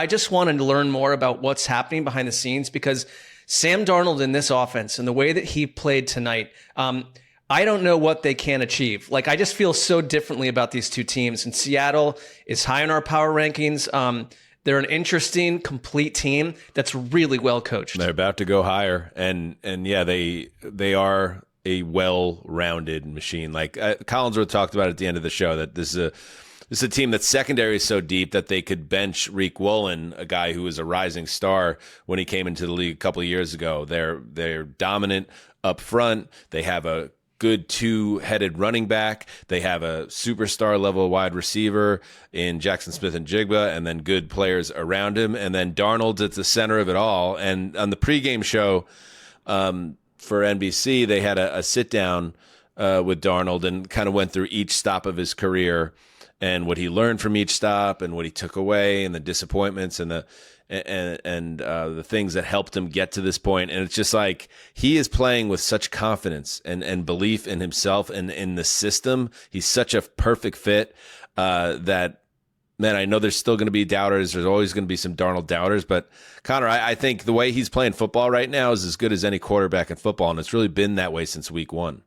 just want to learn more about what's happening behind the scenes, because Sam Darnold in this offense and the way that he played tonight, I don't know what they can achieve. Like, I just feel so differently about these two teams. And Seattle is high in our power rankings. They're an interesting, complete team that's really well coached. They're about to go higher, and yeah, they are a well-rounded machine. Like Collinsworth talked about at the end of the show, that this is This is a team that's secondary is so deep that they could bench Reek Woolen, a guy who was a rising star when he came into the league a couple of years ago. They're dominant up front. They have a good two-headed running back. They have a superstar level wide receiver in Jackson Smith and Jigba, and then good players around him. And then Darnold's at the center of it all. And on the pregame show for NBC, they had a sit-down with Darnold and kind of went through each stop of his career and what he learned from each stop and what he took away and the disappointments and the things that helped him get to this point. And it's just like he is playing with such confidence and belief in himself and in the system. He's such a perfect fit that, man, I know there's still going to be doubters. There's always going to be some Darnold doubters. But, Connor, I think the way he's playing football right now is as good as any quarterback in football, and it's really been that way since week one.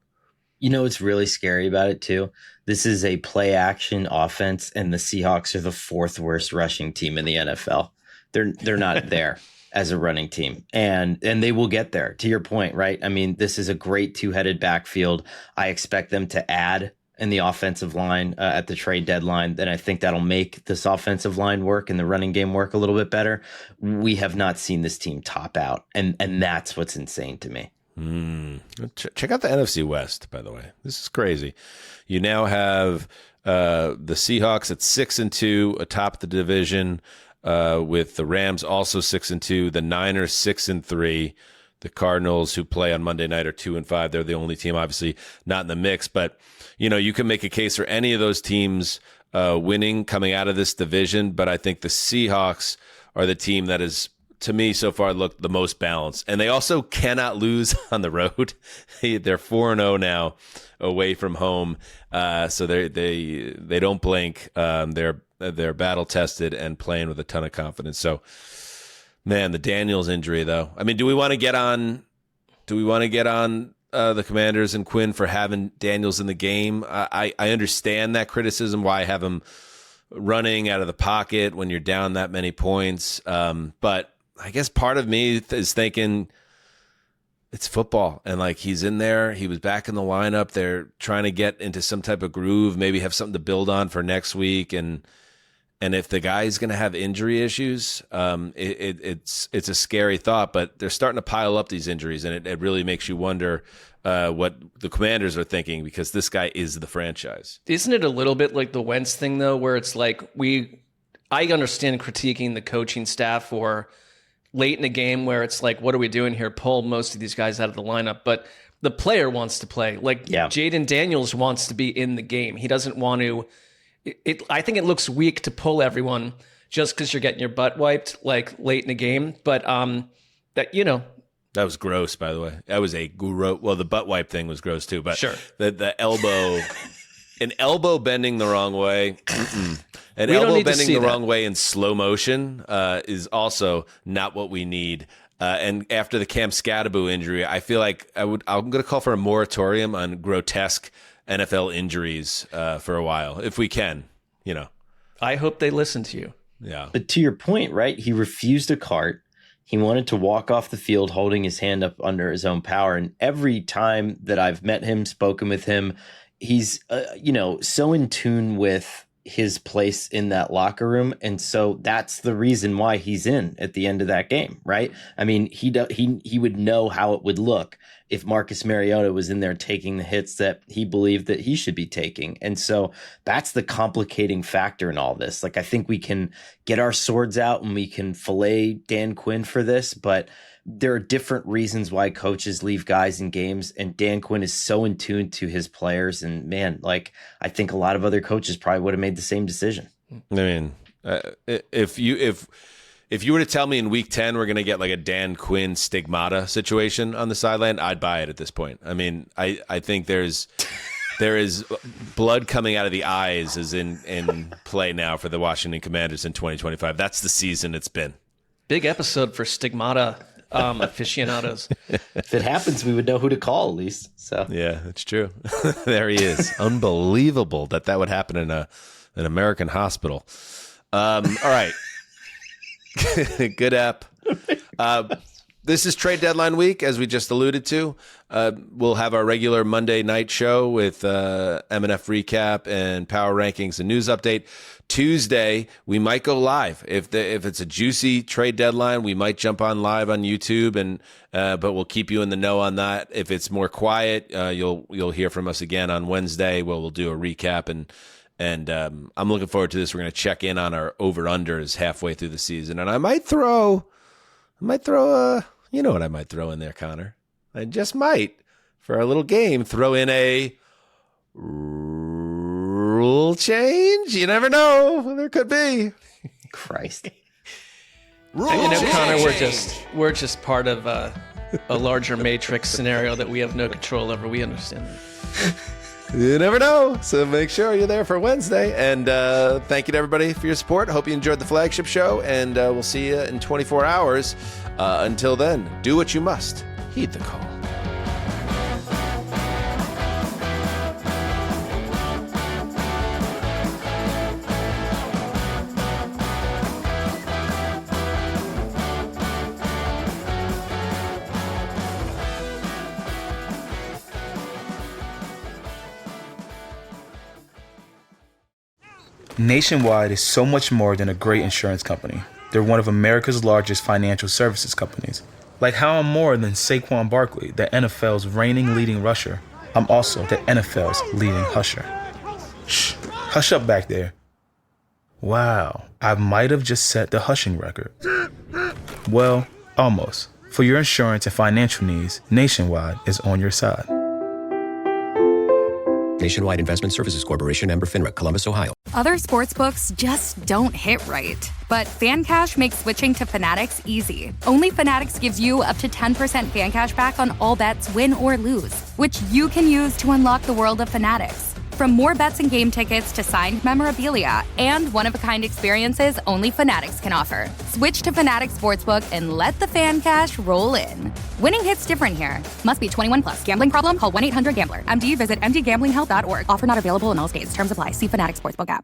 You know what's really scary about it, too? This is a play-action offense, and the Seahawks are the fourth worst rushing team in the NFL. They're not there as a running team, and they will get there, to your point, right? I mean, this is a great two-headed backfield. I expect them to add in the offensive line at the trade deadline. Then I think that'll make this offensive line work and the running game work a little bit better. We have not seen this team top out, and that's what's insane to me. Check out the NFC West, by the way. This is crazy. You now have the Seahawks at 6-2 atop the division, with the Rams also 6-2, the Niners 6-3, the Cardinals, who play on Monday night, are 2-5. They're the only team obviously not in the mix, but you can make a case for any of those teams winning coming out of this division. But I think the Seahawks are the team that is, to me, so far looked the most balanced, and they also cannot lose on the road. They're 4-0 now away from home, so they don't blink. They're battle tested and playing with a ton of confidence. So, man, the Daniels injury, though. I mean, do we want to get on the Commanders and Quinn for having Daniels in the game? I understand that criticism, why have him running out of the pocket when you're down that many points, but I guess part of me is thinking it's football, and like he's in there, he was back in the lineup. They're trying to get into some type of groove, maybe have something to build on for next week. And if the guy's going to have injury issues, it's a scary thought. But they're starting to pile up these injuries, and it really makes you wonder what the Commanders are thinking, because this guy is the franchise. Isn't it a little bit like the Wentz thing, though, where it's like I understand critiquing the coaching staff or late in the game where it's like, what are we doing here? Pull most of these guys out of the lineup. But the player wants to play. Like, Jaden Daniels wants to be in the game. He doesn't want to. I think it looks weak to pull everyone just because you're getting your butt wiped like late in the game. But that was gross, by the way. That was a gross. Well, the butt wipe thing was gross too. But sure, the elbow, an elbow bending the wrong way. An elbow bending the wrong way in slow motion is also not what we need. And after the Cam Scatterbo injury, I feel like I'm going to call for a moratorium on grotesque NFL injuries for a while, if we can. I hope they listen to you. Yeah. But to your point, right? He refused a cart. He wanted to walk off the field holding his hand up under his own power. And every time that I've met him, spoken with him, he's so in tune with his place in that locker room, and so that's the reason why he's in at the end of that game, right? I mean, he would know how it would look if Marcus Mariota was in there taking the hits that he believed that he should be taking, and so that's the complicating factor in all this. Like, I think we can get our swords out and we can fillet Dan Quinn for this, but there are different reasons why coaches leave guys in games, and Dan Quinn is so in tune to his players. And man, like, I think a lot of other coaches probably would have made the same decision. I mean, if you were to tell me in week 10 we're going to get like a Dan Quinn stigmata situation on the sideline, I'd buy it at this point. I mean, I think there is blood coming out of the eyes is in play now for the Washington Commanders in 2025. That's the season it's been. Big episode for stigmata aficionados. If it happens, we would know who to call at least. So yeah, it's true. There he is. Unbelievable that would happen in an American hospital. All right. Good app. this is trade deadline week, as we just alluded to. We'll have our regular Monday night show with M&F recap and power rankings and news update. Tuesday, we might go live. If it's a juicy trade deadline, we might jump on live on YouTube, and but we'll keep you in the know on that. If it's more quiet, you'll hear from us again on Wednesday, where we'll do a recap, and I'm looking forward to this. We're going to check in on our over-unders halfway through the season, and I might throw you know what I might throw in there, Connor? I just might, for our little game, throw in a rule change. You never know. There could be. Christ. Connor, we're just part of a larger matrix scenario that we have no control over. We understand that. You never know. So make sure you're there for Wednesday. And thank you to everybody for your support. Hope you enjoyed the flagship show. And we'll see you in 24 hours. Until then, do what you must. Heed the call. Nationwide is so much more than a great insurance company. They're one of America's largest financial services companies. Like how I'm more than Saquon Barkley, the NFL's reigning leading rusher. I'm also the NFL's leading husher. Shh, hush up back there. Wow, I might have just set the hushing record. Well, almost. For your insurance and financial needs, Nationwide is on your side. Nationwide Investment Services Corporation, member FINRA, Columbus, Ohio. Other sportsbooks just don't hit right. But FanCash makes switching to Fanatics easy. Only Fanatics gives you up to 10% fan cash back on all bets, win or lose, which you can use to unlock the world of Fanatics. From more bets and game tickets to signed memorabilia and one-of-a-kind experiences only Fanatics can offer. Switch to Fanatics Sportsbook and let the fan cash roll in. Winning hits different here. Must be 21 plus. Gambling problem? Call 1-800-GAMBLER. MD, visit mdgamblinghelp.org. Offer not available in all states. Terms apply. See Fanatics Sportsbook app.